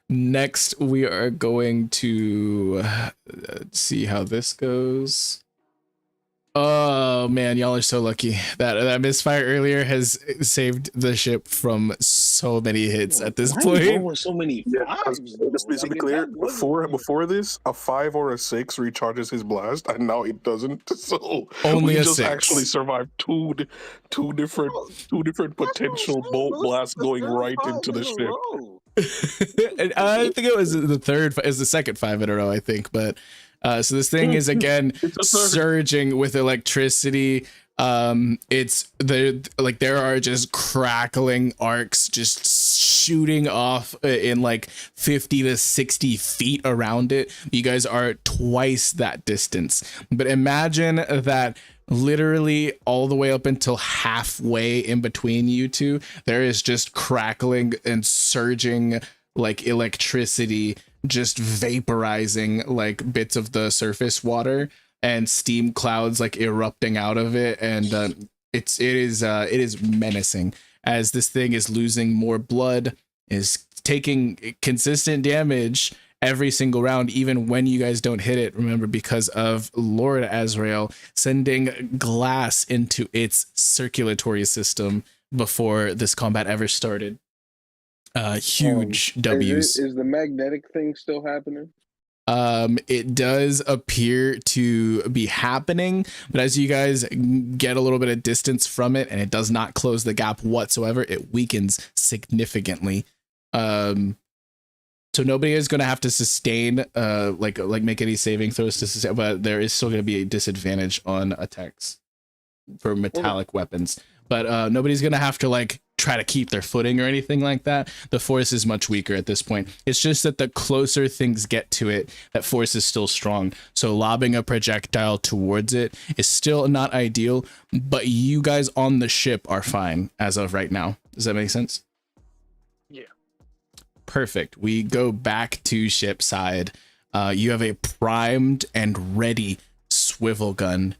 next we are going to see how this goes. Oh man, y'all are so lucky. That misfire earlier has saved the ship from so many hits at this point. With so many fives, Just to be clear, before this, a 5 or a 6 recharges his blast, and now it doesn't. So Only we a just 6. actually survived two different potential bolt blasts going right into the ship. And I think it was the second 5 in a row, I think, but so this thing is again surging with electricity. There are just crackling arcs just shooting off in like 50 to 60 feet around it. You guys are twice that distance, but imagine that literally all the way up until halfway in between you two, there is just crackling and surging like electricity, just vaporizing like bits of the surface water and steam clouds like erupting out of it, and it is menacing as this thing is losing more blood, is taking consistent damage every single round, even when you guys don't hit it. Remember, because of Lord Azrael sending glass into its circulatory system before this combat ever started. Huge W's. Is the magnetic thing still happening? It does appear to be happening, but as you guys get a little bit of distance from it and it does not close the gap whatsoever, it weakens significantly. So nobody is going to have to sustain like make any saving throws to sustain, but there is still going to be a disadvantage on attacks for metallic weapons, but nobody's going to have to like try to keep their footing or anything like that. The force is much weaker at this point. It's just that the closer things get to it, that force is still strong. So lobbing a projectile towards it is still not ideal, but you guys on the ship are fine as of right now. Does that make sense? Yeah. Perfect. We go back to ship side. You have a primed and ready swivel gun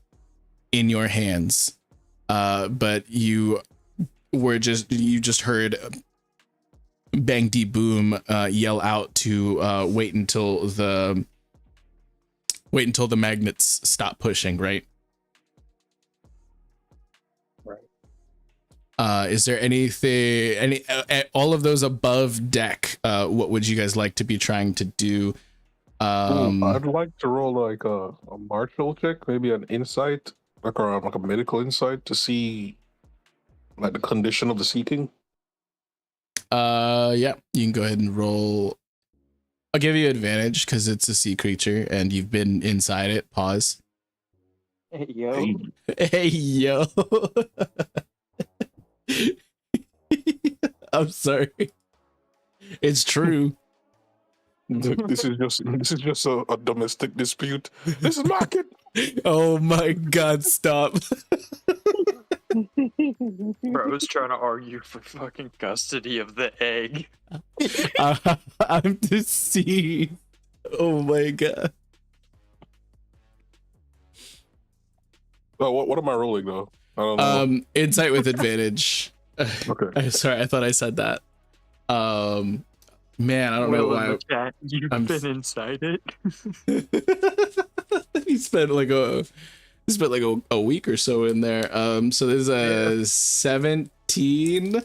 in your hands. But you just heard Bang D Boom yell out to wait until the wait until the magnets stop pushing, right? Right. Is there anything, all of those above deck? What would you guys like to be trying to do? I'd like to roll like a martial check, maybe an insight, like a medical insight to see like the condition of the seeking. Yeah, you can go ahead and roll. I'll give you advantage because it's a sea creature and you've been inside it. Pause. Hey, yo. Hey, yo. I'm sorry. It's true. This is just a domestic dispute. This is my kid. Oh my God! Stop. Bro, I was trying to argue for fucking custody of the egg. I'm deceived. Oh my God. Oh, what am I rolling though? I don't know. Insight with advantage. Okay. Sorry, I thought I said that. Man, I don't know why. Chat, you've been inside it. He spent like a week or so in there. So there's a 17.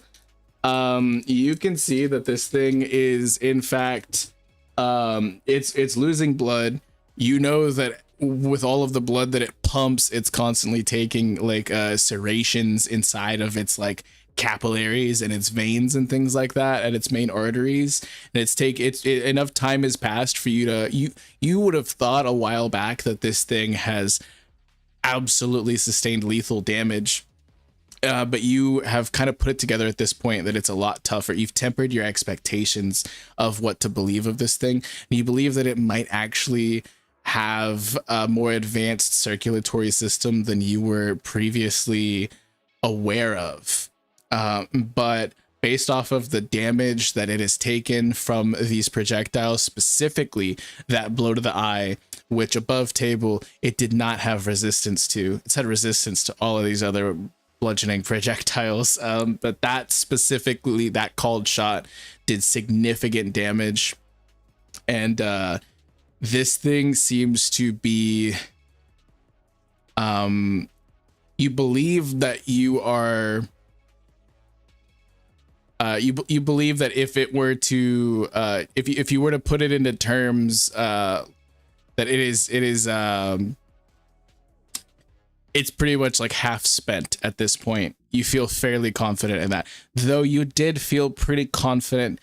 You can see that this thing is in fact it's losing blood. You know that with all of the blood that it pumps, it's constantly taking like serrations inside of its like capillaries and its veins and things like that, and its main arteries. And enough time has passed for you to you would have thought a while back that this thing has absolutely sustained lethal damage, but you have kind of put it together at this point that it's a lot tougher. You've tempered your expectations of what to believe of this thing, and you believe that it might actually have a more advanced circulatory system than you were previously aware of. But based off of the damage that it has taken from these projectiles, specifically that blow to the eye, which above table, it did not have resistance to. It's had resistance to all of these other bludgeoning projectiles. But that specifically, that called shot did significant damage. And this thing seems to be, you believe that you are, you believe that if it were to, if you were to put it into terms, that it is it's pretty much like half spent at this point. You feel fairly confident in that, though you did feel pretty confident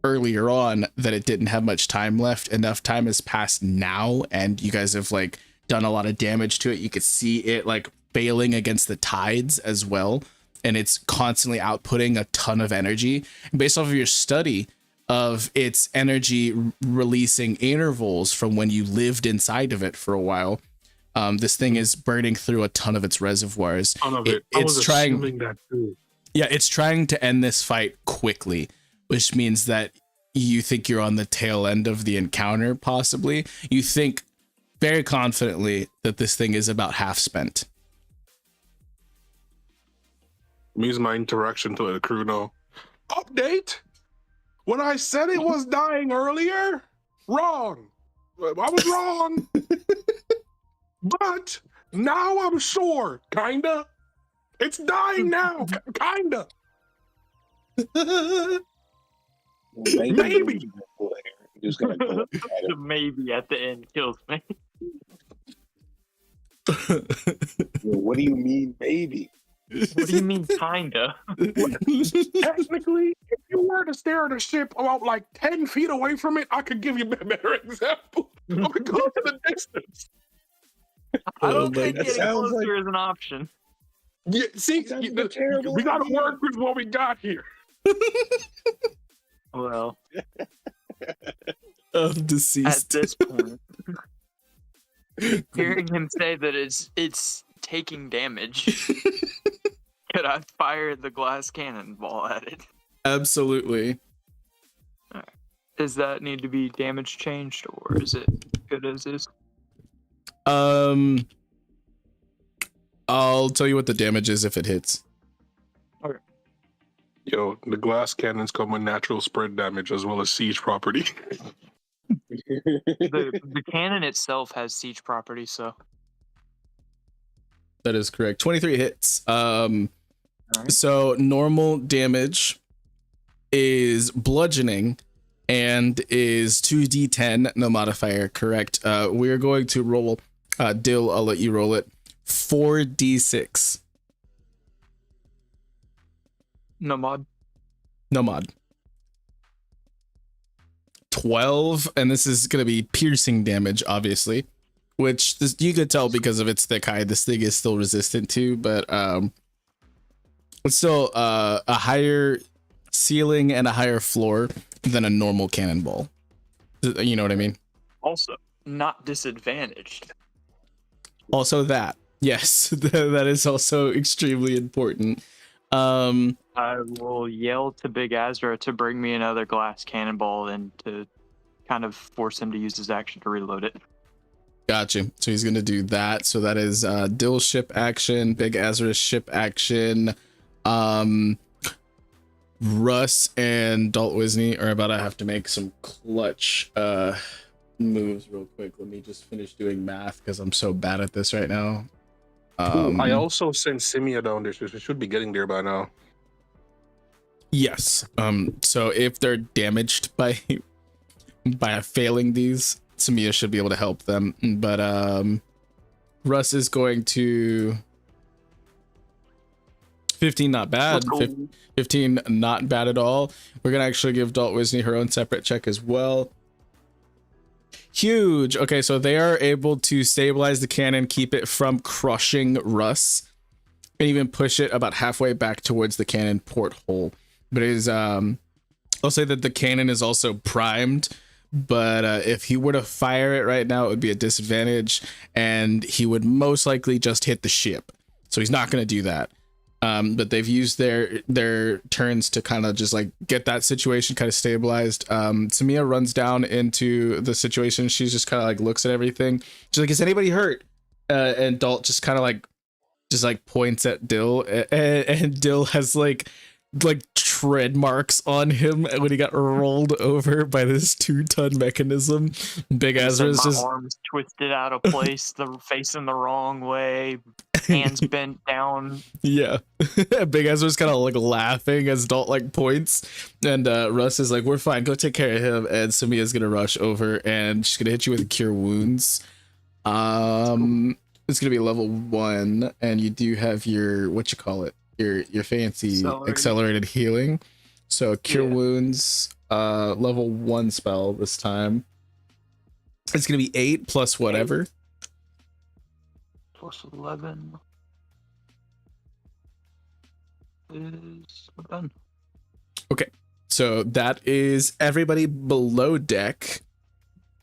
earlier on that it didn't have much time left. Enough time has passed now, and you guys have like done a lot of damage to it. You could see it like failing against the tides as well, and it's constantly outputting a ton of energy. And based off of your study of its energy releasing intervals from when you lived inside of it for a while, this thing is burning through a ton of its reservoirs. It's trying that too. Yeah, it's trying to end this fight quickly, which means that you think you're on the tail end of the encounter, possibly. You think very confidently that this thing is about half spent. Means my interaction to the crew now. Update? When I said it was dying earlier, wrong. I was wrong. But now I'm sure, kinda. It's dying now, kinda. Maybe. Just gonna go The maybe at the end kills me. What do you mean, maybe? What do you mean, kinda? Technically, if you were to stare at a ship about like 10 feet away from it, I could give you a better example. I would go to the distance. I don't think God. getting Sounds closer is an option. Yeah, see, terrible we gotta idea. work with what we got here. Well, Of at deceased. this point, hearing him say that it's taking damage, could I fire the glass cannonball at it? Absolutely. Does that need to be damage changed, or is it good as is? I'll tell you what the damage is if it hits. Yo, the glass cannons come with natural spread damage as well as siege property. The cannon itself has siege property, so That is correct. 23 hits. Alright. So normal damage is bludgeoning and is 2d10, no modifier, correct. We're going to roll, Dill, I'll let you roll it, 4d6. no mod. No mod. 12, and this is going to be piercing damage, obviously, which you could tell because of its thick hide. This thing is still resistant to, but it's still a higher ceiling and a higher floor than a normal cannonball. You know what I mean? Also, not disadvantaged. Also that. Yes, that is also extremely important. I will yell to Big Azrael to bring me another glass cannonball and to kind of force him to use his action to reload it. Gotcha. So he's gonna do that. So that is Dill ship action, Big Azrael ship action. Russ and Dalt Wisney are about to have to make some clutch moves real quick. Let me just finish doing math because I'm so bad at this right now. I also sent Simia down there, so she should be getting there by now. Yes. So if they're damaged by failing these, Samia should be able to help them. But Russ is going to 15, not bad. 15, not bad at all. We're gonna actually give Dalt Wisney her own separate check as well. Huge. Okay, so they are able to stabilize the cannon, keep it from crushing Russ, and even push it about halfway back towards the cannon porthole. But it is I'll say that the cannon is also primed, but if he were to fire it right now, it would be a disadvantage, and he would most likely just hit the ship. So he's not going to do that. But they've used their turns to kind of just like get that situation kind of stabilized. Samia runs down into the situation. She's just kind of like looks at everything. She's like, "Is anybody hurt?" And Dalt just kind of like points at Dill, and Dill has like tread marks on him when he got rolled over by this 2-ton mechanism. Big Azrael's just arms twisted out of place, the facing the wrong way, hands bent down. Yeah. Big Azrael's kind of like laughing as Dalt like points, and Russ is like, "We're fine, go take care of him." And Samia's gonna rush over and she's gonna hit you with cure wounds. It's gonna be level 1, and you do have your your fancy accelerated healing. So cure wounds, level 1 spell this time. It's gonna be 8 plus whatever. Plus 11 is done. Okay, so that is everybody below deck,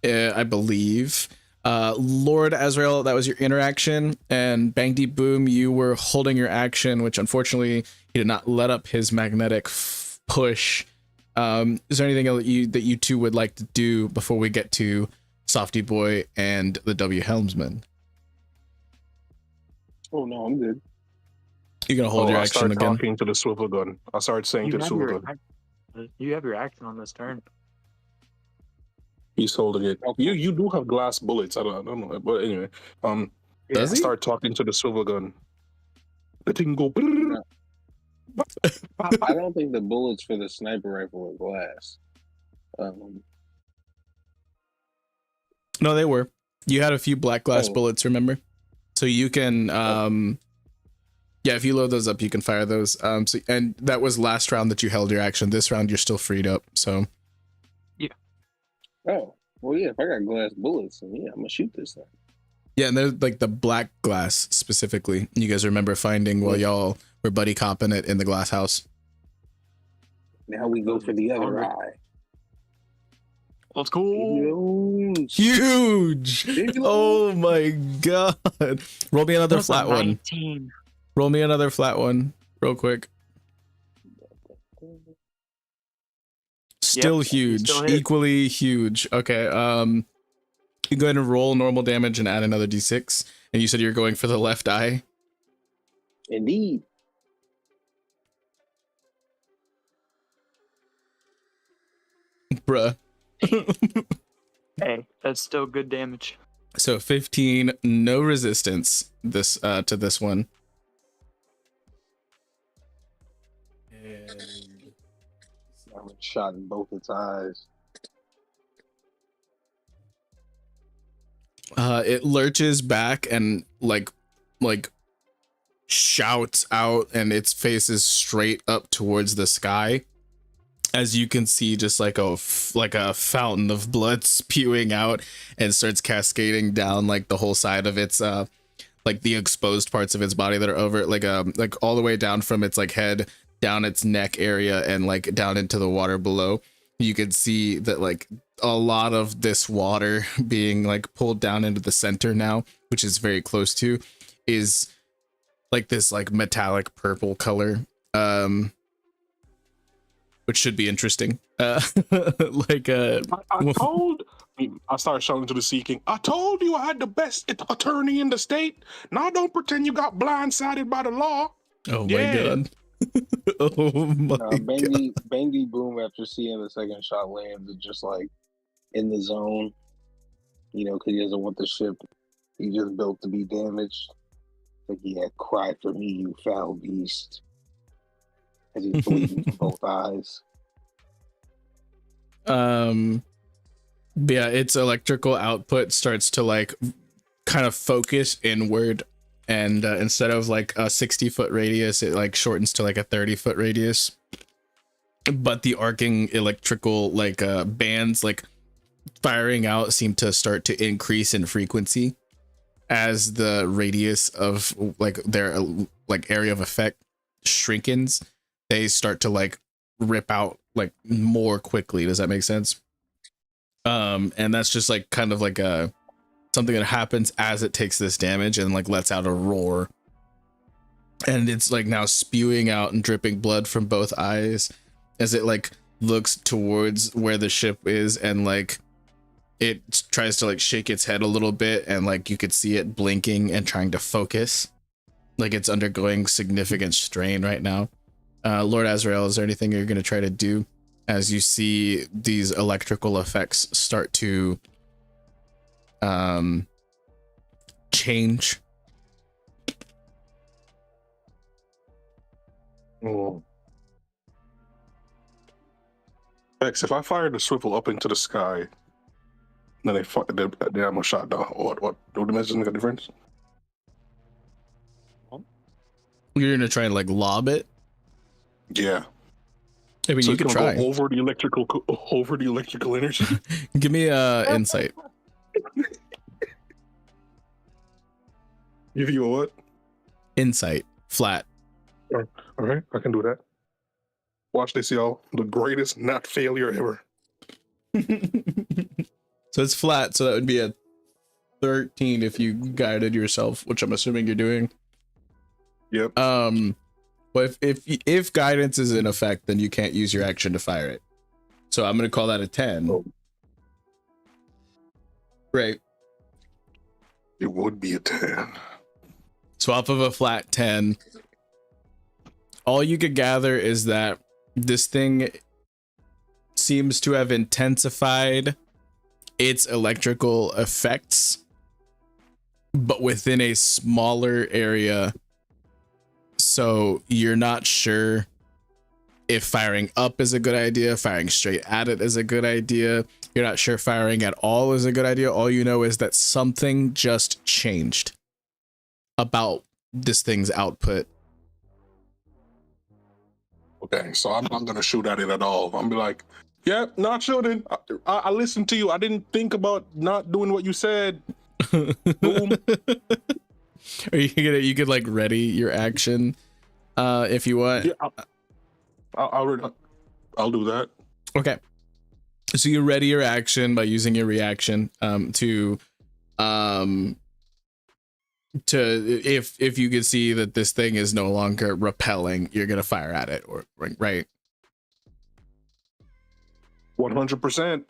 I believe. Lord Azrael, that was your interaction, and Bang Deep Boom, you were holding your action, which unfortunately he did not let up his magnetic push. Is there anything that you two would like to do before we get to Softy Boy and the W Helmsman? Oh no, I'm good. You're gonna hold your action again. Talking to the swivel gun. I started saying to the swivel gun. You have your action on this turn. He's holding it. Okay. You do have glass bullets. I don't know, but anyway, Does he? Start talking to the swivel gun. The thing go. I don't think the bullets for the sniper rifle are glass. No, they were. You had a few black glass Oh. bullets, remember? So you can yeah, if you load those up, you can fire those. So, and that was last round that you held your action. This round you're still freed up. So Oh, well, yeah. If I got glass bullets, then yeah, I'm gonna shoot this thing. yeah, and there's like the black glass specifically. You guys remember finding while y'all were buddy copping it in the glass house. Now we go for the other eye. Let's go. Huge! Oh my god! Roll me another That's a flat one. 19. Roll me another flat one, real quick. Still Yep, huge, still hit. equally huge. Okay, you go ahead and roll normal damage and add another d6. And you said you're going for the left eye. Indeed. Bruh. Hey, that's still good damage. So 15, no resistance this to this one. And I'm shot in both its eyes. it lurches back and like shouts out, and its face is straight up towards the sky. As you can see, just like a fountain of blood spewing out and starts cascading down like the whole side of its like the exposed parts of its body that are over it, like all the way down from its like head down its neck area and like down into the water below. You can see that like a lot of this water being like pulled down into the center now, which is very close to, is like this like metallic purple color, which should be interesting. I started shouting to the Sea King, I told you I had the best attorney in the state. Now don't pretend you got blindsided by the law. Oh my god. Oh my god. Bangy Boom, after seeing the second shot land, is just like in the zone, because he doesn't want the ship he just built to be damaged. Like, yeah, cry for me, you foul beast. As he's bleeding from both eyes. Yeah, its electrical output starts to like kind of focus inward, and instead of like a 60-foot radius, it like shortens to like a 30-foot radius. But the arcing electrical like bands like firing out seem to start to increase in frequency as the radius of like their like area of effect shrinkens. They start to like rip out like more quickly. Does that make sense? And that's just like kind of like a something that happens as it takes this damage and like lets out a roar, and it's like now spewing out and dripping blood from both eyes as it like looks towards where the ship is, and like it tries to like shake its head a little bit, and like you could see it blinking and trying to focus, like it's undergoing significant strain right now. Lord Azrael, is there anything you're going to try to do as you see these electrical effects start to change? Oh. X, if I fire the swivel up into the sky, then they have a shot down. What dimensions make a difference? You're going to try and like lob it? Yeah. I mean, So you could try. go over the electrical energy. Give me insight. Give you a what? Insight. Flat. All right, I can do that. Watch this, y'all. The greatest not failure ever. So it's flat, so that would be a 13 if you guided yourself, which I'm assuming you're doing. Yep. But if guidance is in effect, then you can't use your action to fire it. So I'm gonna call that a 10. Oh. Right. It would be a 10. So off of a flat 10, all you could gather is that this thing seems to have intensified its electrical effects, but within a smaller area. So you're not sure if firing up is a good idea, firing straight at it is a good idea. You're not sure firing at all is a good idea. All you know is that something just changed about this thing's output. Okay, so I'm not gonna shoot at it at all. I'm gonna be like, yep, not shooting. I listened to you. I didn't think about not doing what you said. Boom. Are you could like ready your action if you want. Yeah, I'll do that. Okay. So you ready your action by using your reaction to if you can see that this thing is no longer repelling, you're gonna fire at it, or right? 100%.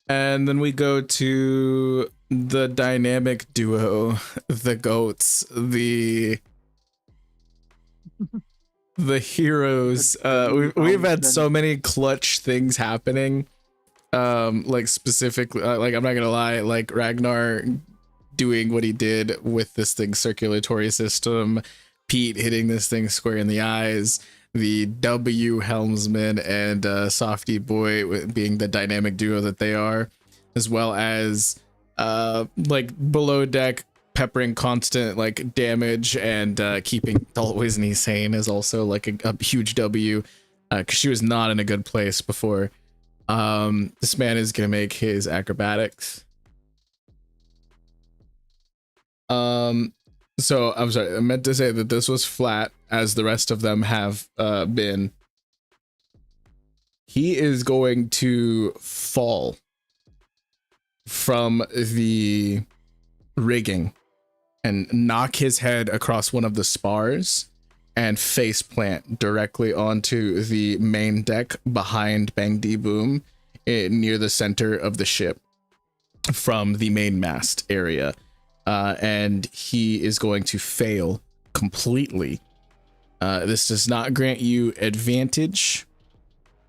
And then we go to the dynamic duo, the goats, the heroes. We've had so many clutch things happening. like specifically, like I'm not gonna lie, like Ragnar doing what he did with this thing's circulatory system, Pete hitting this thing square in the eyes, the W Helmsman and Softy Boy being the dynamic duo that they are, as well as like below deck peppering constant like damage and keeping always sane is also like a huge W, because she was not in a good place before. This man is gonna make his acrobatics. So I'm sorry, I meant to say that this was flat as the rest of them have been. He is going to fall from the rigging and knock his head across one of the spars and face plant directly onto the main deck behind Bang D Boom, near the center of the ship from the main mast area. And he is going to fail completely. This does not grant you advantage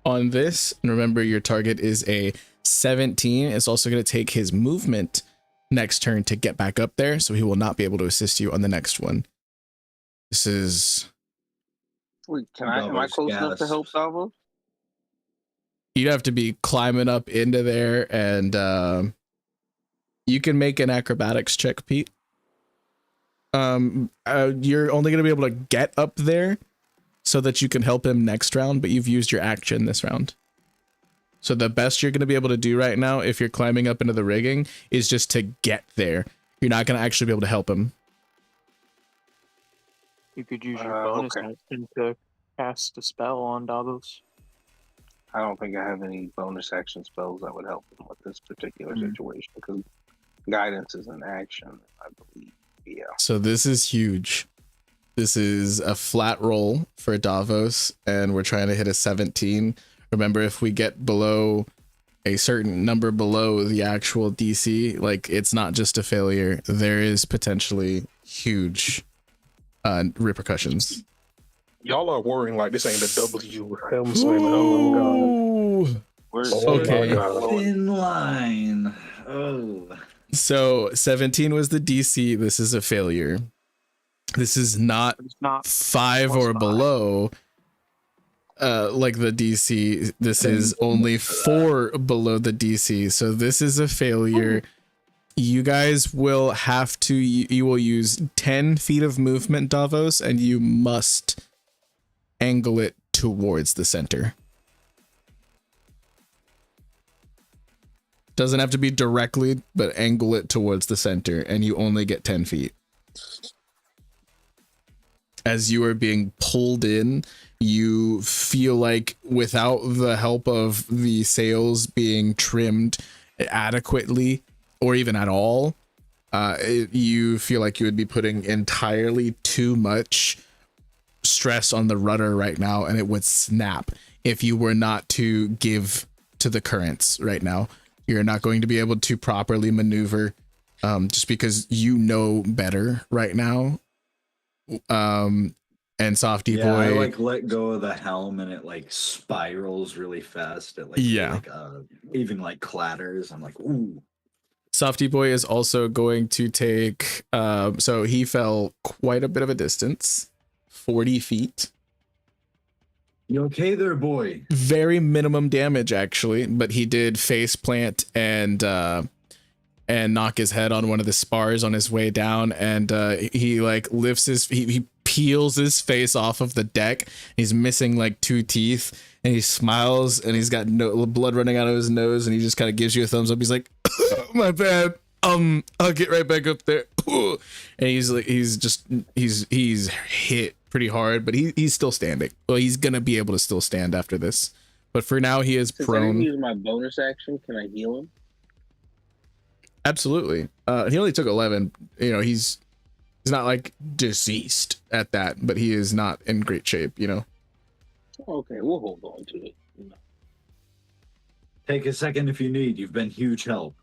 on this. And remember, your target is a 17. It's also going to take his movement next turn to get back up there, so he will not be able to assist you on the next one. This is... Wait, am I close enough to help Davos? You'd have to be climbing up into there, and you can make an acrobatics check, Pete. You're only going to be able to get up there so that you can help him next round, but you've used your action this round. So the best you're going to be able to do right now, if you're climbing up into the rigging, is just to get there. You're not going to actually be able to help him. You could use your bonus action to cast a spell on Davos. I don't think I have any bonus action spells that would help him with this particular situation, because guidance is an action, I believe. Yeah. So this is huge. This is a flat roll for Davos, and we're trying to hit a 17. Remember, if we get below a certain number below the actual DC, like, it's not just a failure. There is potentially huge repercussions. Y'all are worrying like this ain't the W Helmsman. Oh my god. Okay. Thin line. Oh. So 17 was the DC. This is a failure. This is not, It's not 5 or below. Like the DC, this is only 4 below the DC. So this is a failure. You guys will have to, you will use 10 feet of movement, Davos, and you must angle it towards the center. Doesn't have to be directly, but angle it towards the center, and you only get 10 feet. As you are being pulled in, you feel like without the help of the sails being trimmed adequately or even at all, you feel like you would be putting entirely too much stress on the rudder right now, and it would snap if you were not to give to the currents right now. You're not going to be able to properly maneuver, just because you know better right now. And Softy Boy, I like let go of the helm and it like spirals really fast. It like, even like clatters. I'm like, ooh. Softy Boy is also going to take, so he fell quite a bit of a distance, 40 feet. You okay there, boy? Very minimum damage actually, but he did face plant and knock his head on one of the spars on his way down, and he like lifts his, he peels his face off of the deck. He's missing like 2 teeth, and he smiles, and he's got no blood running out of his nose, and he just kind of gives you a thumbs up. He's like, my bad, I'll get right back up there. And he's like, he's hit pretty hard, but he's still standing. Well, he's gonna be able to still stand after this, but for now he is Since prone. I didn't use my bonus action, can I heal him? Absolutely. He only took 11. You know, he's not like deceased at that, but he is not in great shape, you know. Okay, we'll hold on to it. Take a second if you need. You've been huge help.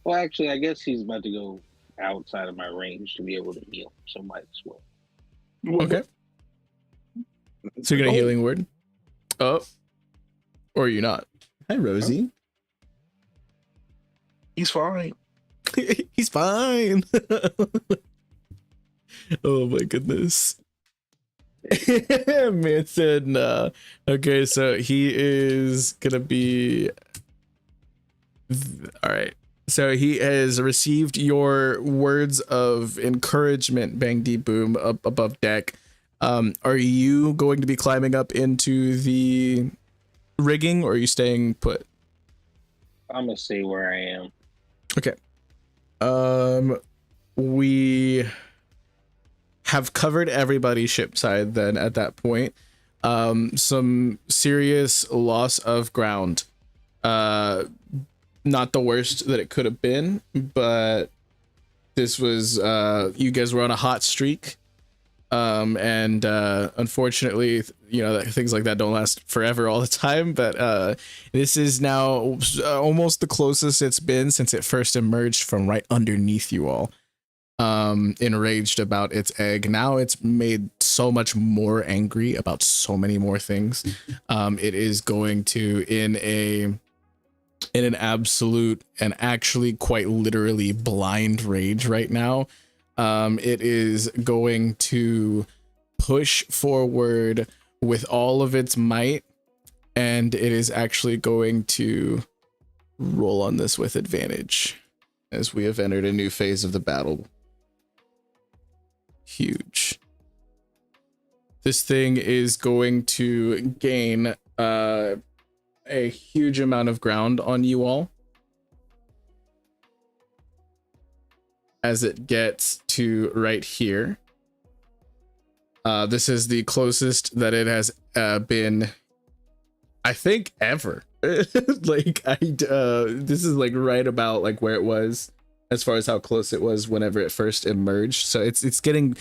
Well, actually, I guess he's about to go outside of my range to be able to heal, so might as well. Okay. So you're gonna healing word? Oh, or are you not? Hi, Rosie. He's fine. He's fine. Oh my goodness. Man said nah. Okay, so he is gonna be all right. So he has received your words of encouragement, Bang D Boom, up above deck. Are you going to be climbing up into the rigging, or are you staying put? I'm gonna stay where I am. Okay. We have covered everybody's ship side then at that point. Some serious loss of ground. Not the worst that it could have been, but this was you guys were on a hot streak. And unfortunately, you know, things like that don't last forever all the time, but this is now almost the closest it's been since it first emerged from right underneath you all. Enraged about its egg. Now it's made so much more angry about so many more things. It is going to, in an absolute and actually quite literally blind rage right now, it is going to push forward with all of its might, and it is actually going to roll on this with advantage as we have entered a new phase of the battle. Huge. This thing is going to gain a huge amount of ground on you all as it gets to right here. This is the closest that it has been, I think, ever. Like this is like right about like where it was as far as how close it was whenever it first emerged. So it's getting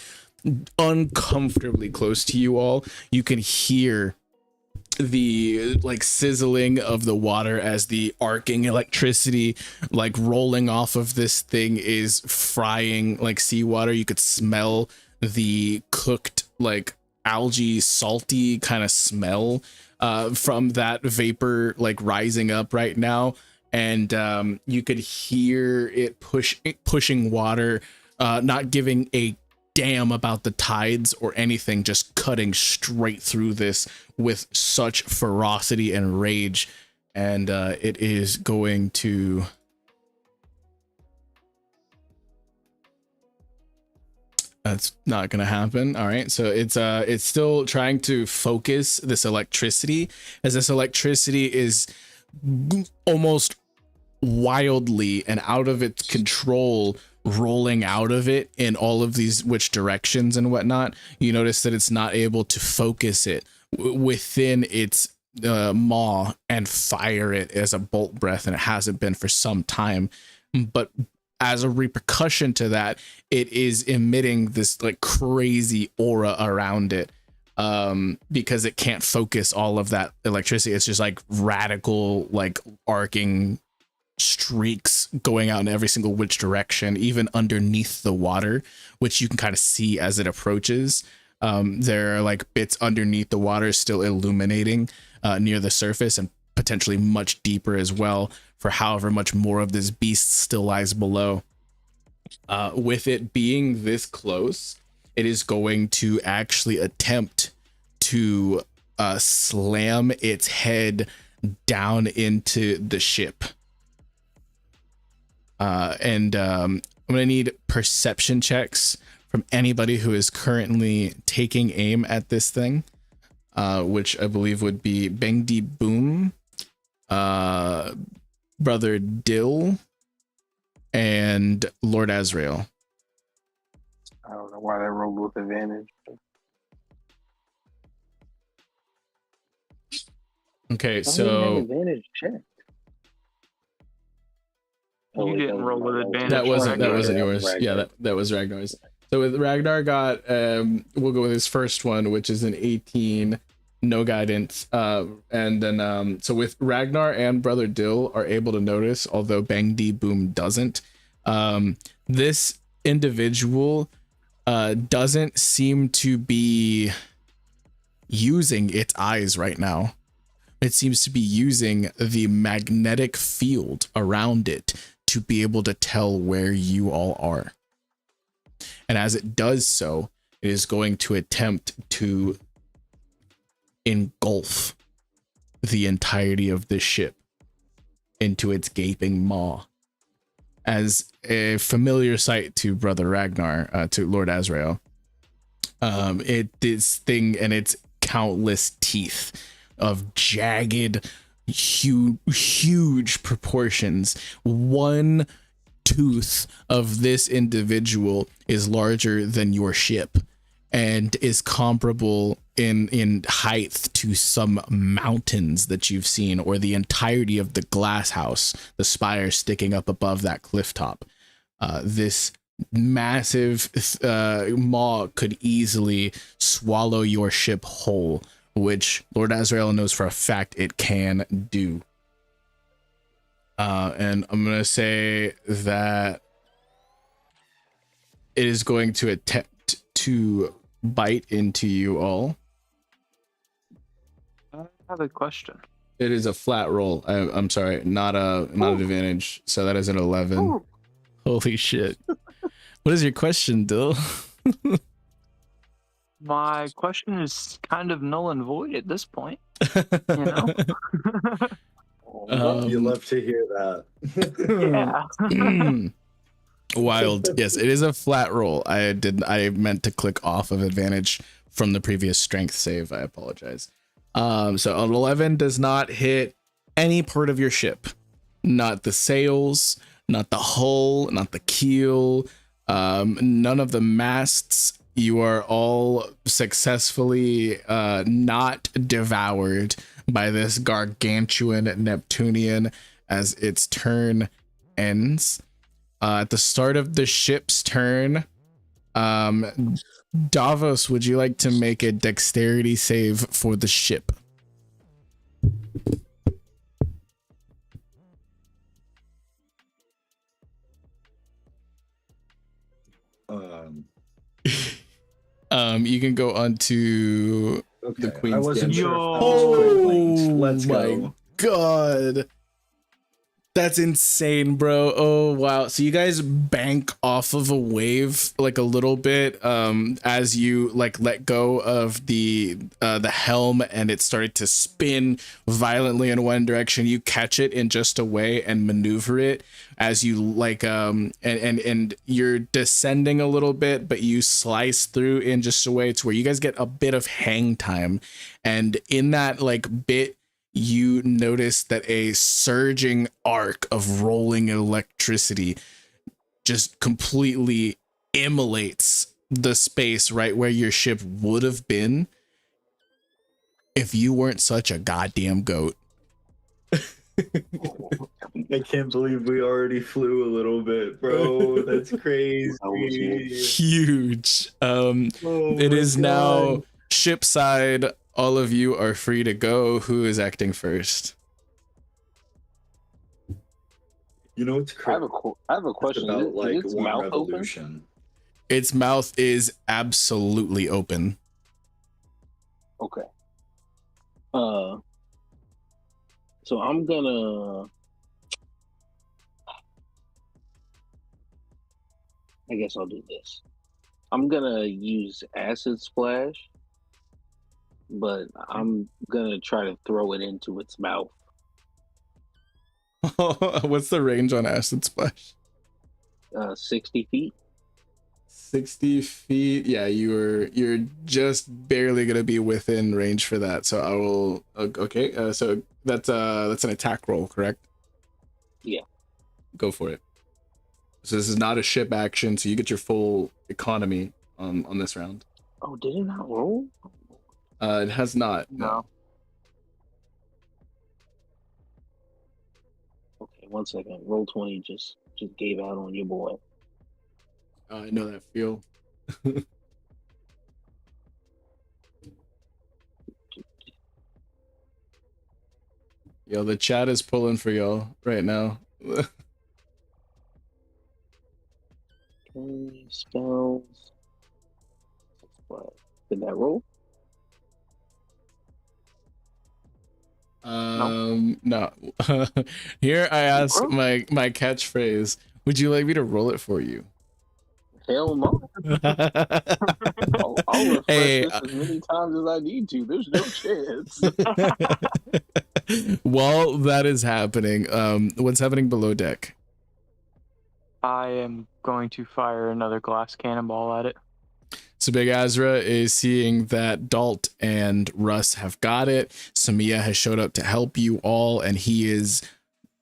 uncomfortably close to you all. You can hear the like sizzling of the water as the arcing electricity like rolling off of this thing is frying like seawater. You could smell the cooked like algae salty kind of smell from that vapor like rising up right now, and you could hear it pushing water, not giving a damn about the tides or anything, just cutting straight through this with such ferocity and rage. And it is going to that's not gonna happen. All right, so it's still trying to focus this electricity, as this electricity is almost wildly and out of its control rolling out of it in all of these which directions and whatnot. You notice that it's not able to focus it within its maw and fire it as a bolt breath, and it hasn't been for some time. But as a repercussion to that, it is emitting this like crazy aura around it, because it can't focus all of that electricity. It's just like radical like arcing streaks going out in every single which direction, even underneath the water, which you can kind of see as it approaches. There are like bits underneath the water still illuminating near the surface, and potentially much deeper as well, for however much more of this beast still lies below. With it being this close, it is going to actually attempt to slam its head down into the ship. And I'm gonna need perception checks from anybody who is currently taking aim at this thing, which I believe would be Bang D Boom, Brother Dill, and Lord Azrael. I don't know why that rolled with advantage. Okay, I don't so have advantage check. You didn't roll with advantage. that wasn't Ragnar. yours. Ragnar. Yeah, that was Ragnar's. So with Ragnar got we'll go with his first one, which is an 18, no guidance. And then so with Ragnar and Brother Dill are able to notice, although Bang D Boom doesn't. This individual doesn't seem to be using its eyes right now. It seems to be using the magnetic field around it to be able to tell where you all are. And as it does so, it is going to attempt to engulf the entirety of this ship into its gaping maw. As a familiar sight to Brother Ragnar, to Lord Azrael, this thing and its countless teeth of jagged, huge proportions. One tooth of this individual is larger than your ship and is comparable in height to some mountains that you've seen, or the entirety of the glass house, the spire sticking up above that cliff top. This massive maw could easily swallow your ship whole, which Lord Azrael knows for a fact it can do. And I'm gonna say that it is going to attempt to bite into you all. I have a question. It is a flat roll. I'm sorry, not an advantage. So that is an 11. Ooh. Holy shit! What is your question, Dill? My question is kind of null and void at this point. You know? You love to hear that. Yeah. Wild. Yes, it is a flat roll. I meant to click off of advantage from the previous strength save. I apologize. So an 11 does not hit any part of your ship. Not the sails, not the hull, not the keel, none of the masts. You are all successfully not devoured by this gargantuan Neptunian as its turn ends. At the start of the ship's turn, Davos, would you like to make a dexterity save for the ship? You can go on to the Queen's. I wasn't Gambit. sure if that was quick links. Let's my go. God. That's insane, bro. Oh, wow. So you guys bank off of a wave like a little bit as you like let go of the helm and it started to spin violently in one direction. You catch it in just a way and maneuver it as you like and you're descending a little bit, but you slice through in just a way to where you guys get a bit of hang time. And in that like bit, you notice that a surging arc of rolling electricity just completely immolates the space right where your ship would have been if you weren't such a goddamn goat. I can't believe we already flew a little bit, bro. That's crazy. Huge. It is now ship side. All of you are free to go. Who is acting first? You know what's I crazy? have a question. About Is its one mouth revolution. Its mouth is absolutely open. open? Okay. So I'm gonna. I guess I'll do this. I'm gonna use acid splash, but I'm gonna try to throw it into its mouth. What's the range on acid splash? 60 feet. 60 feet. Yeah, you're just barely gonna be within range for that. So I will. Okay. So that's an attack roll, correct? Yeah. Go for it. So this is not a ship action, so you get your full economy on this round. Oh, did it not roll? It has not. No. Okay, 1 second. Roll 20 just gave out on your boy. I know that feel. Yo, the chat is pulling for y'all right now. Okay, spells. What? Did that roll? No. Here I ask my catchphrase. Would you like me to roll it for you? Hell no. I'll refresh Hey, this as many times as I need to. There's no chance. while that is happening, what's happening below deck? I am going to fire another glass cannonball at it. So Big Azra is seeing that Dalt and Russ have got it. Samia has showed up to help you all, and he is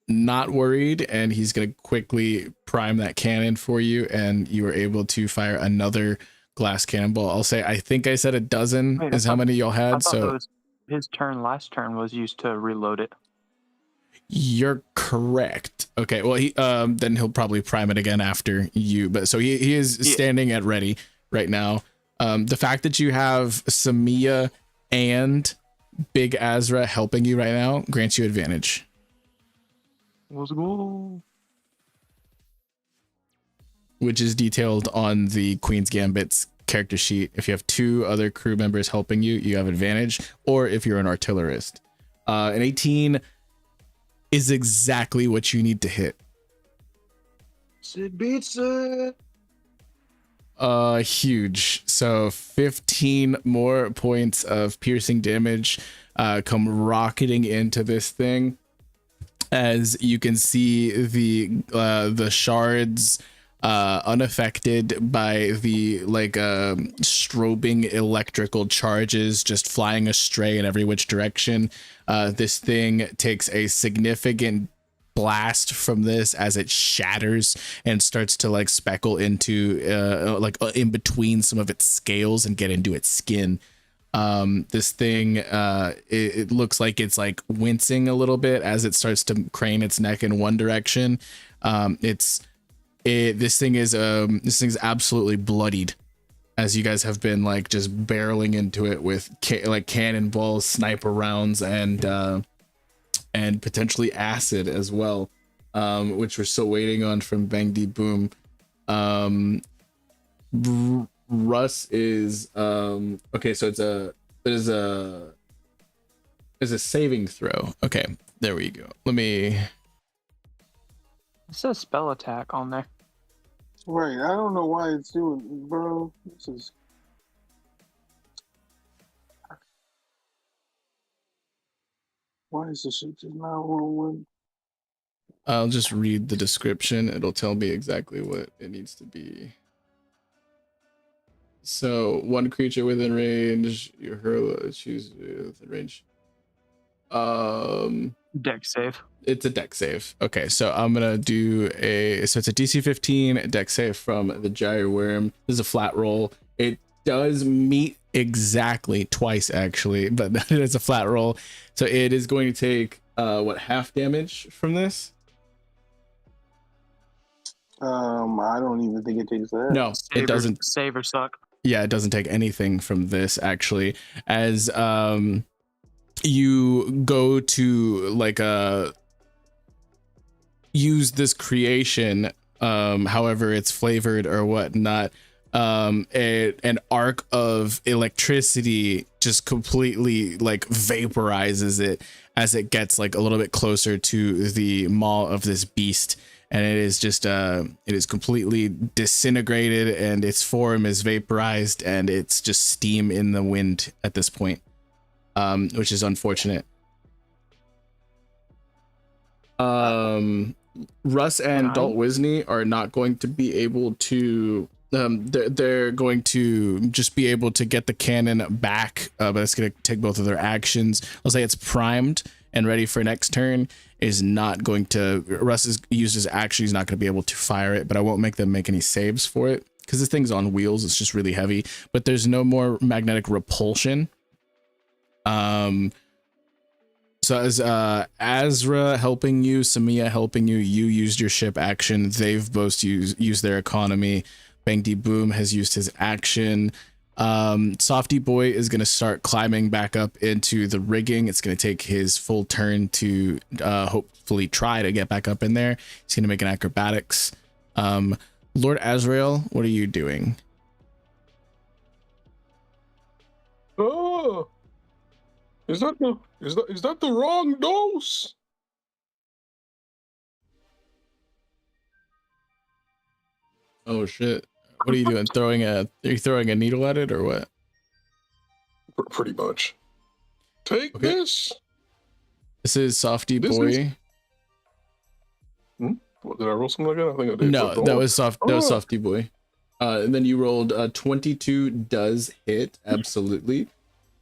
not worried, and he's going to quickly prime that cannon for you, and you are able to fire another glass cannonball. I'll say, I think I said a dozen is how many y'all had. So his last turn was used to reload it. You're correct. Okay, well, he then he'll probably prime it again after you, but so he is standing at ready right now. The fact that you have Samia and Big Azra helping you right now grants you advantage. Let's go. Which is detailed on the Queen's Gambit's character sheet. If you have 2 other crew members helping you, you have advantage, or if you're an artillerist. An 18 is exactly what you need to hit. Sid beats it. Huge. So 15 more points of piercing damage come rocketing into this thing. As you can see, the shards unaffected by the strobing electrical charges just flying astray in every which direction. This thing takes a significant blast from this as it shatters and starts to speckle into in between some of its scales and get into its skin. This thing it looks like it's wincing a little bit as it starts to crane its neck in one direction. This thing's absolutely bloodied, as you guys have been just barreling into it with cannonballs, sniper rounds, and potentially acid as well, which we're still waiting on from Bang D Boom. Russ is okay, so there's a saving throw. Okay, there we go. It says spell attack on there. Right, I don't know why it's doing, bro. This is. Why is this shit just not rolling? I'll just read the description. It'll tell me exactly what it needs to be. So 1 creature within range, you hurl, choose within range. Deck save. It's a deck save. Okay, so I'm gonna do so it's a DC 15 deck save from the Gyre Worm. This is a flat roll. It does meet exactly twice actually, but it's a flat roll. So it is going to take half damage from this? I don't even think it takes that. No, it doesn't. Save or suck. Yeah, it doesn't take anything from this actually. As you go to use this creation, however it's flavored or whatnot, an arc of electricity just completely vaporizes it as it gets a little bit closer to the maw of this beast, and it is just it is completely disintegrated and its form is vaporized and it's just steam in the wind at this point, which is unfortunate. Russ and Dalt Wisney are not going to be able to they're going to just be able to get the cannon back, but it's going to take both of their actions. I'll say it's primed and ready for next turn. Is not going to, Russ is used his action, he's not going to be able to fire it, but I won't make them make any saves for it because this thing's on wheels. It's just really heavy, but there's no more magnetic repulsion. So as Azra helping you, Samia helping you, you used your ship action. They've both used their economy. Bang D Boom has used his action. Softy Boy is going to start climbing back up into the rigging. It's going to take his full turn to hopefully try to get back up in there. He's going to make an acrobatics. Lord Azrael, what are you doing? Is that the wrong dose? Oh shit! What are you doing? Are you throwing a needle at it or what? Pretty much. Take Okay. this. This is Softy This Boy. is- What, did I roll something again? I think I did. No, but- that was Oh. Softy Boy. And then you rolled 22 does hit, absolutely.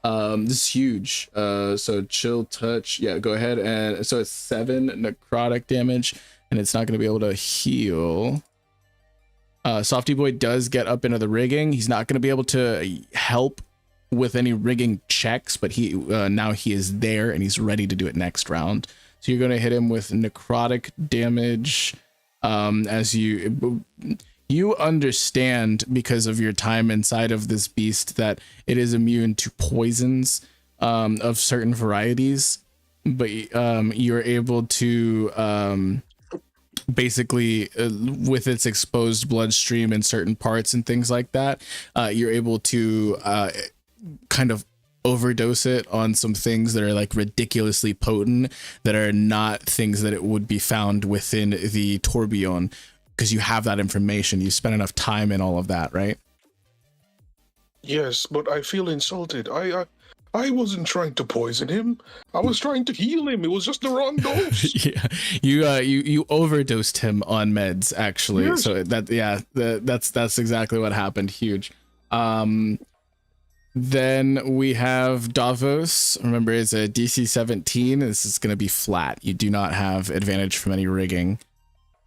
This is huge. So chill touch. Yeah, go ahead, and so it's 7 necrotic damage, and it's not gonna be able to heal. Softy Boy does get up into the rigging. He's not gonna be able to help with any rigging checks, but he now he is there and he's ready to do it next round. So you're gonna hit him with necrotic damage. As you understand, because of your time inside of this beast, that it is immune to poisons of certain varieties, but you're able to basically with its exposed bloodstream in certain parts and things like that, you're able to kind of overdose it on some things that are like ridiculously potent, that are not things that it would be found within the tourbillon, because you have that information. You spent enough time in all of that, right? Yes, but I feel insulted. I wasn't trying to poison him. I was trying to heal him. It was just the wrong dose. Yeah, you overdosed him on meds, actually. Yes. So that's exactly what happened. Huge. Then we have Davos. Remember, it's a DC 17. This is going to be flat. You do not have advantage from any rigging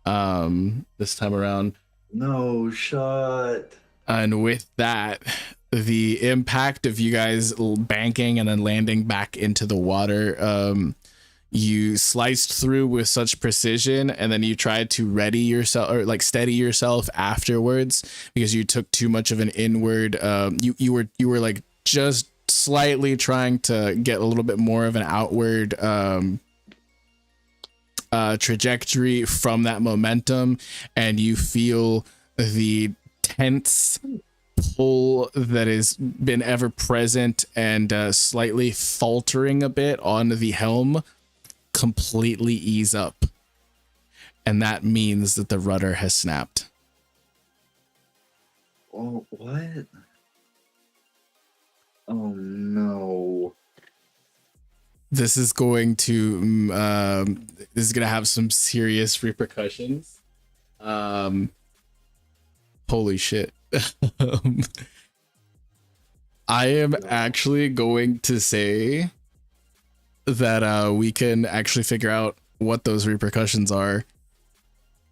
this time around. No shot. And with that, the impact of you guys banking and then landing back into the water, you sliced through with such precision, and then you tried to ready yourself, or like steady yourself afterwards, because you took too much of an inward. You were like just slightly trying to get a little bit more of an outward trajectory from that momentum, and you feel the tense pull that has been ever present and slightly faltering a bit on the helm completely ease up, and that means that the rudder has snapped. Oh, what? Oh no. This is going to have some serious repercussions. Holy shit. I am actually going to say that we can actually figure out what those repercussions are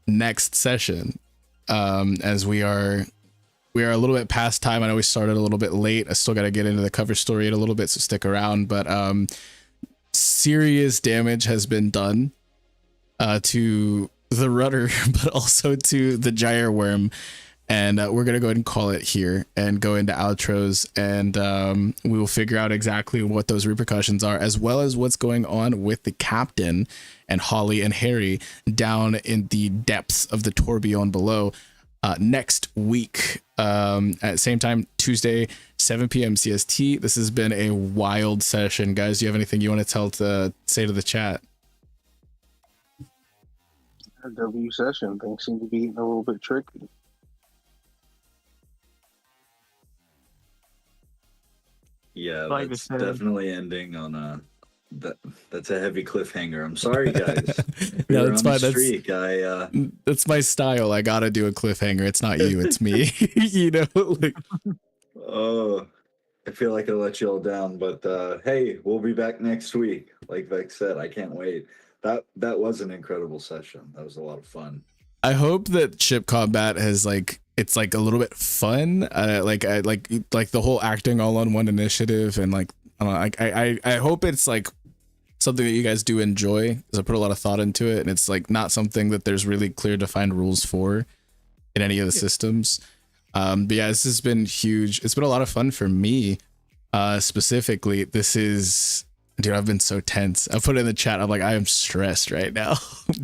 next session, as we are a little bit past time. I know we started a little bit late. I still got to get into the cover story in a little bit, so stick around. But serious damage has been done to the rudder, but also to the gyre worm. And we're going to go ahead and call it here and go into outros, and we will figure out exactly what those repercussions are, as well as what's going on with the captain and Holly and Harry down in the depths of the tourbillon below next week at same time, Tuesday, 7 p.m. CST. This has been a wild session. Guys, do you have anything you want to say to the chat? W session. Things seem to be getting a little bit tricky. Yeah, Like that's I said. definitely ending on a that's a heavy cliffhanger. I'm sorry, guys. No, We're that's on the fine. streak. That's my style. I gotta do a cliffhanger. It's not you, it's me. You know, like, Oh, I feel like I let you all down, but hey, we'll be back next week. Like Vex said, I can't wait. That was an incredible session. That was a lot of fun. I hope that ship combat has it's like a little bit fun. I like the whole acting all on one initiative, and like I don't know, I hope it's like something that you guys do enjoy, because I put a lot of thought into it, and it's like not something that there's really clear defined rules for in any of the systems. But yeah, this has been huge. It's been a lot of fun for me. Specifically, this is, dude, I've been so tense. I put it in the chat. I'm like, I am stressed right now.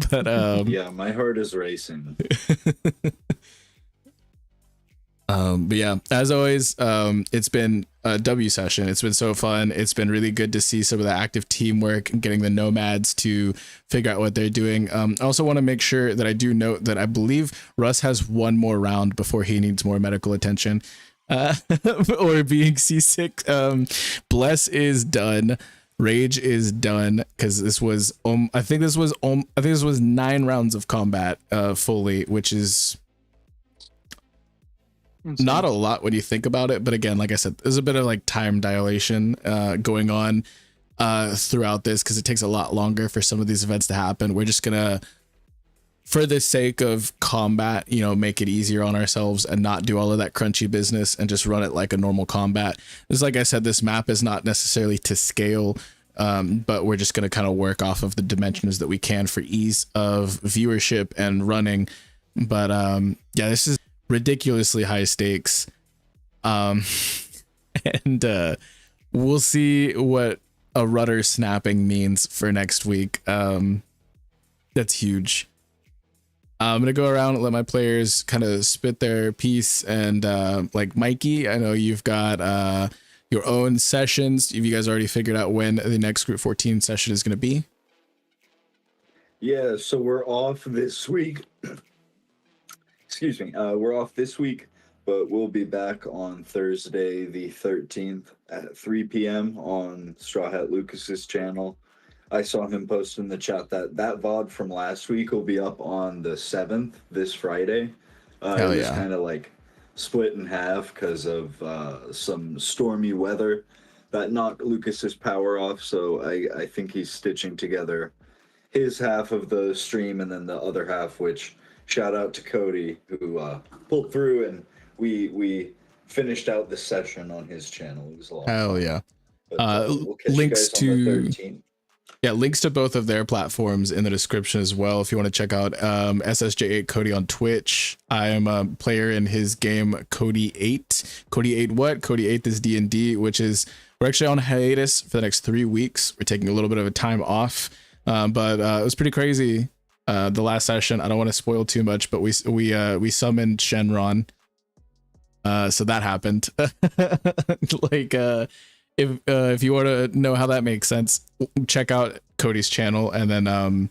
But Yeah, my heart is racing. but yeah, as always, it's been W session. It's been so fun. It's been really good to see some of the active teamwork and getting the nomads to figure out what they're doing. I also want to make sure that I do note that I believe Russ has one more round before he needs more medical attention or being seasick. Bless is done. Rage is done because this was I think this was 9 rounds of combat fully, which is not a lot when you think about it, but again, like I said, there's a bit of like time dilation going on throughout this because it takes a lot longer for some of these events to happen. We're just gonna, for the sake of combat, you know, make it easier on ourselves and not do all of that crunchy business and just run it like a normal combat. Just like I said, this map is not necessarily to scale, but we're just gonna kind of work off of the dimensions that we can for ease of viewership and running. But yeah, this is ridiculously high stakes, and we'll see what a rudder snapping means for next week. That's huge. I'm gonna go around and let my players kind of spit their piece, and like Mikey, I know you've got your own sessions. Have you guys already figured out when the next group 14 session is gonna be? Yeah, so we're off this week. Excuse me. We're off this week, but we'll be back on Thursday, the 13th at 3 p.m. on Straw Hat Lucas's channel. I saw him post in the chat that VOD from last week will be up on the 7th, this Friday. Hell it was yeah. kind of like split in half because of some stormy weather that knocked Lucas's power off. So I think he's stitching together his half of the stream and then the other half, which shout out to Cody who pulled through, and we finished out the session on his channel. It was a lot of Hell fun. yeah. But, we'll catch Links you guys on the to 13th. Yeah, links to both of their platforms in the description as well if you want to check out SSJ8 Cody on Twitch. I am a player in his game Cody 8. Cody 8 what? Cody 8 is D&D, which is, we're actually on hiatus for the next 3 weeks. We're taking a little bit of a time off, but it was pretty crazy. The last session, I don't want to spoil too much, but we summoned Shenron. So that happened. Like if you want to know how that makes sense, check out Cody's channel, and then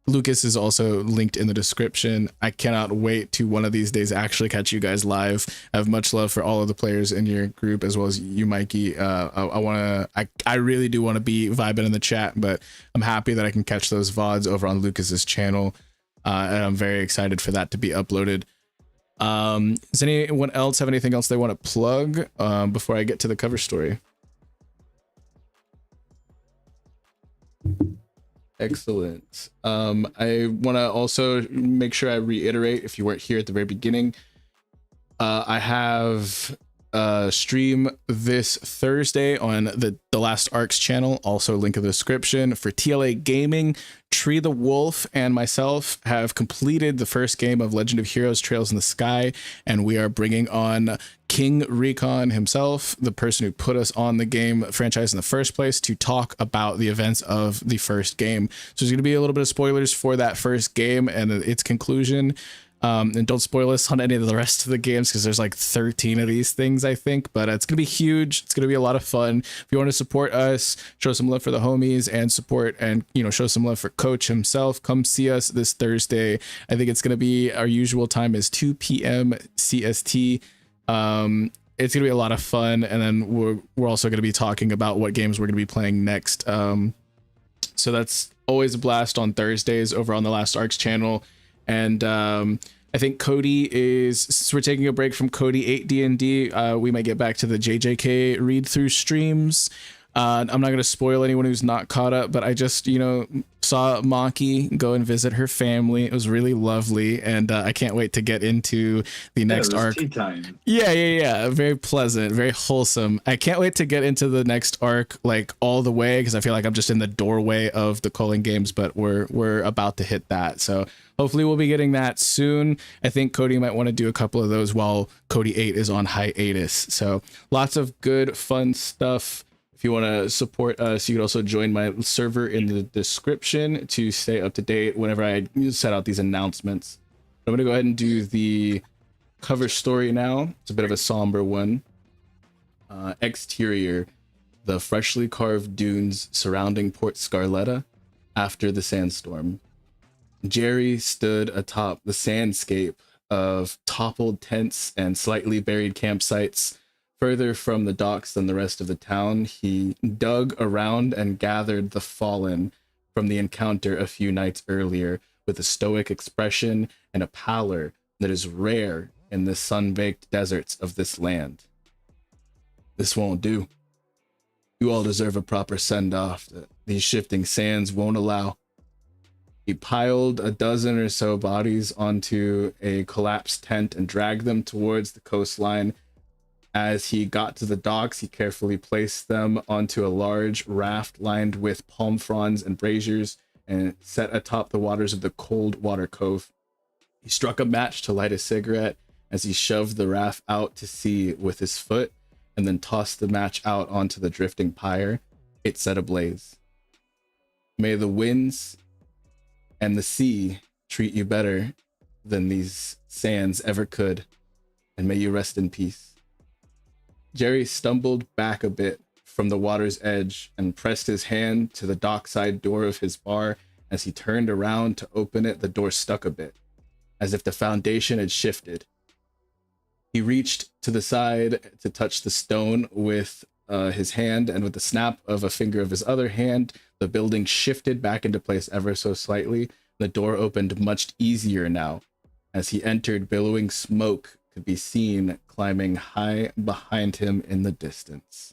Lucas is also linked in the description. I cannot wait to one of these days actually catch you guys live. I have much love for all of the players in your group as well as you, Mikey. I really do want to be vibing in the chat, but I'm happy that I can catch those VODs over on Lucas's channel, and I'm very excited for that to be uploaded. Does anyone else have anything else they want to plug before I get to the cover story? Excellent. I want to also make sure I reiterate, if you weren't here at the very beginning, I have stream this Thursday on the Last Arcs channel, also link in the description, for TLA Gaming. Tree the Wolf and myself have completed the first game of Legend of Heroes Trails in the Sky, and we are bringing on King Recon himself, the person who put us on the game franchise in the first place, to talk about the events of the first game. So there's going to be a little bit of spoilers for that first game and its conclusion. And don't spoil us on any of the rest of the games because there's like 13 of these things, I think, but it's gonna be huge. It's gonna be a lot of fun. If you want to support us, show some love for the homies, and support and, you know, show some love for Coach himself, come see us this Thursday. I think it's gonna be, our usual time is 2 p.m. CST. It's gonna be a lot of fun, and then we're also gonna be talking about what games we're gonna be playing next. So that's always a blast on Thursdays over on the Last Arcs channel. And I think Cody is, since we're taking a break from Cody 8 D&D, we might get back to the JJK read through streams. I'm not going to spoil anyone who's not caught up, but I just, you know, saw Maki go and visit her family. It was really lovely, and I can't wait to get into the next arc. Tea time. Yeah. Very pleasant, very wholesome. I can't wait to get into the next arc, like all the way, because I feel like I'm just in the doorway of the Culling games, but we're about to hit that. So hopefully we'll be getting that soon. I think Cody might want to do a couple of those while Cody 8 is on hiatus. So lots of good, fun stuff. If you want to support us, you can also join my server in the description to stay up to date whenever I set out these announcements. I'm going to go ahead and do the cover story now. It's a bit of a somber one. exterior, the freshly carved dunes surrounding Port Scarletta after the sandstorm. Jerry stood atop the sandscape of toppled tents and slightly buried campsites further from the docks than the rest of the town. He dug around and gathered the fallen from the encounter a few nights earlier with a stoic expression and a pallor that is rare in the sun-baked deserts of this land. This won't do. You all deserve a proper send-off that these shifting sands won't allow. He piled a dozen or so bodies onto a collapsed tent and dragged them towards the coastline. As he got to the docks, he carefully placed them onto a large raft lined with palm fronds and braziers and set atop the waters of the cold water cove. He struck a match to light a cigarette as he shoved the raft out to sea with his foot and then tossed the match out onto the drifting pyre. It set ablaze. May the winds and the sea treat you better than these sands ever could, and may you rest in peace. Jerry stumbled back a bit from the water's edge and pressed his hand to the dockside door of his bar. As he turned around to open it, the door stuck a bit, as if the foundation had shifted. He reached to the side to touch the stone with his hand, and with the snap of a finger of his other hand, the building shifted back into place ever so slightly. The door opened much easier now. As he entered, billowing smoke could be seen climbing high behind him in the distance.